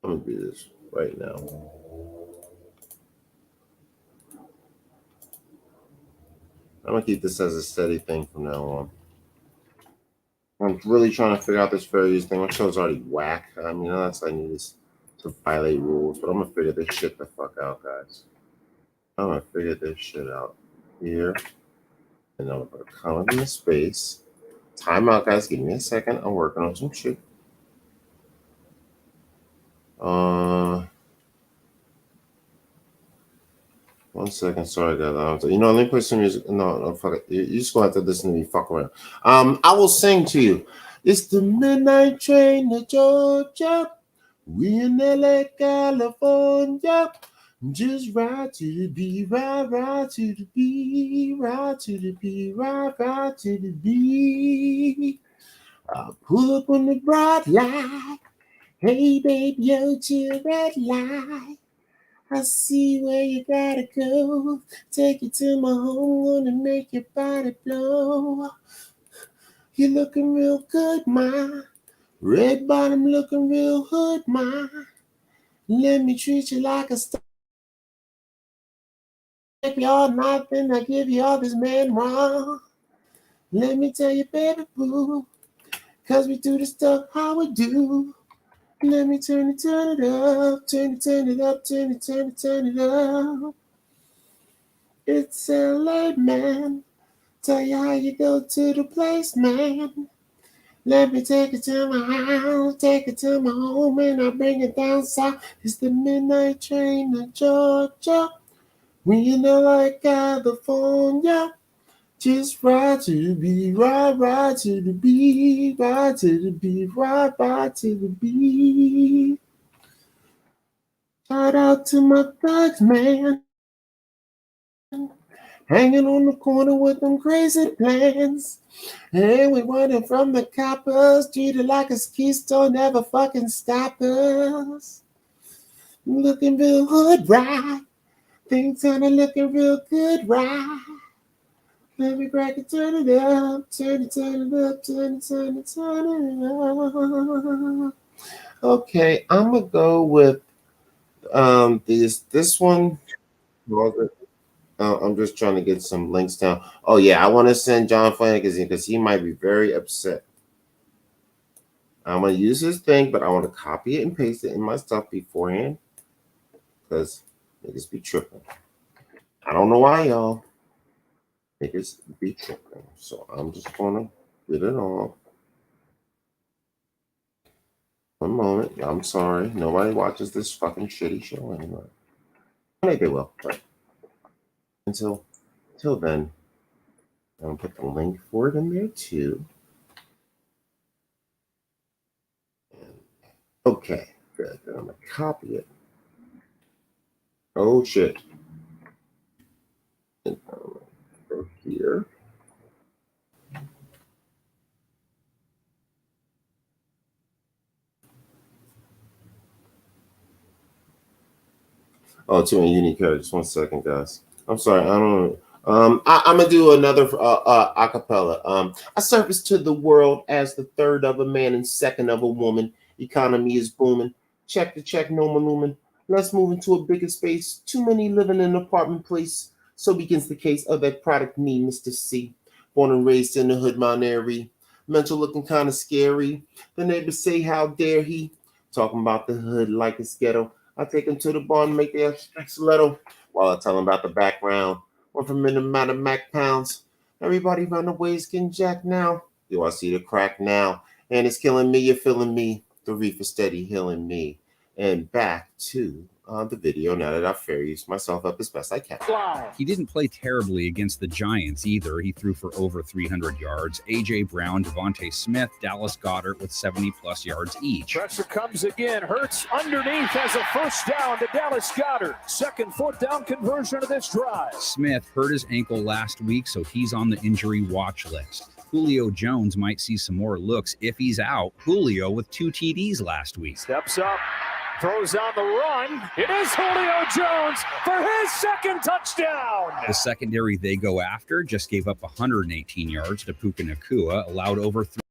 I'm gonna do this right now. I'm gonna keep this as a steady thing from now on. I'm really trying to figure out this fair use thing. My show's already whack. I mean, that's I need is to violate rules, but I'm gonna figure this shit the fuck out, guys. I'm gonna figure this shit out here, and I'm gonna come in the space. Time out, guys. Give me a second. I'm working on some shit. One second. Sorry, guys. You know, let me put some music. No, fuck it. You just gonna have to listen to me fuck around. I will sing to you. It's the midnight train to Georgia. We in LA, California. Just ride to the beat, ride to the beat, ride to the beat, ride to the beat. I'll pull up on the bright light. Hey, baby, yo, to your red light. I see where you gotta go. Take you to my home, gonna make your body blow. You're looking real good, ma. Red bottom looking real hood, ma. Let me treat you like a star. Take you all night, then I give you all this man wrong. Let me tell you, baby boo, 'cause we do the stuff how we do. Let me turn it up, turn it up, turn it up. It's LA, man. Tell you how you go to the place, man. Let me take it to my house, take it to my home, and I bring it down south. It's the midnight train to Georgia. We in LA, California. Just ride to the beat, ride to the beat, ride to the beat, ride to the beat. Shout out to my thugs, man. Hanging on the corner with them crazy plans. And we running from the coppers, treated like a ski store, never fucking stop us. Looking real hood right, things kinda looking real good right. Let me crack it, turn it up, turn it up, turn it up. Okay, I'm gonna go with this one. I'm just trying to get some links down. Oh yeah, I want to send John Flanagan because he might be very upset. I'm gonna use his thing, but I want to copy it and paste it in my stuff beforehand because niggas be tripping. I don't know why, y'all. Niggas be tripping. So I'm just gonna get it on. One moment. I'm sorry. Nobody watches this fucking shitty show anymore. Maybe they will, but until then, I'm gonna put the link for it in there too. Okay, good. Then I'm gonna copy it. Oh shit. And I'm gonna go here. Oh, too many unique characters. 1 second, guys. I'm sorry. I don't. I'm gonna do another acapella. I surface to the world as the third of a man and second of a woman. Economy is booming. Check the check, no lumen. Let's move into a bigger space. Too many living in an apartment place. So begins the case of that product me, Mr. C. Born and raised in the hood, Mount Airy. Mental looking kind of scary. The neighbors say, how dare he? Talking about the hood like it's ghetto. I take him to the bar and make the extra stiletto while I tell him about the background. Went from in amount of Mac pounds. Everybody run away is getting jacked now. Do I see the crack now? And it's killing me, you're feeling me. The reef is steady healing me. And back to the video now that I've fairies myself up as best I can. He didn't play terribly against the Giants either. He threw for over 300 yards. A.J. Brown, Devontae Smith, Dallas Goedert with 70-plus yards each. Pressure comes again. Hurts underneath as a first down to Dallas Goedert. Second fourth down conversion of this drive. Smith hurt his ankle last week, so he's on the injury watch list. Julio Jones might see some more looks if he's out. Julio with 2 TDs last week. Steps up. Throws on the run. It is Julio Jones for his second touchdown. The secondary they go after just gave up 118 yards to Puka Nacua, allowed over 3.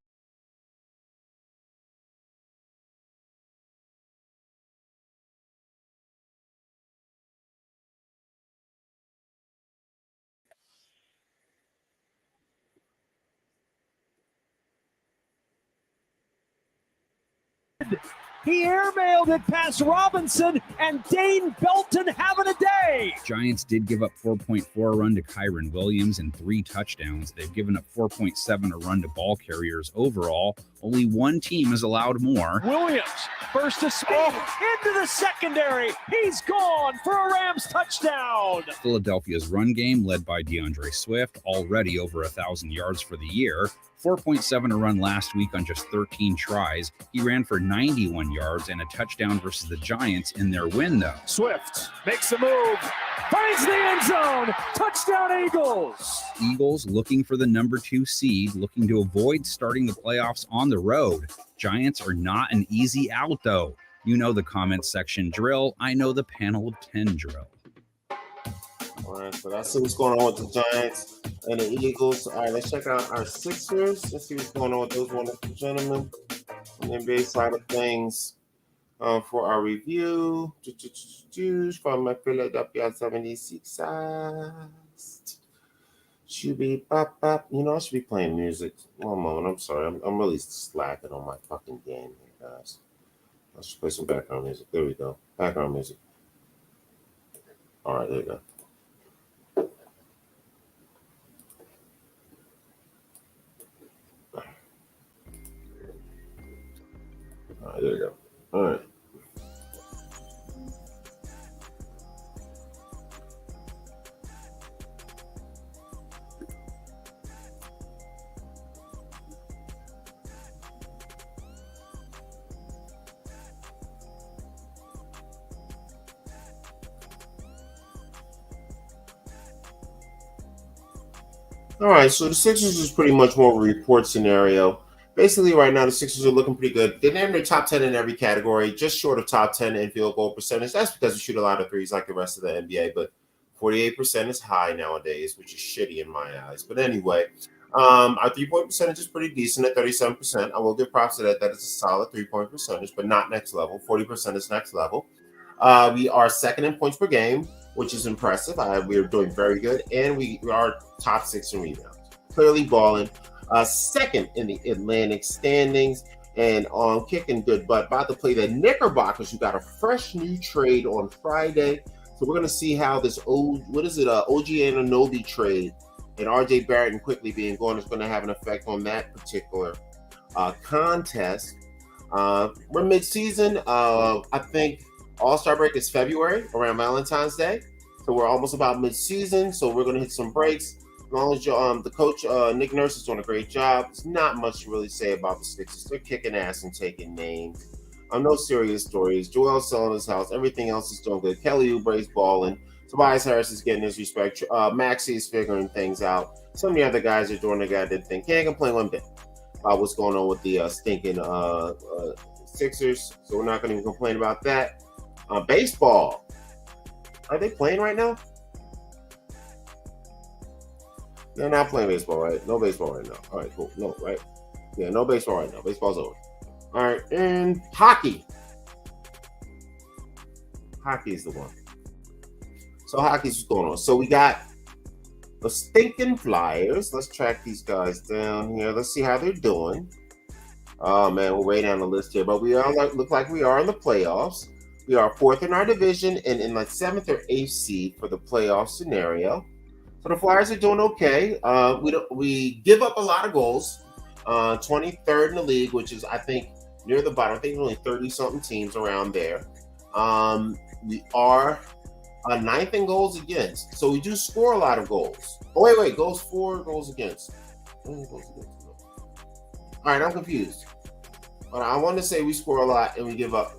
He airmailed it past Robinson, and Dane Belton having a day. Giants did give up 4.4 a run to Kyron Williams and 3 touchdowns. They've given up 4.7 a run to ball carriers. Overall, only one team has allowed more. Williams, first to speed, into the secondary. He's gone for a Rams touchdown. Philadelphia's run game, led by DeAndre Swift, already over 1,000 yards for the year. 4.7 a run last week on just 13 tries. He ran for 91 yards and a touchdown versus the Giants in their win, though. Swift makes a move, finds the end zone. Touchdown Eagles. Eagles looking for the number 2 seed, looking to avoid starting the playoffs on the road. Giants are not an easy out, though. You know the comment section drill. I know the panel of 10 drill. All right, so let's see what's going on with the Giants and the Eagles. All right, let's check out our Sixers. Let's see what's going on with those wonderful gentlemen on the NBA side of things. For our review from my Philadelphia 76ers. Should be bop bop. You know, I should be playing music. One moment, I'm sorry. I'm really slacking on my fucking game here, guys. I should play some background music. There we go. Background music. All right, there you go. All right, there you go. All right. All right, so the Sixers is pretty much more of a report scenario. Basically, right now, the Sixers are looking pretty good. They're in their top 10 in every category, just short of top 10 in field goal percentage. That's because we shoot a lot of threes like the rest of the NBA, but 48% is high nowadays, which is shitty in my eyes. But anyway, our three-point percentage is pretty decent at 37%. I will give props to that. That is a solid three-point percentage, but not next level. 40% is next level. We are second in points per game, which is impressive. We're doing very good, and we are top 6 in rebounds. Clearly balling. Second in the Atlantic standings, and on kicking good butt. About to play the Knickerbockers, who got a fresh new trade on Friday. So we're going to see how this OG Anunoby trade and RJ Barrett and quickly being gone is going to have an effect on that particular contest. We're mid-season. I think All-Star break is February, around Valentine's Day. So we're almost about mid-season. So we're going to hit some breaks. As long as the coach, Nick Nurse, is doing a great job. There's not much to really say about the Sixers. They're kicking ass and taking names. No serious stories. Joel's selling his house. Everything else is doing good. Kelly Oubre's balling. Tobias Harris is getting his respect. Maxey is figuring things out. Some of the other guys are doing the goddamn thing. Can't complain one bit about what's going on with the stinking Sixers. So we're not going to even complain about that. Baseball. Are they playing right now? They're not playing baseball, right? No baseball right now. All right, cool. No, right? Yeah, no baseball right now. Baseball's over. All right, and hockey. Hockey is the one. So hockey's what's going on. So we got the stinking Flyers. Let's track these guys down here. Let's see how they're doing. Oh man, we're way down the list here, but we are look like we are in the playoffs. We are 4th in our division and in like 7th or 8th seed for the playoff scenario. So the Flyers are doing okay. We give up a lot of goals. 23rd in the league, which is I think near the bottom. I think only 30-something teams around there. We are 9th in goals against. So we do score a lot of goals. Oh wait, goals for, goals against. All right, I'm confused. But I want to say we score a lot and we give up.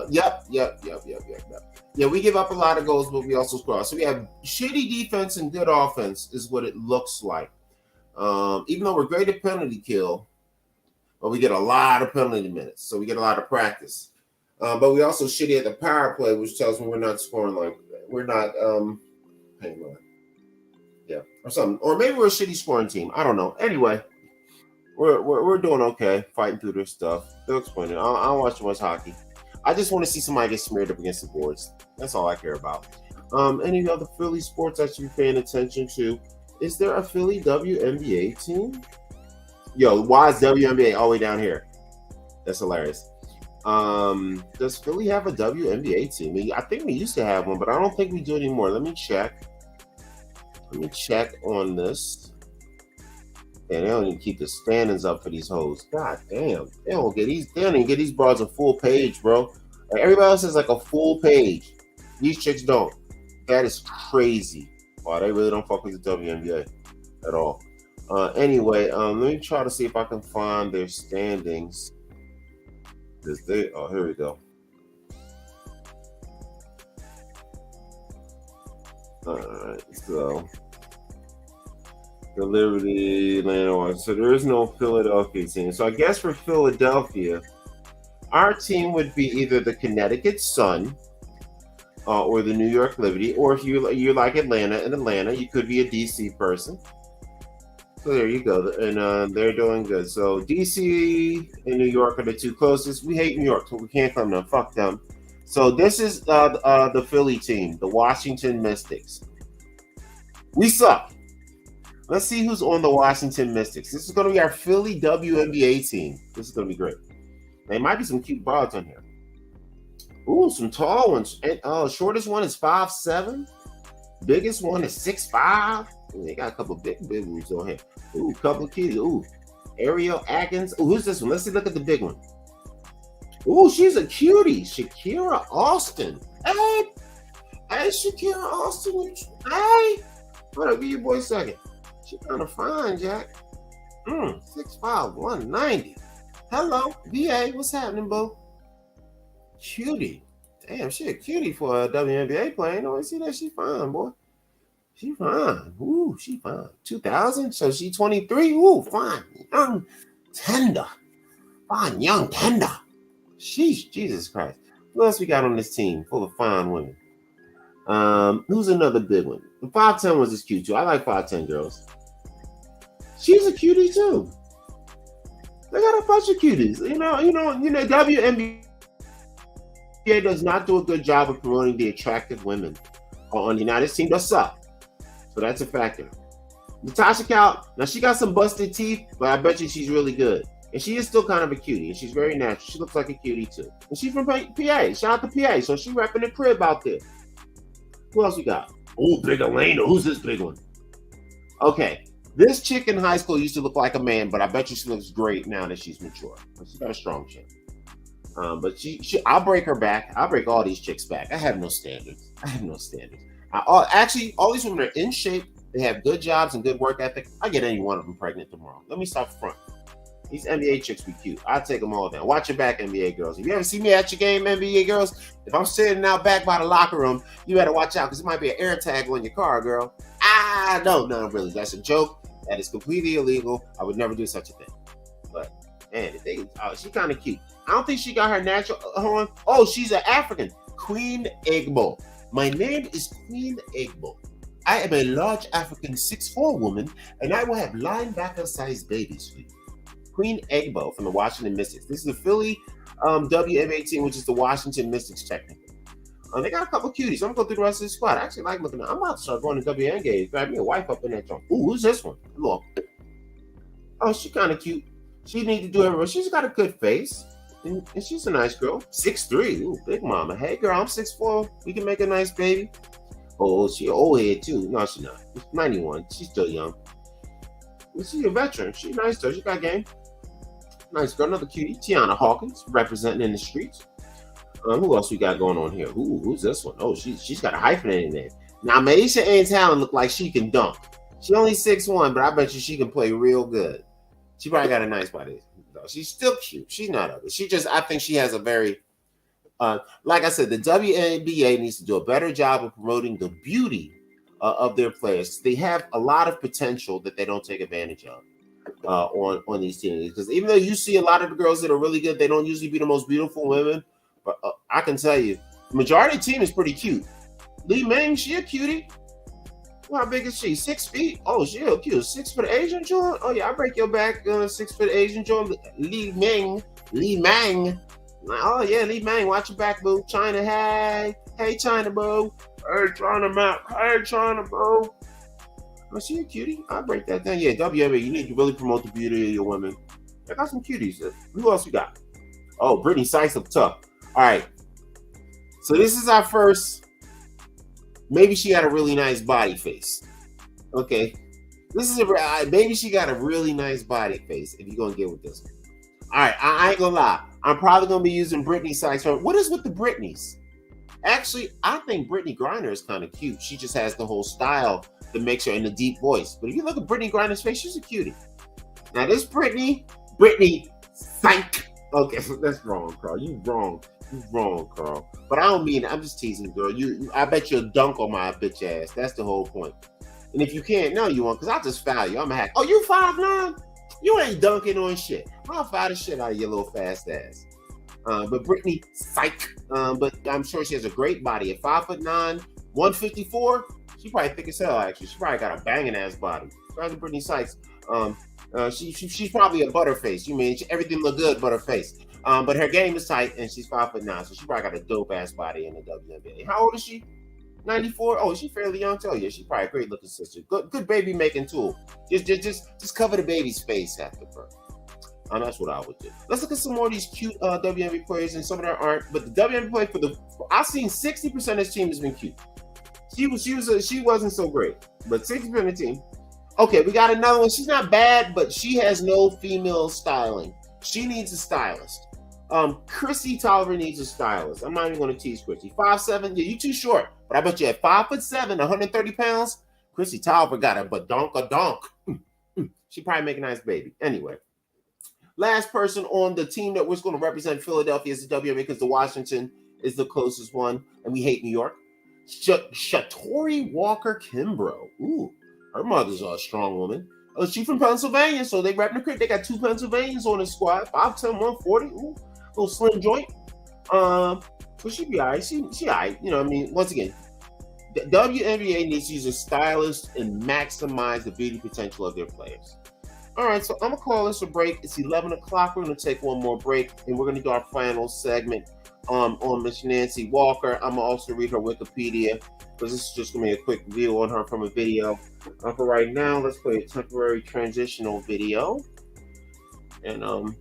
Yep. Yeah, we give up a lot of goals, but we also score. So we have shitty defense and good offense is what it looks like. Even though we're great at penalty kill, but we get a lot of penalty minutes. So we get a lot of practice. But we also shitty at the power play, which tells me we're not scoring like we're not hang on. Yeah, or something. Or maybe we're a shitty scoring team. I don't know. Anyway, we're doing okay, fighting through this stuff. They'll explain it. I don't watch too much hockey. I just want to see somebody get smeared up against the boards. That's all I care about. Any other Philly sports I should be paying attention to? Is there a Philly WNBA team? Yo, why is WNBA all the way down here? That's hilarious. Does Philly have a WNBA team? I think we used to have one, but I don't think we do anymore. Let me check. Let me check on this. And they don't even keep the standings up for these hoes. God damn. They don't even get these broads a full page, bro. Like everybody else has like a full page. These chicks don't. That is crazy. Wow, they really don't fuck with the WNBA at all. Anyway, let me try to see if I can find their standings. Here we go. Alright, so the Liberty, Atlanta. So there is no Philadelphia team. So I guess for Philadelphia, our team would be either the Connecticut Sun or the New York Liberty, or if you like Atlanta, in Atlanta, you could be a DC person. So there you go, and they're doing good. So DC and New York are the two closest. We hate New York, so we can't come them. Fuck them. So this is the Philly team, the Washington Mystics. We suck. Let's see who's on the Washington Mystics. This is going to be our Philly WNBA team. This is going to be great. There might be some cute broads on here. Ooh, some tall ones. And shortest one is 5'7". Biggest one is 6'5". Ooh, they got a couple big ones on here. Ooh, couple of kitties. Ooh, Ariel Atkins. Ooh, who's this one? Let's see. Look at the big one. Ooh, she's a cutie. Shakira Austin. Hey, Shakira Austin. Hey, hold up, give your boy a second. She kind of fine, Jack. 6'5", 190. Hello, VA. What's happening, boo? Cutie. Damn, she a cutie for a WNBA player. You know, see that? She fine, boy. She fine. Ooh, she fine. 2000, so she 23. Ooh, fine. Young, tender. Fine, young, tender. Sheesh, Jesus Christ. Who else we got on this team full of fine women? Who's another big one? The 5'10" was just cute too. I like 5'10" girls. She's a cutie too. They got a bunch of cuties. You know, WNBA does not do a good job of promoting the attractive women on the United team. Does suck. So that's a factor. Natasha Cal, now she got some busted teeth, but I bet you she's really good. And she is still kind of a cutie, and she's very natural. She looks like a cutie too. And she's from PA. Shout out to PA. So she repping the crib out there. Who else we got? Oh, Big Elena. Who's this big one? Okay. This chick in high school used to look like a man, but I bet you she looks great now that she's mature. She's got a strong chin. But I'll break her back. I'll break all these chicks back. I have no standards. Actually, all these women are in shape. They have good jobs and good work ethic. I get any one of them pregnant tomorrow. Let me stop front. These NBA chicks be cute. I take them all down. Watch your back, NBA girls. If you ever see me at your game, NBA girls, if I'm sitting out back by the locker room, you better watch out because it might be an air tag on your car, girl. No, really. That's a joke. That is completely illegal. I would never do such a thing. But, man, she kind of cute. I don't think she got her natural on. Oh, she's an African. Queen Egbo. My name is Queen Egbo. I am a large African 6'4" woman, and I will have linebacker-sized babies for you. Queen Egbo from the Washington Mystics. This is the Philly WNBA team, which is the Washington Mystics technically. They got a couple cuties. I'm gonna go through the rest of the squad. I actually like looking at. I'm about to start going to WNBA games. Grab me a wife up in that joint. Ooh, who's this one? Look. Oh, she's kind of cute. She need to do everything. She's got a good face, and she's a nice girl. 6'3". Ooh, big mama. Hey, girl, I'm 6'4". We can make a nice baby. Oh, she old head too. No, she's not. 91. She's still young. She's a veteran. She's nice though. She got game. Nice girl. Another cutie. Tiana Hawkins representing in the streets. Who else we got going on here? Ooh, who's this one? Oh, she's got a hyphenated name. Now, Maisha Ains Allen look like she can dunk. She only 6'1", but I bet you she can play real good. She probably got a nice body. She's still cute. She's not ugly. I think she has a very, like I said, the WNBA needs to do a better job of promoting the beauty of their players. They have a lot of potential that they don't take advantage of on these teams. Because even though you see a lot of the girls that are really good, they don't usually be the most beautiful women. But I can tell you, the majority of the team is pretty cute. Lee Meng, she a cutie. Well, how big is she? 6 feet? Oh, she a cute. 6 foot Asian joint? Oh, yeah, I break your back. 6 foot Asian joint. Lee Meng. Oh, yeah, Lee Meng. Watch your back, boo. China, hey. Hey, China, boo. Hey, China, Matt. Hey, China, boo. Oh, she a cutie? I break that down. Yeah, WNBA, you need to really promote the beauty of your women. I got some cuties. Who else we got? Oh, Brittany Sykes up tough. All right. So this is our first. Maybe she got a really nice body face. Okay. This is maybe she got a really nice body face if you're going to get with this one. All right. I ain't going to lie. I'm probably going to be using Brittany Sykes. What is with the Britneys? Actually, I think Brittany Griner is kind of cute. She just has the whole style that makes her in a deep voice. But if you look at Brittany Griner's face, she's a cutie. Now this Brittany Sykes. Okay, that's wrong, Carl. You wrong, Carl. But I don't mean it. I'm just teasing, girl. I bet you'll dunk on my bitch ass. That's the whole point. And if you can't, no, you won't, because I'll just foul you. I'm a hack. Oh, you 5'9"? You ain't dunking on shit. I'll foul the shit out of your little fast ass. But Brittany Sykes. But I'm sure she has a great body. At 5'9", 154, she probably thick as hell. Actually, she probably got a banging ass body. Shout out to Brittany Sykes. She's probably a butterface. You mean everything look good but her face. But her game is tight, and she's 5'9", so she probably got a dope ass body in the WNBA. How old is she? 94. Oh, she's fairly young too. Yeah, she's probably a great looking sister. Good baby making tool. Just cover the baby's face after birth. That's what I would do. Let's look at some more of these cute WNBA players, and some of them aren't. But the WNBA play I've seen 60% of this team has been cute. She wasn't so great, but 60% of the team. Okay, we got another one. She's not bad, but she has no female styling. She needs a stylist. Chrissy Tolliver needs a stylist. I'm not even going to tease Chrissy. 5'7", yeah, you too short. But I bet you at 5'7", 130 pounds, Chrissy Tolliver got a badonk. She probably make a nice baby. Anyway, last person on the team that was going to represent Philadelphia is the WNBA because the Washington is the closest one, and we hate New York. Shatori Walker Kimbrough. Ooh. Her mother's a strong woman. She's from Pennsylvania, so they repping the crit. They got 2 Pennsylvanians on the squad. 5'10", 140. Ooh, little slim joint. So she be all right. She all right. You know what I mean? Once again, the WNBA needs to use a stylist and maximize the beauty potential of their players. All right, so I'm going to call this a break. It's 11 o'clock. We're going to take one more break, and we're going to do our final segment on Miss Nancy Walker. I'm going to also read her Wikipedia, because this is just going to be a quick view on her from a video. For right now, let's play a temporary transitional video. And I'm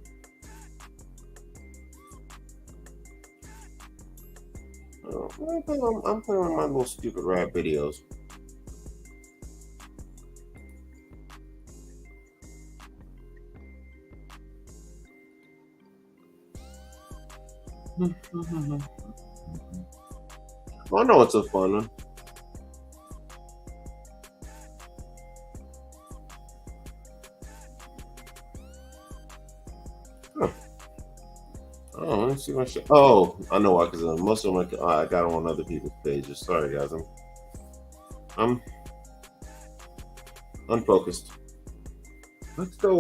putting on my little stupid rap videos. Well, I know it's a fun one. Oh, let's see my shit. Oh, I know why, because most of them I got them on other people's pages. Sorry, guys. I'm unfocused. Let's go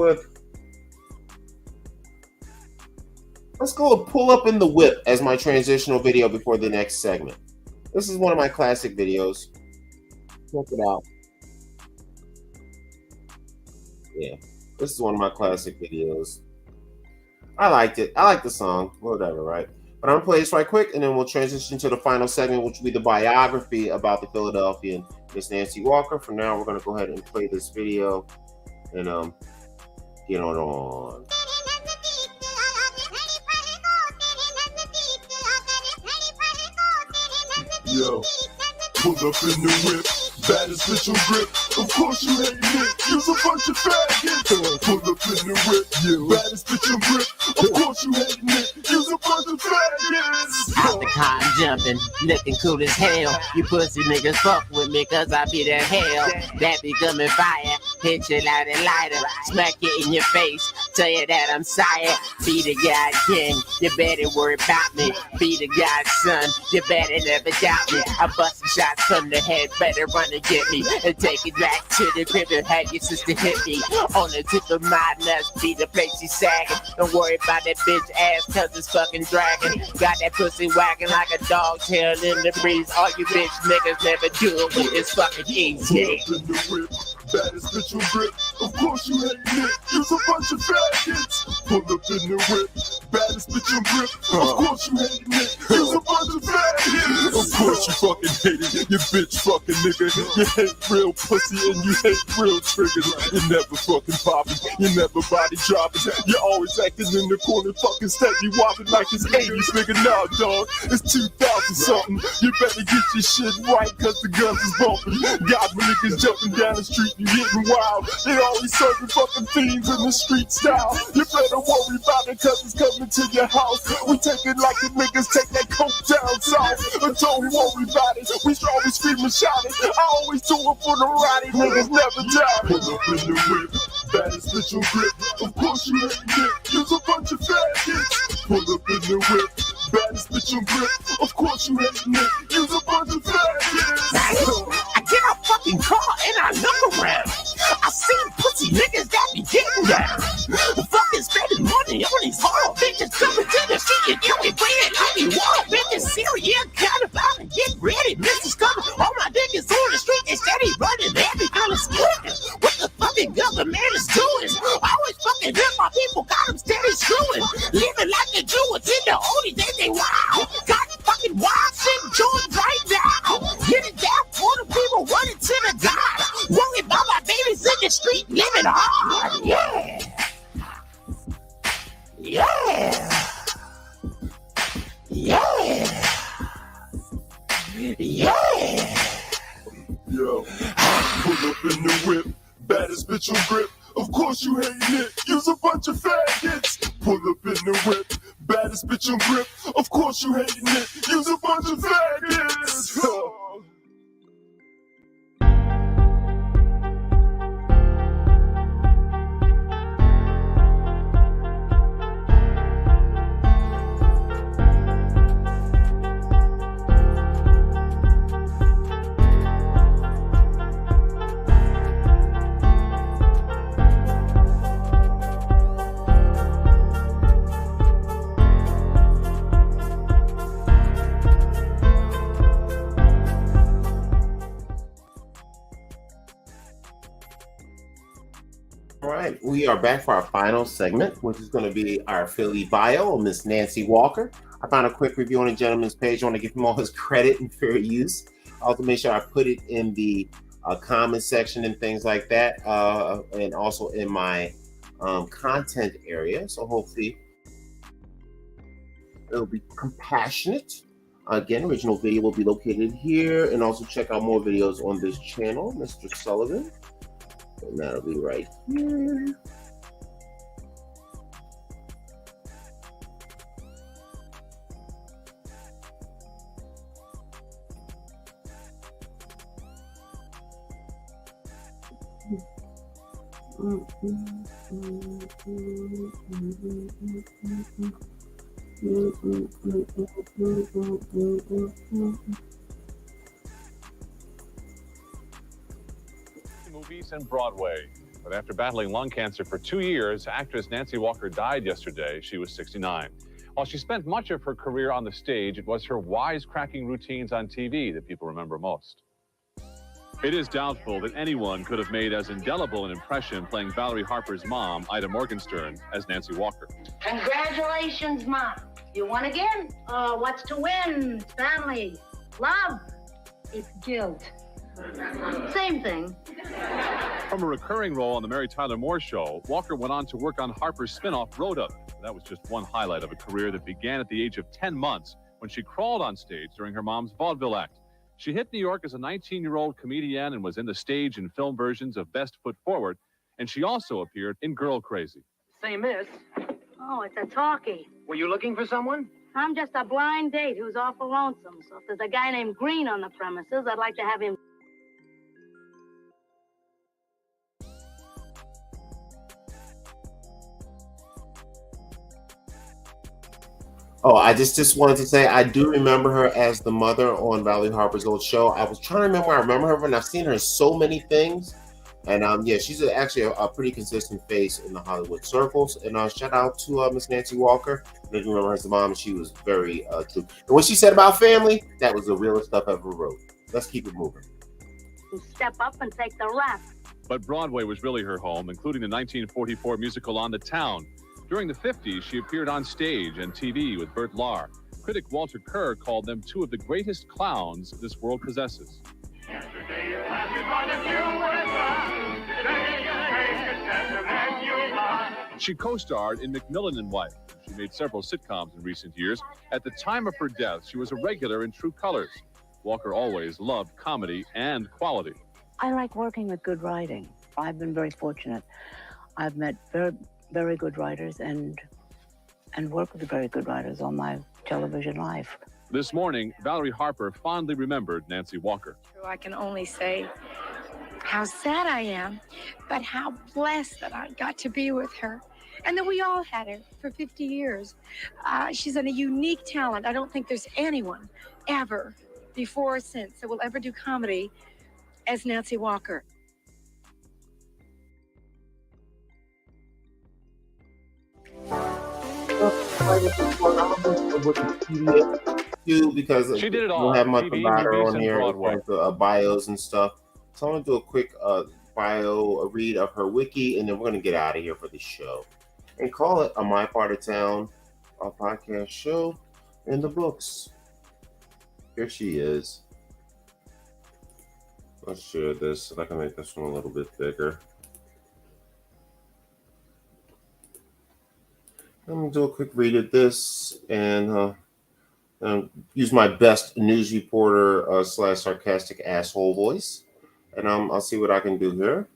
with Pull Up in the Whip as my transitional video before the next segment. This is one of my classic videos. Check it out. Yeah, this is one of my classic videos. I liked it. I like the song. Whatever, right? But I'm gonna play this right quick, and then we'll transition to the final segment, which will be the biography about the Philadelphian Miss Nancy Walker. For now, we're gonna go ahead and play this video and get on. Yo, pull up in the whip, baddest bitch on grip. Of course you hate it, use a bunch of faggots. Pull up in the whip, baddest bitch on grip. Of course you hate it, use a bunch of faggots. Out the car jumping, looking cool as hell. You pussy niggas fuck with me cause I be the hell. That be coming fire, hit you like a lighter. Smack you in your face, tell you that I'm sire. Be the God king, you better worry about me. Be the God's son, you better never doubt me. I bust some shots from the head, better run and get me. And take it back to the crib and have your sister hit me. On the tip of my nuts, be the place she's sagging. Don't worry about that bitch ass cause it's fucking dragging. Got that pussy wagging like a dog tail in the breeze. All you bitch niggas never do it when it's fucking easy. Baddest bitch on grip. Of course you hate it, use a bunch of faggots. Pull up in the whip, baddest bitch on grip. Of course you hate it, use a bunch of faggots. Of course you fucking hate it, you bitch fucking nigga. You hate real pussy and you hate real triggers. You never fucking popping, you never body dropping. You always acting in the corner, fucking steady wobbling like it's 80s, nigga. Nah, dog, it's 2000 something. You better get your shit right, cause the guns is bumping. Got my niggas jumping down the street and getting wild. They always serving fucking fiends in the street style. You better worry about it, cause it's coming to your house. We take it like the niggas take that coke down south. But don't worry about it, we always scream and shout it. I always do it for the rowdy niggas, never doubt it. Pull up in the whip, baddest bitch on grip. Of course you hate it, use a bunch of faggots. Pull up in the whip, baddest bitch on grip. Of course you hate it, use a bunch of faggots. I get a fucking car and I look around. I see pussy niggas that be getting down. Fucking spending money on these hard bitches coming to the street and giving bread like you want. Bitches serious, kind of about to get ready. Mrs. coming, all my niggas on the street and steady running every kind of scared. What the fucking government is doing? Always fucking hit my people, got them steady screwing. Living like the Jews in the oldies, they wow. Got fucking wild shit doing right now. Get it down for the people running to the God. Worry about my babies in the street living hard. Yeah. Yeah. Yeah. Yeah. Yo, pull up in the whip, baddest bitch on grip. Of course you hate it, use a bunch of faggots. Pull up in the whip, baddest bitch on grip. Of course you hate it, use a bunch of faggots. All right, we are back for our final segment, which is going to be our Philly bio of Miss Nancy Walker. I found a quick review on the gentleman's page. I want to give him all his credit and fair use. I also make sure I put it in the comment section and things like that, and also in my content area. So hopefully it'll be compassionate. Again, original video will be located here, and also check out more videos on this channel, Mr. Sullivan. And that'll be right here. Movies and Broadway. But after battling lung cancer for 2 years, actress Nancy Walker died yesterday. She was 69. While she spent much of her career on the stage, it was her wisecracking routines on TV that people remember most. It is doubtful that anyone could have made as indelible an impression playing Valerie Harper's mom, Ida Morgenstern, as Nancy Walker. Congratulations, Mom. You won again. What's to win? It's family. Love. It's guilt. Same thing. From a recurring role on The Mary Tyler Moore Show, Walker went on to work on Harper's spinoff, Rhoda. That was just one highlight of a career that began at the age of 10 months when she crawled on stage during her mom's vaudeville act. She hit New York as a 19-year-old comedian and was in the stage and film versions of Best Foot Forward, and she also appeared in Girl Crazy. Say, miss. Oh, it's a talkie. Were you looking for someone? I'm just a blind date who's awful lonesome. So if there's a guy named Green on the premises, I'd like to have him. Oh, I just wanted to say I do remember her as the mother on Valerie Harper's old show. I was trying to remember where I remember her, and I've seen her in so many things. And yeah, she's actually a pretty consistent face in the Hollywood circles. And shout out to Miss Nancy Walker. I do remember her as the mom, and she was very true. And what she said about family, that was the realest stuff I ever wrote. Let's keep it moving. Step up and take the rap. But Broadway was really her home, including the 1944 musical On the Town. During the 50s, she appeared on stage and TV with Bert Lahr. Critic Walter Kerr called them two of the greatest clowns this world possesses. She co-starred in Macmillan and Wife. She made several sitcoms in recent years. At the time of her death, she was a regular in True Colors. Walker always loved comedy and quality. I like working with good writing. I've been very fortunate. I've met very good writers and worked with very good writers all my television life. This morning, Valerie Harper fondly remembered Nancy Walker. I can only say how sad I am, but how blessed that I got to be with her and that we all had her for 50 years. She's a unique talent. I don't think there's anyone ever before or since that will ever do comedy as Nancy Walker. Because she did it all. We'll have much TV, about her movies, on here, Broadway. bios and stuff. So I'm gonna do a quick bio, a read of her wiki, and then we're gonna get out of here for the show and call it a My Part of Town, a podcast show in the books. Here she is. Let's share this. I can make this one a little bit bigger. I'm gonna do a quick read of this and use my best news reporter / sarcastic asshole voice, and I'll see what I can do here.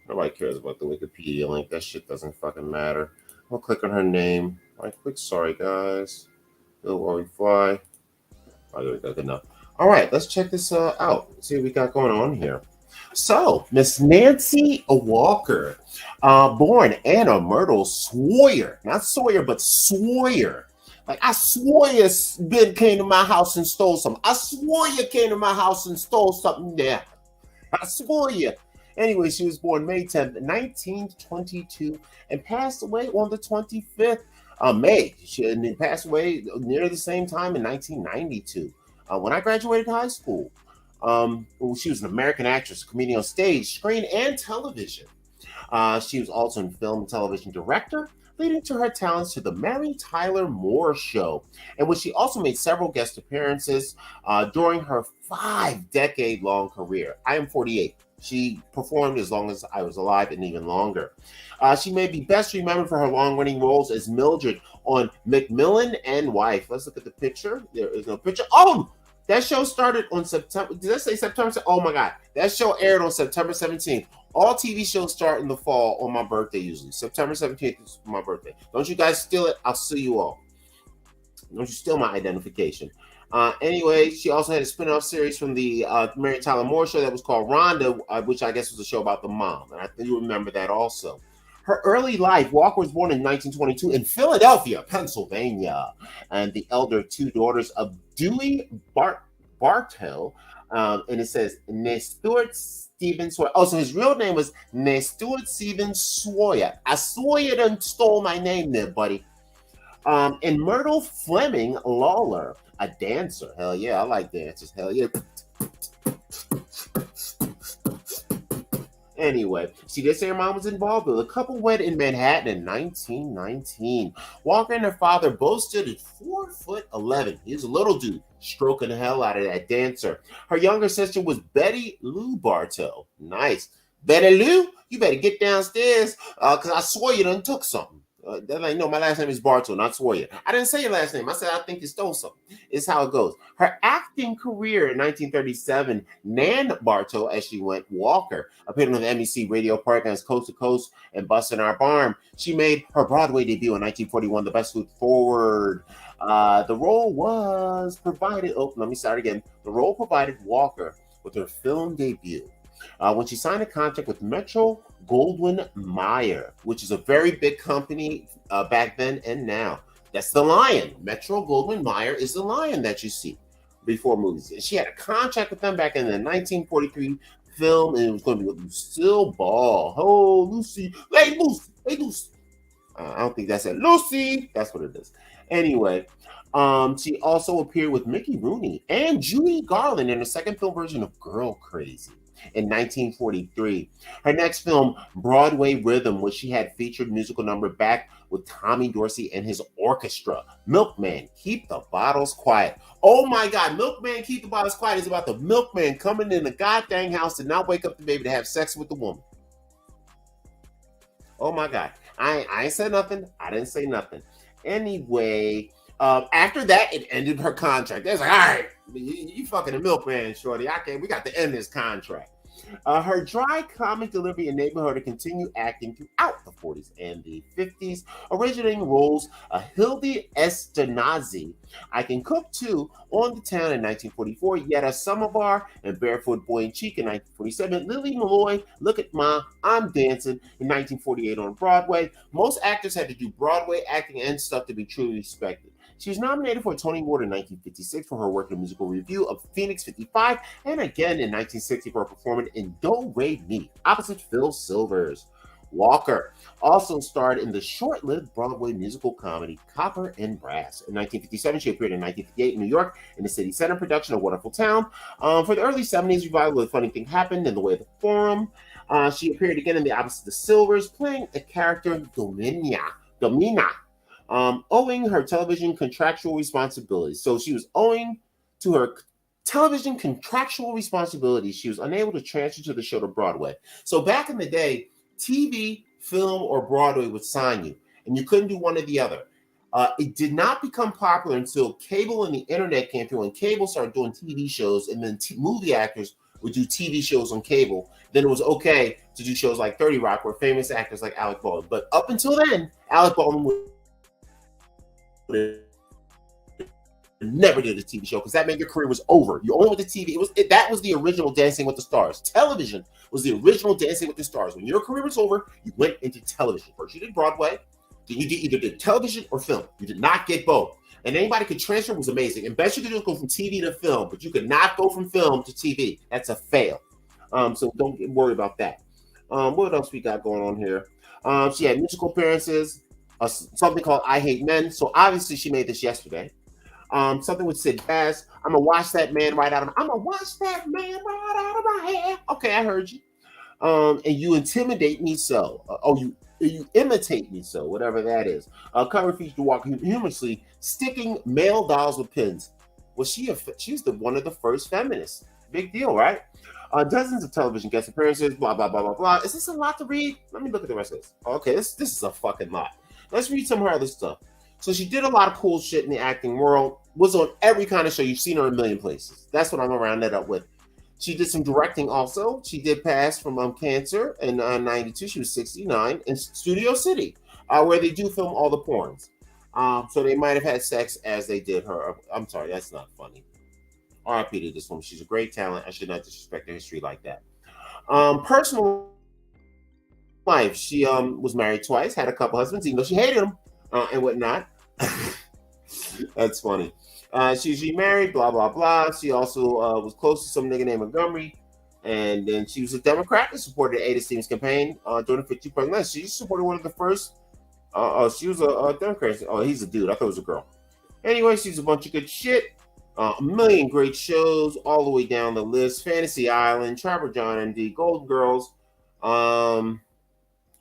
Nobody cares about the Wikipedia link. That shit doesn't fucking matter. I'll click on her name. Right click. Sorry guys. Go while we fly. Oh, there we go. Good enough. All right, let's check this out. See what we got going on here. So, Miss Nancy Walker, born Anna Myrtle Sawyer, not Sawyer, but Sawyer. Like, I swore you came to my house and stole something. I swore you came to my house and stole something there. I swore you. Anyway, she was born May 10th, 1922, and passed away on the 25th of May. She passed away near the same time in 1992. When I graduated high school, she was an American actress, comedian on stage, screen, and television. She was also in film and television director, leading to her talents to the Mary Tyler Moore Show, in which she also made several guest appearances during her 5-decade-long career. I am 48. She performed as long as I was alive and even longer. She may be best remembered for her long-running roles as Mildred on Macmillan and Wife. Let's look at the picture. There is no picture. Oh, that show started on September. Did I say September? Oh my God. That show aired on September 17th. All TV shows start in the fall on my birthday usually. September 17th is my birthday. Don't you guys steal it. I'll sue you all. Don't you steal my identification. Anyway, she also had a spin-off series from the Mary Tyler Moore Show that was called Rhonda, which I guess was a show about the mom. And I think you remember that also. Her early life, Walker was born in 1922 in Philadelphia, Pennsylvania, and the elder of two daughters of Dewey Bartow, and it says Nestor Stephen Sawyer. Oh, so his real name was Nestor Stephen Sawyer. I swore you done stole my name there, buddy. And Myrtle Fleming Lawler, a dancer. Hell yeah, I like dancers. Hell yeah. Anyway, she did say her mom was involved, but the couple wed in Manhattan in 1919. Walker and her father both stood at 4'11". He was a little dude, stroking the hell out of that dancer. Her younger sister was Betty Lou Bartow. Nice. Betty Lou, you better get downstairs, because I swore you done took something. They're like, no, my last name is Bartow, not Sawyer. I didn't say your last name. I said, I think you stole something. It's how it goes. Her acting career in 1937, Nan Bartow, as she went, Walker, appeared on the NBC radio programs Coast to Coast and Bustin' Our Barn. She made her Broadway debut in 1941, The Best Foot Forward. The role was provided, let me start again. The role provided Walker with her film debut when she signed a contract with Metro-Goldwyn-Mayer, which is a very big company back then and now. That's the Lion. Metro-Goldwyn-Mayer is the Lion that you see before movies. And she had a contract with them back in the 1943 film, and it was going to be with Lucille Ball. Oh, Lucy. Hey, Lucy. Hey, Lucy. I don't think that's it. Lucy. That's what it is. Anyway, she also appeared with Mickey Rooney and Judy Garland in the second film version of Girl Crazy in 1943. Her next film, Broadway Rhythm, which she had featured musical number back with Tommy Dorsey and his orchestra. Milkman, Keep the Bottles Quiet. Oh my God, Milkman, Keep the Bottles Quiet is about the milkman coming in the goddamn house to not wake up the baby to have sex with the woman. Oh my God. I ain't said nothing. I didn't say nothing. Anyway, after that, it ended her contract. They was like, all right, you fucking a milkman, shorty. We got to end this contract. Her dry comic delivery enabled her to continue acting throughout the 40s and the 50s, originating roles Hildy Esternazi, I Can Cook Too, On the Town in 1944, Yetta Samovar and Barefoot Boy and Cheek in 1947, Lily Malloy, Look at Ma, I'm Dancing in 1948 on Broadway. Most actors had to do Broadway acting and stuff to be truly respected. She was nominated for a Tony Award in 1956 for her work in the musical review of Phoenix 55, and again in 1960 for her performance in Do Re Mi, opposite Phil Silvers. Walker also starred in the short-lived Broadway musical comedy Copper and Brass. In 1957, she appeared in 1958 in New York in the City Center production of Wonderful Town. For the early 70s revival of The Funny Thing Happened in The Way of the Forum, she appeared again in The Opposite of Silvers, playing the character Domina. Owing her television contractual responsibilities. So she was owing to her television contractual responsibilities. She was unable to transfer to the show to Broadway. So back in the day, TV, film, or Broadway would sign you, and you couldn't do one or the other. It did not become popular until cable and the internet came through, and cable started doing TV shows, and then movie actors would do TV shows on cable. Then it was okay to do shows like 30 Rock, where famous actors like Alec Baldwin. But up until then, Alec Baldwin would never did a TV show because that meant your career was over. You only went to TV. That was the original Dancing with the Stars. Television was the original Dancing with the Stars. When your career was over, you went into television. First you did Broadway, then you either did television or film. You did not get both. And anybody could transfer was amazing. And best you could do is go from TV to film, but you could not go from film to TV. That's a fail. So don't get worried about that. What else we got going on here? She had musical appearances. Something called I Hate Men. So obviously she made this yesterday. Something with Sid Bass. I'm gonna wash that man right out of my hair. Okay, I heard you. And You Intimidate Me So. You imitate me so, whatever that is. Cover featured Walker humorously sticking male dolls with pins. Was she's one of the first feminists. Big deal, right? Dozens of television guest appearances, blah, blah, blah, blah, blah. Is this a lot to read? Let me look at the rest of this. Okay, this is a fucking lot. Let's read some of her other stuff. So she did a lot of cool shit in the acting world. Was on every kind of show. You've seen her in a million places. That's what I'm gonna round that up with. She did some directing also. She did pass from cancer in 92. She was 69 in Studio City, where they do film all the porns. So they might have had sex as they did her. I'm sorry, that's not funny. R.I.P. to this woman. She's a great talent. I should not disrespect her history like that. Personal life. She was married twice, had a couple husbands, even though she hated them and whatnot. That's funny. She's remarried, blah, blah, blah. She also was close to some nigga named Montgomery. And then she was a Democrat and supported Ada Stevens' campaign during the 50 presidential. She supported one of the first She was a Democrat. Oh, he's a dude. I thought it was a girl. Anyway, she's a bunch of good shit. A million great shows all the way down the list. Fantasy Island, Trapper John MD, Golden Girls.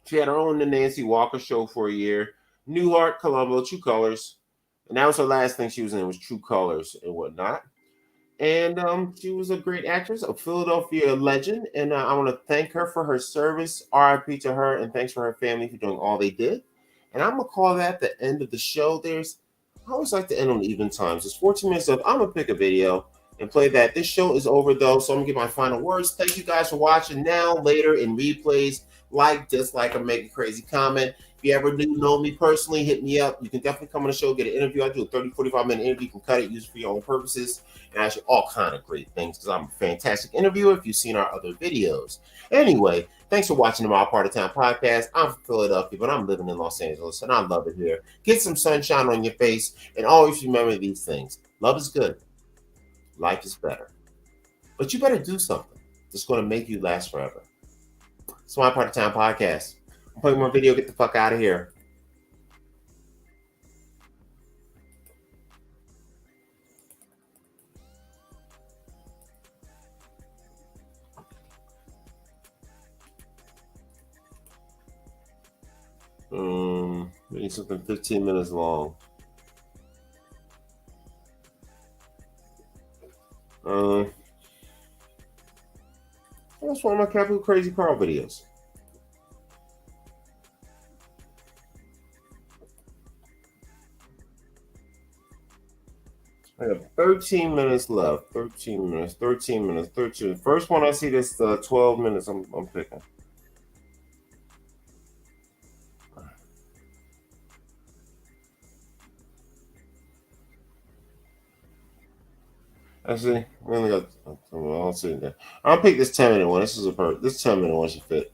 She had her own The Nancy Walker Show for a year. Newhart, Columbo, True Colors. And that was her last thing she was in, was True Colors and whatnot. And she was a great actress, a Philadelphia legend. And I want to thank her for her service. RIP to her, and thanks for her family for doing all they did. And I'm going to call that the end of the show. I always like to end on even times. It's 14 minutes left. I'm going to pick a video and play that. This show is over, though, so I'm going to get my final words. Thank you guys for watching. Now, later in replays, like, dislike, or make a crazy comment. If you ever do know me personally, hit me up. You can definitely come on the show, get an interview. I do a 30, 45-minute interview. You can cut it, use it for your own purposes, and actually all kind of great things because I'm a fantastic interviewer if you've seen our other videos. Anyway, thanks for watching the My Part of Town podcast. I'm from Philadelphia, but I'm living in Los Angeles, and I love it here. Get some sunshine on your face, and always remember these things. Love is good. Life is better. But you better do something that's going to make you last forever. It's My Part of Town podcast. I'm playing more video. Get the fuck out of here. We need something 15 minutes long. That's one of my Capital Crazy Carl videos. I have 13 minutes left. 13 minutes. First one I see this 12 minutes I'm picking. Actually, we only got. I'll see there. I'll pick this 10-minute one. This 10-minute one should fit.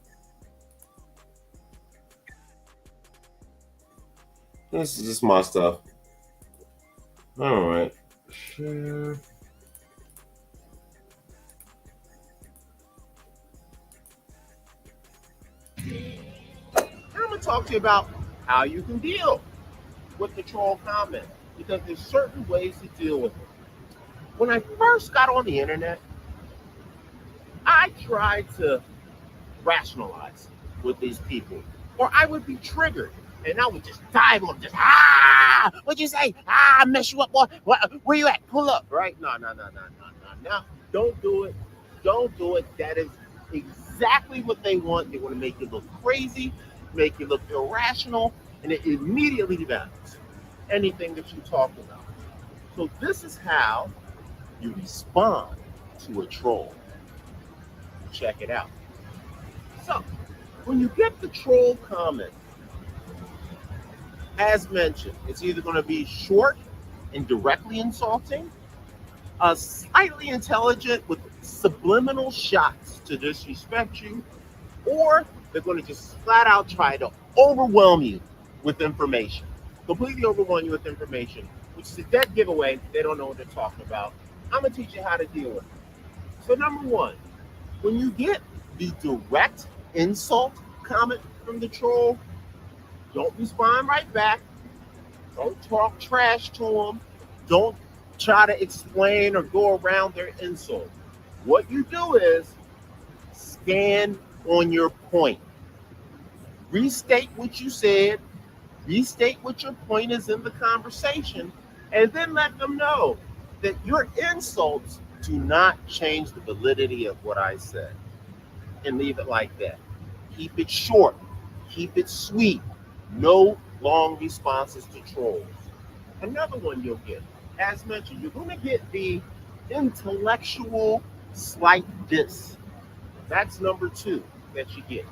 This is just my stuff. All right. Share. I'm gonna talk to you about how you can deal with the troll comment, because there's certain ways to deal with it. When I first got on the internet, I tried to rationalize with these people, or I would be triggered and I would just dive on, what'd you say? Mess you up, boy. Where you at? Pull up, right? No. Don't do it. Don't do it. That is exactly what they want. They want to make you look crazy, make you look irrational, and it immediately devalues anything that you talk about. So this is how you respond to a troll. Check it out. So, when you get the troll comment, as mentioned, it's either going to be short and directly insulting, slightly intelligent with subliminal shots to disrespect you, or they're going to just flat out try to overwhelm you with information. Completely overwhelm you with information, which is a dead giveaway. They don't know what they're talking about. I'm going to teach you how to deal with it. So number one, when you get the direct insult comment from the troll, don't respond right back. Don't talk trash to them. Don't try to explain or go around their insult. What you do is stand on your point. Restate what you said. Restate what your point is in the conversation, and then let them know that your insults do not change the validity of what I said. And leave it like that. Keep it short. Keep it sweet. No long responses to trolls. Another one you'll get, as mentioned, you're going to get the intellectual slight diss. That's number two that you get.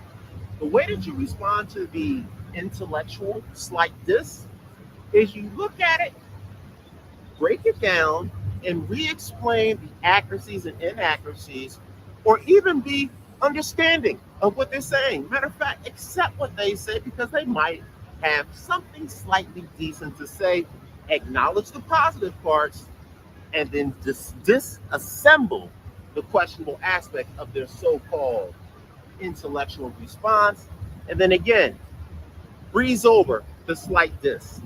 The way that you respond to the intellectual slight diss is you look at it, break it down, and re-explain the accuracies and inaccuracies, or even be understanding of what they're saying. Matter of fact, accept what they say because they might have something slightly decent to say. Acknowledge the positive parts, and then disassemble the questionable aspect of their so-called intellectual response. And then again, breeze over the slight diss.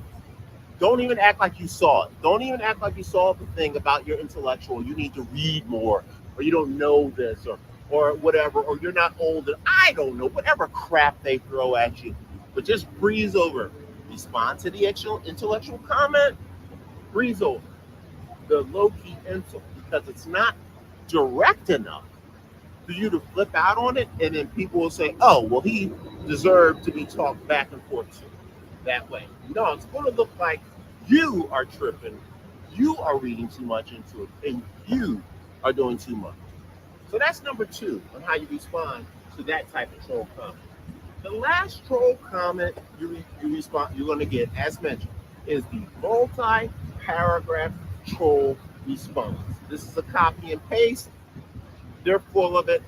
Don't even act like you saw it. Don't even act like you saw the thing about your intellectual. You need to read more, or you don't know this, or whatever, or you're not old. I don't know, whatever crap they throw at you. But just breeze over. Respond to the actual intellectual comment. Breeze over the low-key insult because it's not direct enough for you to flip out on it, and then people will say, "Oh, well, he deserved to be talked back and forth to that way." No, it's going to look like you are tripping, you are reading too much into it, and you are doing too much. So that's number 2 on how you respond to that type of troll comment. The last troll comment you're going to get, as mentioned, is the multi-paragraph troll response. This is a copy and paste. They're full of it,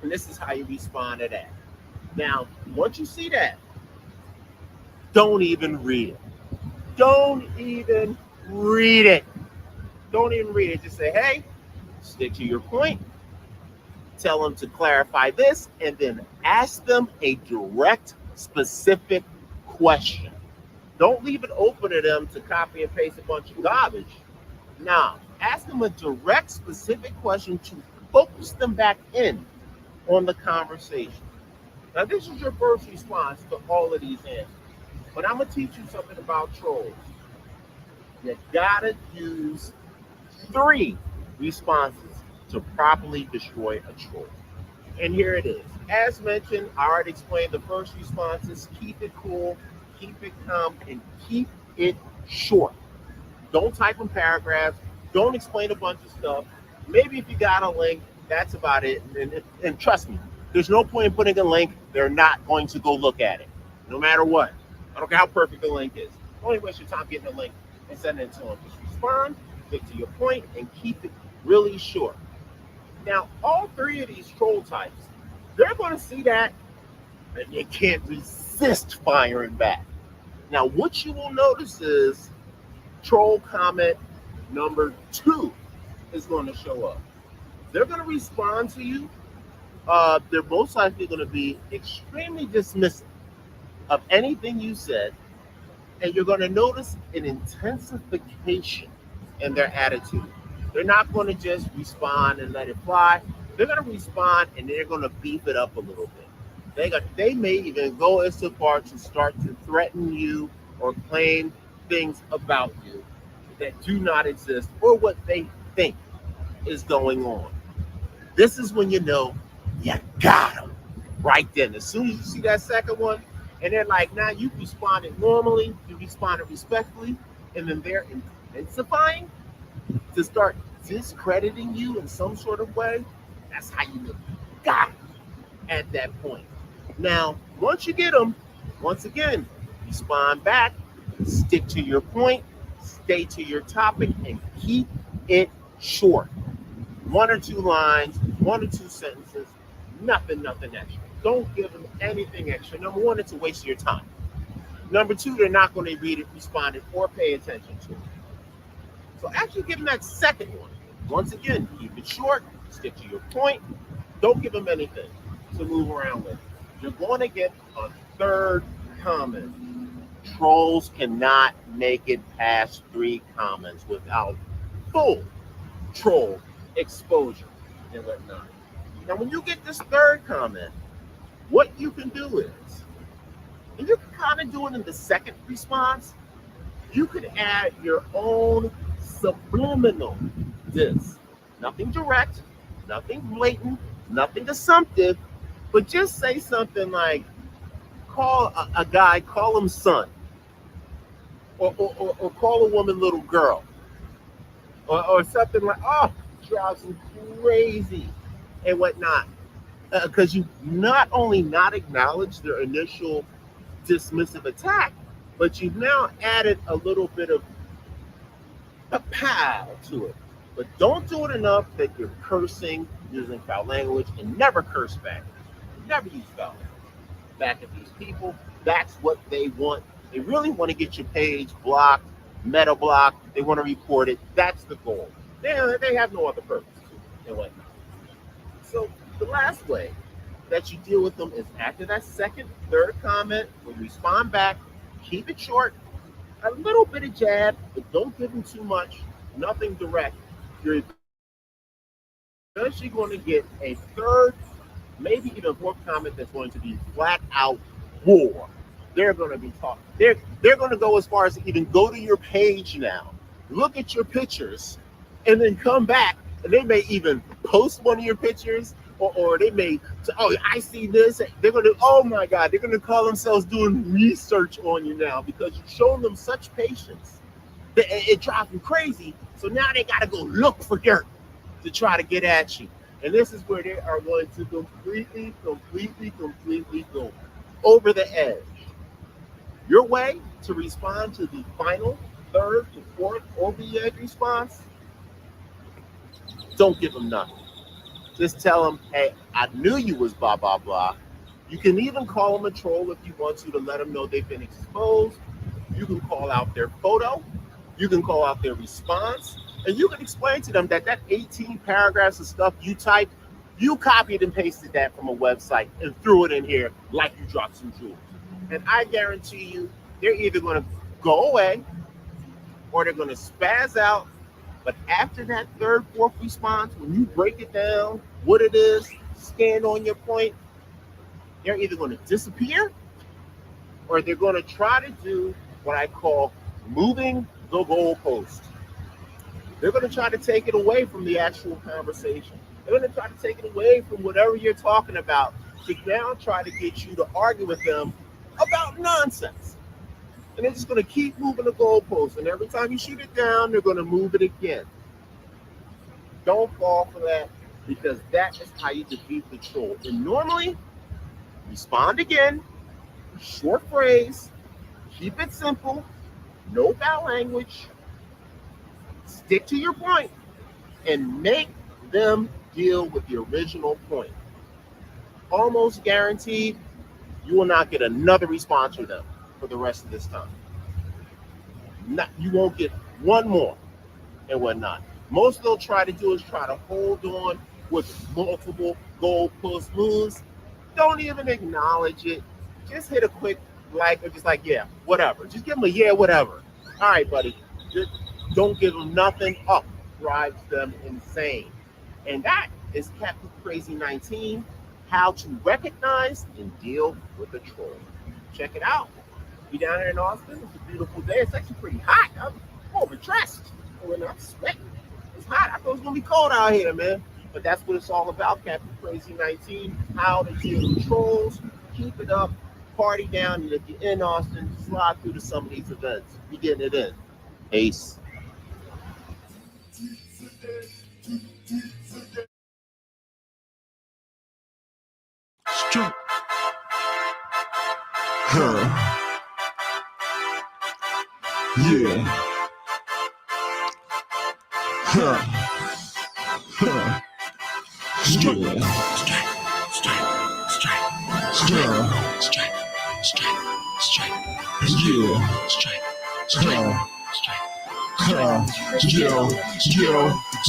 and this is how you respond to that. Now, once you see that, don't even read it. Don't even read it. Don't even read it. Just say, hey, stick to your point. Tell them to clarify this, and then ask them a direct, specific question. Don't leave it open to them to copy and paste a bunch of garbage. Now, ask them a direct, specific question to focus them back in on the conversation. Now, this is your first response to all of these answers. But I'm going to teach you something about trolls. You got to use 3 responses to properly destroy a troll. And here it is. As mentioned, I already explained the first responses. Keep it cool, keep it calm, and keep it short. Don't type in paragraphs. Don't explain a bunch of stuff. Maybe if you got a link, that's about it. And trust me, there's no point in putting a link. They're not going to go look at it, no matter what. I don't care how perfect the link is. Don't waste your time getting a link and sending it to them. Just respond, stick to your point, and keep it really short. Now, all 3 of these troll types, they're going to see that, and they can't resist firing back. Now, what you will notice is troll comment number 2 is going to show up. They're going to respond to you. They're most likely going to be extremely dismissive of anything you said, and you're going to notice an intensification in their attitude. They're not going to just respond and let it fly. They're going to respond, and they're going to beef it up a little bit. They may even go as far to start to threaten you or claim things about you that do not exist or what they think is going on. This is when you know you got them right then. As soon as you see that second one, and they're like, now you responded normally, you responded respectfully, and then they're intensifying to start discrediting you in some sort of way. That's how you know you got it at that point. Now, once you get them, once again, respond back, stick to your point, stay to your topic, and keep it short. 1 or 2 lines, 1 or 2 sentences, nothing extra. Don't give them anything extra. Number 1, it's a waste of your time. Number 2, they're not going to read it, respond it, or pay attention to it. So after you give them that second one, once again, keep it short, stick to your point, don't give them anything to move around with. You're going to get a third comment. Trolls cannot make it past 3 comments without full troll exposure and whatnot. Now, when you get this third comment, what you can do is, and you can kind of do it in the second response, you can add your own subliminal diss. Nothing direct, nothing blatant, nothing assumptive, but just say something like, call a guy, call him son, or call a woman little girl, or something like, oh, drives him crazy and whatnot. Because you not only not acknowledged their initial dismissive attack, but you've now added a little bit of a pow to it. But don't do it enough that you're cursing, using foul language, and never curse back. Never use foul language back at these people. That's what they want. They really want to get your page blocked, meta blocked. They want to report it. That's the goal. They have no other purpose and whatnot. So the last way that you deal with them is after that second, third comment, when you respond back, Keep it short, a little bit of jab, but don't give them too much, nothing direct. You're eventually going to get a third, maybe even fourth comment that's going to be flat out war. They're going to be talking. They're going to go as far as to even go to your page now, look at your pictures, and then come back, and they may even post one of your pictures, or they may, oh, I see this. They're going to, oh my God, they're going to call themselves doing research on you now because you've shown them such patience. It drives them crazy. So now they got to go look for dirt to try to get at you. And this is where they are going to completely go over the edge. Your way to respond to the final, third to fourth over the edge response, don't give them nothing. Just tell them, hey, I knew you was blah, blah, blah. You can even call them a troll if you want to let them know they've been exposed. You can call out their photo. You can call out their response. And you can explain to them that 18 paragraphs of stuff you typed, you copied and pasted that from a website and threw it in here like you dropped some jewels. And I guarantee you, they're either going to go away or they're going to spaz out. But after that third, fourth response, when you break it down, what it is, stand on your point, they're either going to disappear or they're going to try to do what I call moving the goalpost. They're going to try to take it away from the actual conversation. They're going to try to take it away from whatever you're talking about to now try to get you to argue with them about nonsense. And they're just going to keep moving the goalpost. And every time you shoot it down, they're going to move it again. Don't fall for that, because that is how you defeat the troll. And normally, respond again, short phrase, keep it simple, no foul language, stick to your point, and make them deal with the original point. Almost guaranteed, you will not get another response from them for the rest of this time. You won't get one more and whatnot. Most they'll try to do is try to hold on with multiple goalpost moves. Don't even acknowledge it. Just hit a quick like or just like, yeah, whatever. Just give them a yeah, whatever. All right, buddy. Just don't give them nothing. Up drives them insane. And that is Captain Crazy 19, how to recognize and deal with a troll. Check it out. Be down here in Austin. It's a beautiful day. It's actually pretty hot. I'm overdressed. I'm sweating. It's hot. I thought it was going to be cold out here, man. But that's what it's all about, Captain Crazy 19. How to deal with trolls. Keep it up. Party down. And if you're in Austin, slide through to some of these events. Be getting it in. Peace. Straight. Huh. Yeah. Huh. Huh. Straight.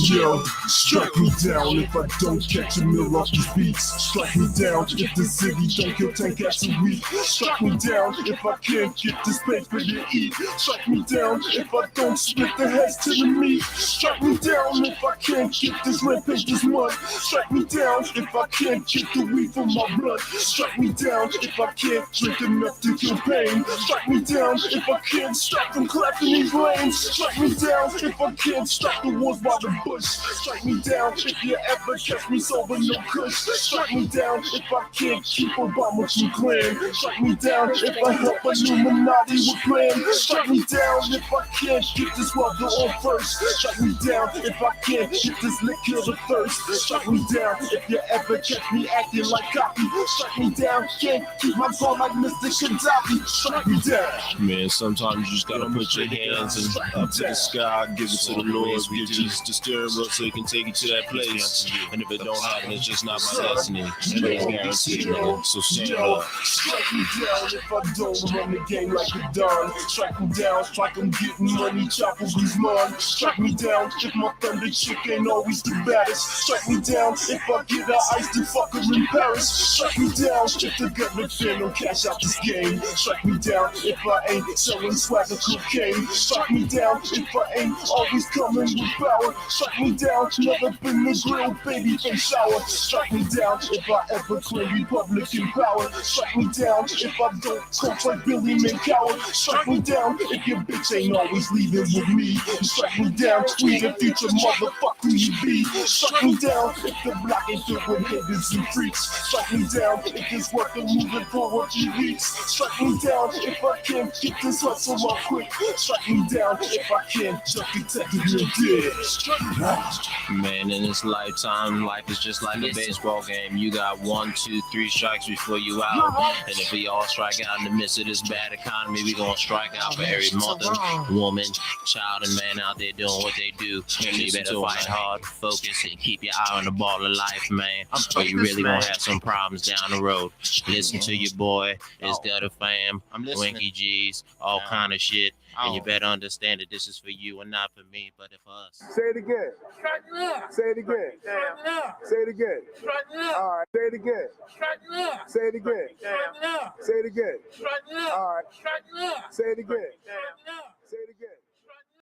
Yo, strike me down if I don't catch a meal off these beats. Strike me down if the city don't kill 10 cats a week. Strike me down if I can't get this paper to eat. Strike me down if I don't split the heads to the meat. Strike me down if I can't get this rampage this month. Strike me down if I can't get the weed from my blood. Strike me down if I can't drink enough to kill pain. Strike me down if I can't stop them clapping these lanes. Strike me down if I can't stop the wars by the bush. Strike me down if you ever catch me sober, no kush. Strike me down if I can't keep Obama from clan. Strike me down if I help Illuminati with plan. Strike me down if I can't get this rubber on first. Strike me down if I can't get this lick kill the thirst. Strike me down if you ever catch me acting like copy. Strike me down, can't keep my phone like Mr. Gaddafi. Strike me down. Man, sometimes you just gotta put your hands up to the sky, I give it to the Lord. Give Jesus the steering wheel so he can take you to that place. And if it don't happen, it's just not my destiny. And it's guaranteed, nigga. So stand up. Strike me down if I don't run the game like a Don. Strike me down like I'm getting money, Chopper Guzman. Strike me down if my thunder chick ain't always the baddest. Strike me down if I get a ice fucker in Paris. Strike me down if the government fan don't cash out this game. Strike me down if I ain't selling swagger cocaine. Strike me down if I ain't always coming with power. Strike me down, never been the grill, baby face shower. Strike me down if I ever claim Republican power. Strike me down if I don't coach like Billy McCower. Strike me down if your bitch ain't always leaving with me. Strike me down, we the future, motherfucker, who you be. Strike me down if the block ain't filled with haters and freaks. Strike me down if it's worth the moving for a few weeks. Strike me down if I can't get this hustle off quick. Strike me down if I can't jump detective dead. Man, in this lifetime, life is just like a baseball game. You got 1, 2, 3 strikes before you out. And if we all strike out in the midst of this bad economy, we gonna strike out for every mother, woman, child, and man out there doing what they do. You better fight hard, focus, and keep your eye on the ball of life, man. Or you really gonna have some problems down the road. Listen to your boy, it's Gutter Fam, Winky G's, all kind of shit. And you better understand that this is for you and not for me, but for us. Say it again. Say it again. Say it again. All right. Say it again. Say it again. Say it again. All right. Say it again.